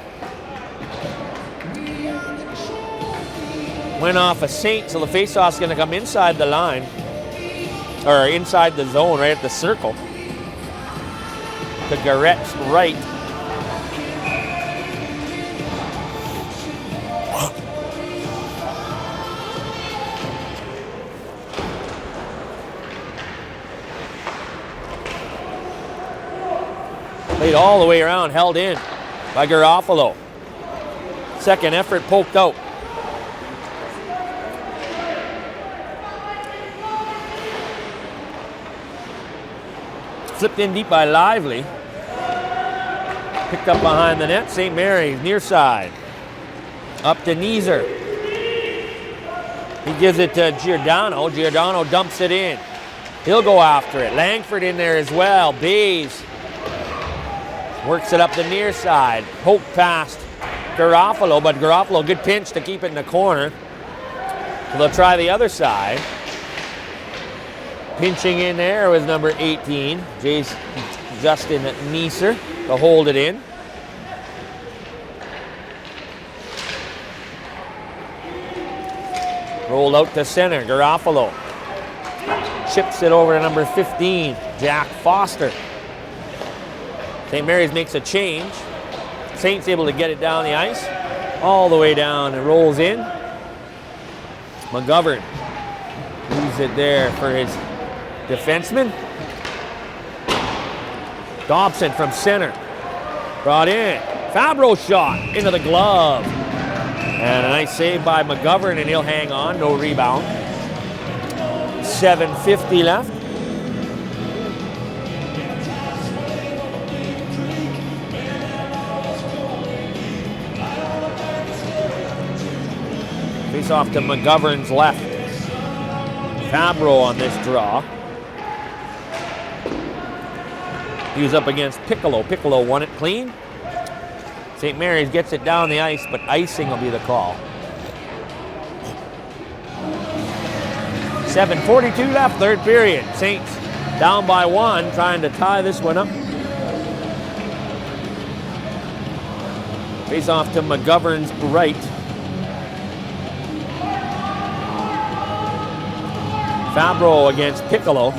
S1: Went off a Saint, so the faceoff's going to come inside the line. Or inside the zone, right at the circle. To Garrett's right. Played all the way around, held in by Garofalo. Second effort poked out. Flipped in deep by Lively. Picked up behind the net. St. Mary's near side. Up to Neeser. He gives it to Giordano. Giordano dumps it in. He'll go after it. Langford in there as well. Bays works it up the near side. Poke past Garofalo, but Garofalo, good pinch to keep it in the corner. So they'll try the other side. Pinching in there was number 18, Justin Neeser, to hold it in. Rolled out to center, Garofalo. Chips it over to number 15, Jack Foster. St. Mary's makes a change. Saints able to get it down the ice, all the way down, and rolls in. McGovern leaves it there for his defenseman. Dobson from center. Brought in. Fabro shot into the glove. And a nice save by McGovern, and he'll hang on. No rebound. 7:50 left. Face off to McGovern's left. Fabro on this draw. He was up against Piccolo. Piccolo won it clean. St. Mary's gets it down the ice, but icing will be the call. 7:42 left, third period. Saints down by 1, trying to tie this one up. Face off to McGovern's right. Fabro against Piccolo.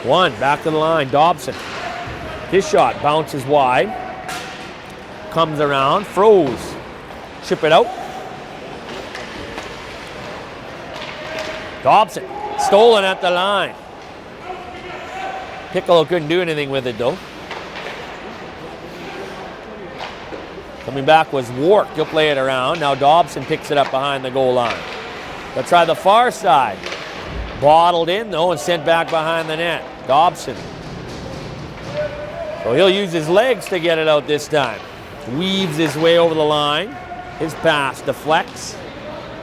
S1: One, back to the line, Dobson. His shot bounces wide. Comes around, froze. Chip it out. Dobson, stolen at the line. Piccolo couldn't do anything with it though. Coming back was Wark. He'll play it around. Now Dobson picks it up behind the goal line. They'll try the far side. Bottled in though and sent back behind the net. Dobson. So he'll use his legs to get it out this time. Weaves his way over the line. His pass deflects.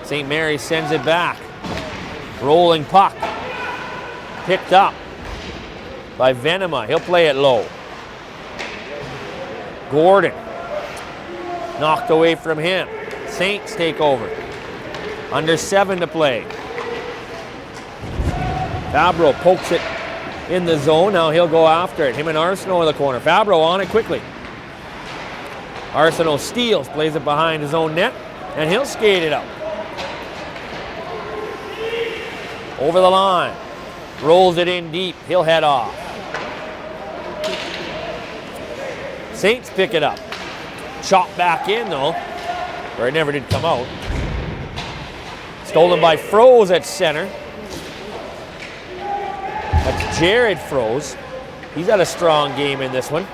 S1: St. Mary's sends it back. Rolling puck. Picked up by Venema. He'll play it low. Gordon. Knocked away from him. Saints take over. Under 7 to play. Fabro pokes it in the zone. Now he'll go after it. Him and Arsenault in the corner. Fabro on it quickly. Arsenault steals, plays it behind his own net, and he'll skate it up. Over the line. Rolls it in deep. He'll head off. Saints pick it up. Chopped back in though, where it never did come out. Stolen by Froze at center. That's Jared Froze. He's had a strong game in this one.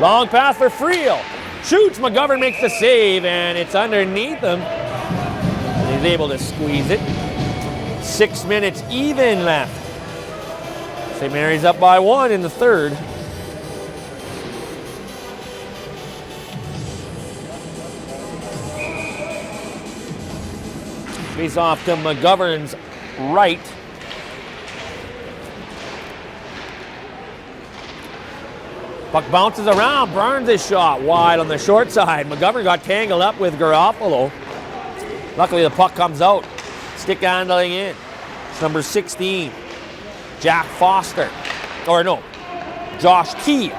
S1: Long pass for Friel. Shoots, McGovern makes the save, and it's underneath him. And he's able to squeeze it. 6 minutes even left. St. Mary's up by 1 in the third. Face off to McGovern's right. Puck bounces around. Burns his shot wide on the short side. McGovern got tangled up with Garofalo. Luckily the puck comes out. Stick handling in. It's number 16. Jack Foster. Or no, Josh Key.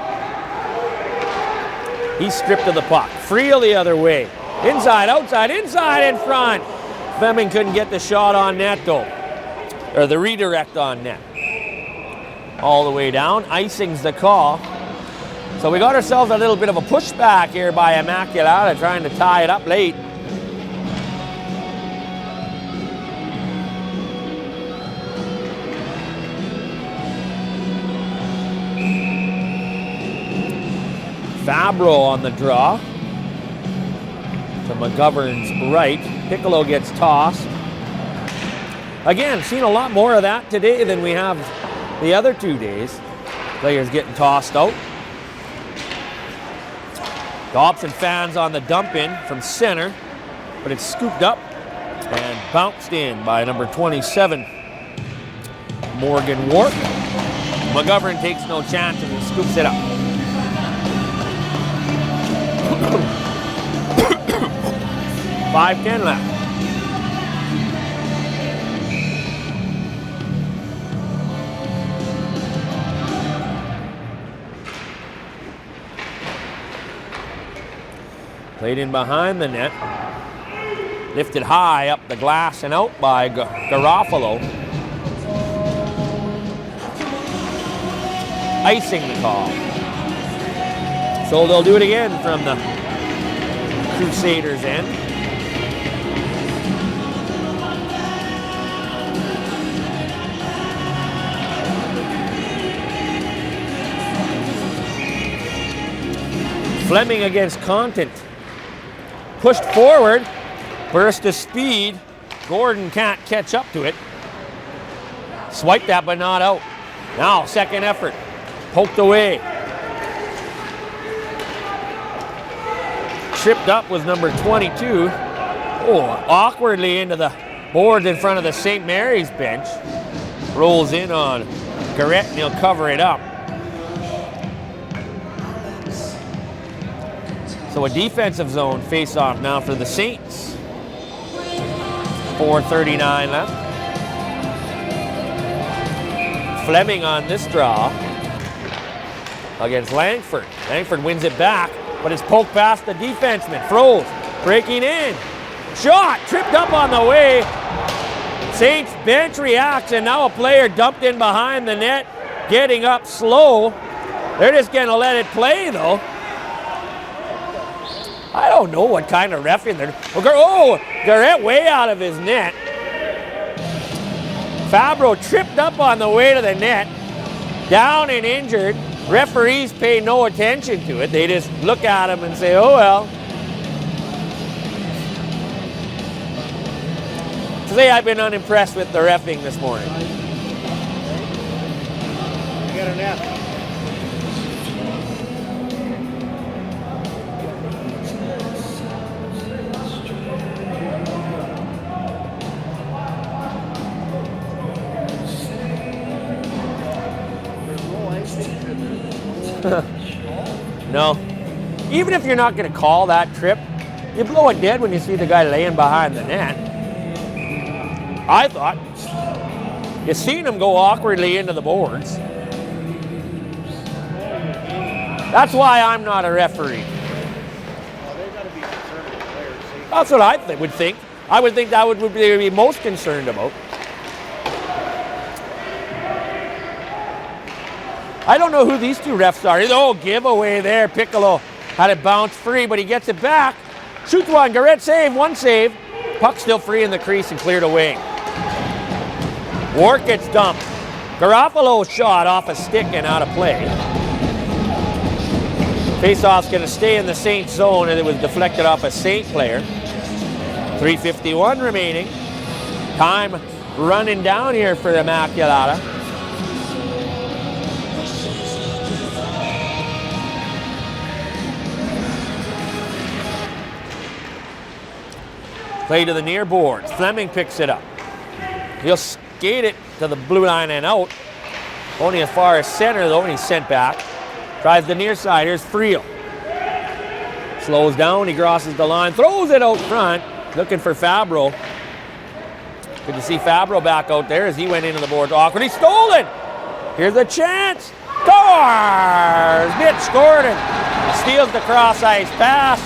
S1: He's stripped of the puck. Friel the other way. Inside, outside, inside, in front. Fleming couldn't get the shot on net though. Or the redirect on net. All the way down. Icing's the call. So we got ourselves a little bit of a pushback here by Immacula, trying to tie it up late. Fabro on the draw. To McGovern's right. Piccolo gets tossed. Again, seen a lot more of that today than we have the other 2 days. Players getting tossed out. Dobson fans on the dump in from center, but it's scooped up and bounced in by number 27, Morgan Wark. McGovern takes no chances and scoops it up. .5:10 left. Played in behind the net. Lifted high up the glass and out by Garofalo. Icing the call. So they'll do it again from the Crusaders' end. Fleming against Contant. Pushed forward, burst of speed. Gordon can't catch up to it. Swiped that, but not out. Now, second effort. Poked away. Tripped up was number 22. Oh, awkwardly into the boards in front of the St. Mary's bench. Rolls in on Garrett and he'll cover it up. So a defensive zone face-off now for the Saints. 4:39 left. Fleming on this draw against Langford. Langford wins it back, but it's poked past the defenseman. Froze, breaking in. Shot, tripped up on the way. Saints bench reacts, and now a player dumped in behind the net, getting up slow. They're just gonna let it play though. I don't know what kind of reffing they're. Oh, Garrett way out of his net. Fabro tripped up on the way to the net, down and injured. Referees pay no attention to it. They just look at him and say, oh well. Today I've been unimpressed with the reffing this morning.
S2: You got an F.
S1: No. Even if you're not going to call that trip, you blow it dead when you see the guy laying behind the net. I thought. You seen him go awkwardly into the boards. That's why I'm not a referee. That's what I would think. I would think that would they would be most concerned about. I don't know who these two refs are. Oh, giveaway there. Piccolo had it bounce free, but he gets it back. Shoots one. Garrett save. One save. Puck still free in the crease and cleared away. Wark gets dumped. Garofalo shot off a stick and out of play. Faceoff's going to stay in the Saint zone, and it was deflected off a Saint player. 3:51 remaining. Time running down here for the Immaculata. Play to the near boards. Fleming picks it up. He'll skate it to the blue line and out. Only as far as center though, and he's sent back. Tries the near side. Here's Friel. Slows down. He crosses the line. Throws it out front. Looking for Fabro. Good to see Fabro back out there as he went into the boards awkwardly. Stolen. Here's a chance. Scores! Mitch Gordon steals the cross ice pass.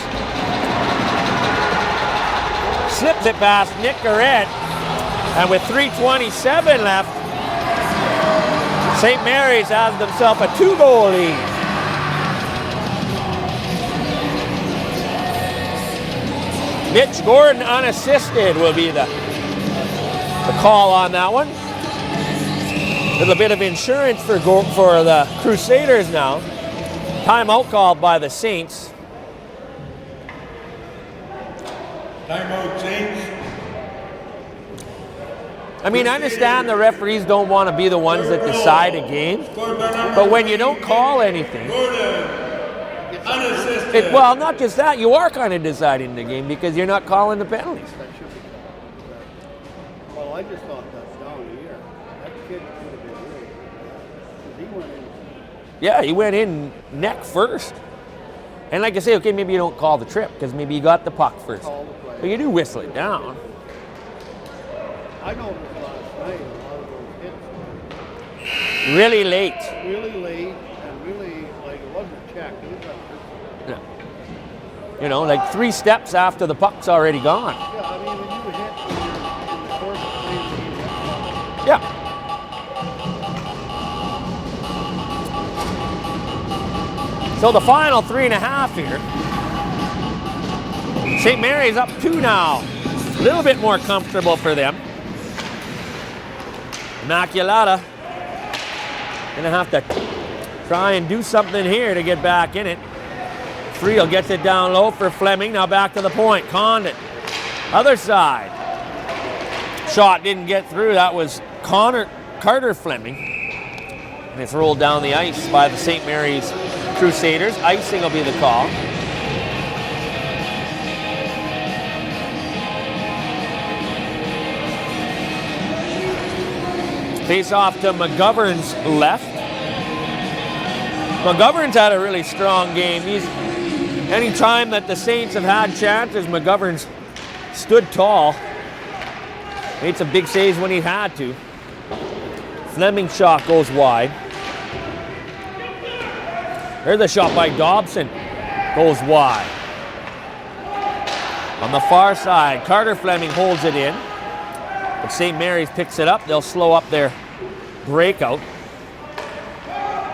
S1: Slips it past Nick Garrett, and with 3:27 left, St. Mary's has themselves a 2-goal lead. Mitch Gordon unassisted will be the call on that one. There's a bit of insurance for the Crusaders now. Timeout called by the Saints.
S4: Timeout, Saints.
S1: I mean, I understand the referees don't want to be the ones that decide a game, but when you don't call anything, well, not just that, you are kind of deciding the game because you're not calling the penalties.
S5: Well, I just thought that's down here. That kid could have been great. He went
S1: Yeah, he went in neck first. And like I say, okay, maybe you don't call the trip because maybe you got the puck first.
S5: Call the play.
S1: But you do whistle it down.
S5: I noticed last night a lot of those hits
S1: Really late.
S5: really late and really, like, it wasn't a check. It was a,
S1: Yeah. You know, like 3 steps after the puck's already gone.
S5: yeah, I mean, when you hit when you're in the course of playing the game,
S1: Yeah. So the final 3.5 here. St. Mary's up 2 now. A little bit more comfortable for them. Immacula gonna have to try and do something here to get back in it. Friel gets it down low for Fleming. Now back to the point. Condon. Other side. Shot didn't get through. That was Carter Fleming. And it's rolled down the ice by the St. Mary's Crusaders. Icing will be the call. Face off to McGovern's left. McGovern's had a really strong game. Any time that the Saints have had chances, McGovern's stood tall. Made some big saves when he had to. Fleming's shot goes wide. There's a shot by Dobson. Goes wide. On the far side, Carter Fleming holds it in. But St. Mary's picks it up. They'll slow up their breakout.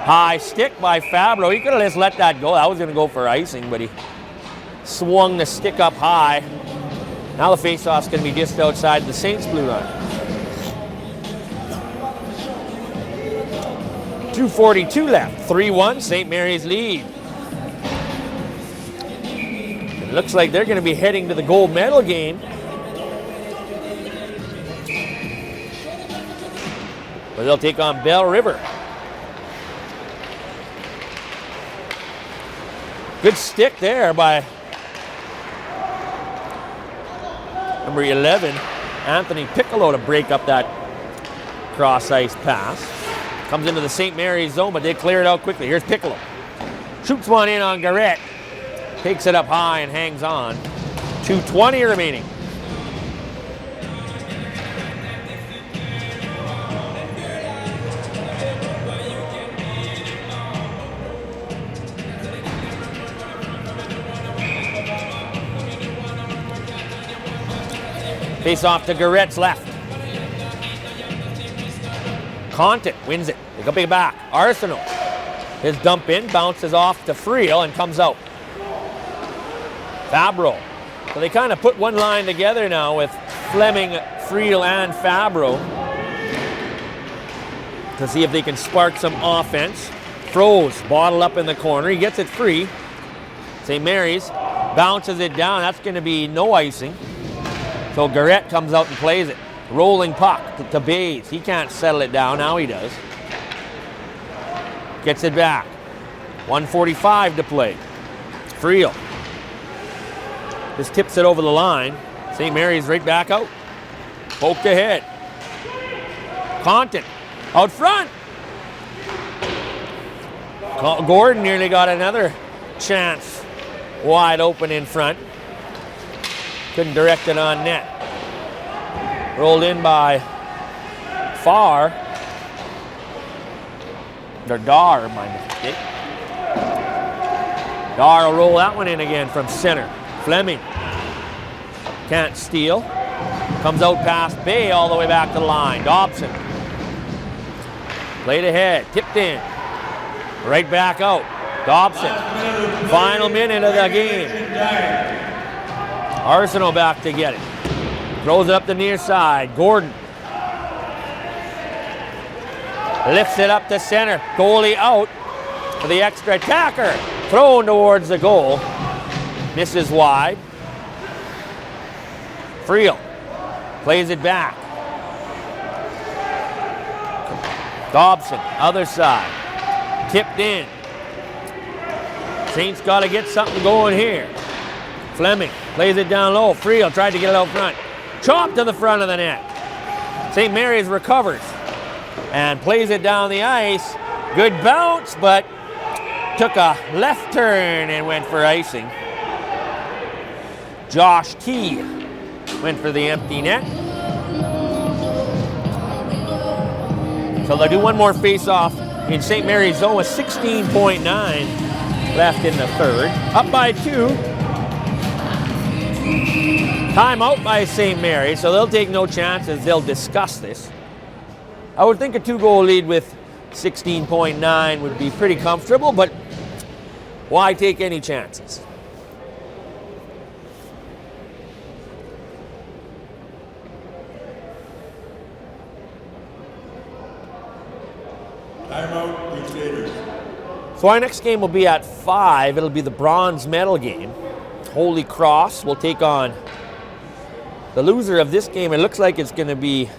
S1: High stick by Fabro. He could have just let that go. That was going to go for icing, but he swung the stick up high. Now the faceoff's going to be just outside the Saints' blue line. 2:42 left. 3-1, St. Mary's lead. It looks like they're going to be heading to the gold medal game. Where they'll take on Bell River. Good stick there by number 11, Anthony Piccolo, to break up that cross-ice pass. Comes into the St. Mary's zone, but they clear it out quickly. Here's Piccolo. Shoots one in on Garrett. Takes it up high and hangs on. 2:20 remaining. Face off to Garrett's left. Content wins it. They go big back. Arsenault. His dump in, bounces off to Friel and comes out. Fabro. So they kind of put one line together now with Fleming, Friel, and Fabro to see if they can spark some offense. Froze, bottle up in the corner. He gets it free. St. Mary's bounces it down. That's going to be no icing. So Garrett comes out and plays it. Rolling puck to Bays. He can't settle it down. Now he does. Gets it back. 1:45 to play. Friel. Just tips it over the line. St. Mary's right back out. Poked ahead. Content out front. Gordon nearly got another chance wide open in front. Couldn't direct it on net. Rolled in by Farr. Or Dar, my mistake. Dar will roll that one in again from center. Fleming can't steal. Comes out past Bay all the way back to the line. Dobson. Played ahead. Tipped in. Right back out. Dobson. Final minute of the game. Arsenault back to get it. Throws it up the near side. Gordon. Lifts it up to center. Goalie out for the extra attacker. Thrown towards the goal. Misses wide. Friel plays it back. Dobson, other side. Tipped in. Saints got to get something going here. Fleming plays it down low. Friel tried to get it out front. Chopped to the front of the net. St. Mary's recovers and plays it down the ice. Good bounce, but took a left turn and went for icing. Josh T went for the empty net. So they'll do one more face-off in St. Mary's zone with 16.9 left in the third. Up by 2. Timeout by St. Mary's, so they'll take no chances. They'll discuss this. I would think a 2-goal lead with 16.9 would be pretty comfortable, but why take any chances?
S4: Timeout, Crusaders.
S1: So our next game will be at 5. It'll be the bronze medal game. Holy Cross will take on the loser of this game. It looks like it's going to be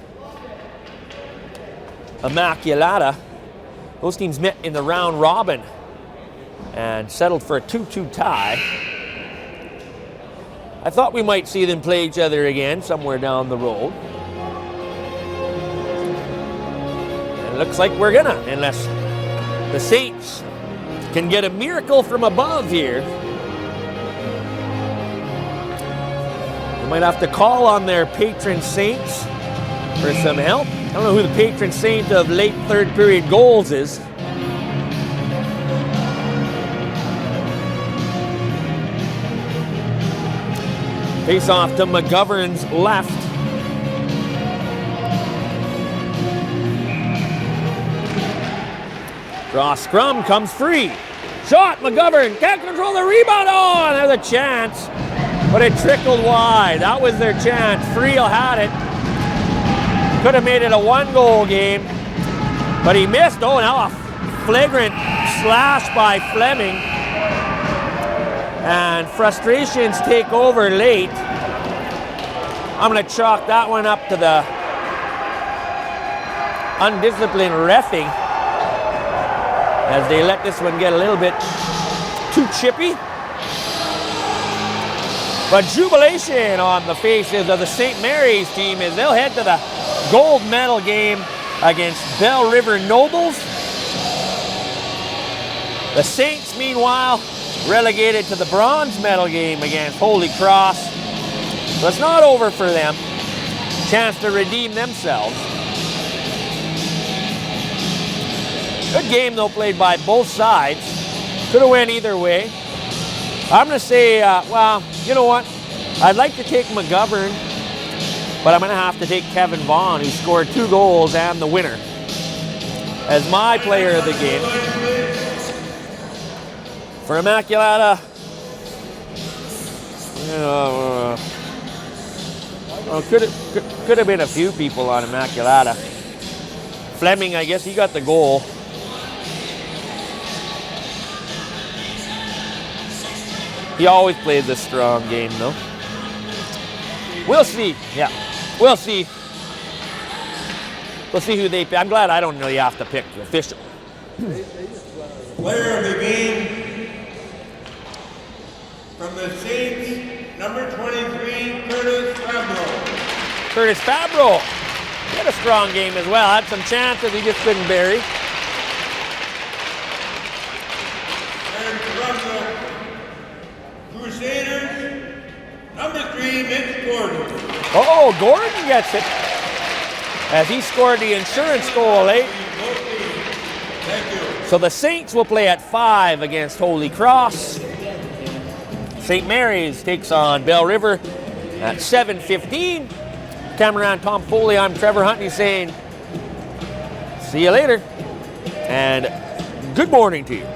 S1: Immacula. Those teams met in the round robin and settled for a 2-2 tie. I thought we might see them play each other again somewhere down the road. And it looks like we're gonna, unless the Saints can get a miracle from above here. They might have to call on their patron saints for some help. I don't know who the patron saint of late third period goals is. Face off to McGovern's left. Draw scrum, comes free. Shot, McGovern, can't control the rebound. Oh, and there's a chance, but it trickled wide. That was their chance. Friel had it. Could have made it a 1-goal game, but he missed. Oh, now a flagrant slash by Fleming. And frustrations take over late. I'm going to chalk that one up to the undisciplined reffing as they let this one get a little bit too chippy. But jubilation on the faces of the St. Mary's team as they'll head to the gold medal game against Bell River Nobles. The Saints, meanwhile, relegated to the bronze medal game against Holy Cross. So it's not over for them. Chance to redeem themselves. Good game, though, played by both sides. Could have went either way. I'm going to say, well, you know what? I'd like to take McGovern, but I'm going to have to take Kevin Vaughn, who scored 2 goals and the winner, as my player of the game. For Immacula, could have been a few people on Immacula. Fleming, I guess he got the goal. He always plays a strong game, though. We'll see. Yeah, we'll see. We'll see who they pick. I'm glad I don't really have to pick the official.
S4: Player of the game from the Saints, number 23, Curtis Fabro.
S1: Curtis Fabro had a strong game as well. Had some chances he just couldn't bury.
S4: And from the Crusaders, number 3, Mitch Gordon.
S1: Oh, Gordon gets it as he scored the insurance goal late.
S4: Thank you.
S1: So the Saints will play at 5 against Holy Cross. St. Mary's takes on Bell River at 7:15. Cameraman Tom Foley, I'm Trevor Huntley saying see you later and good morning to you.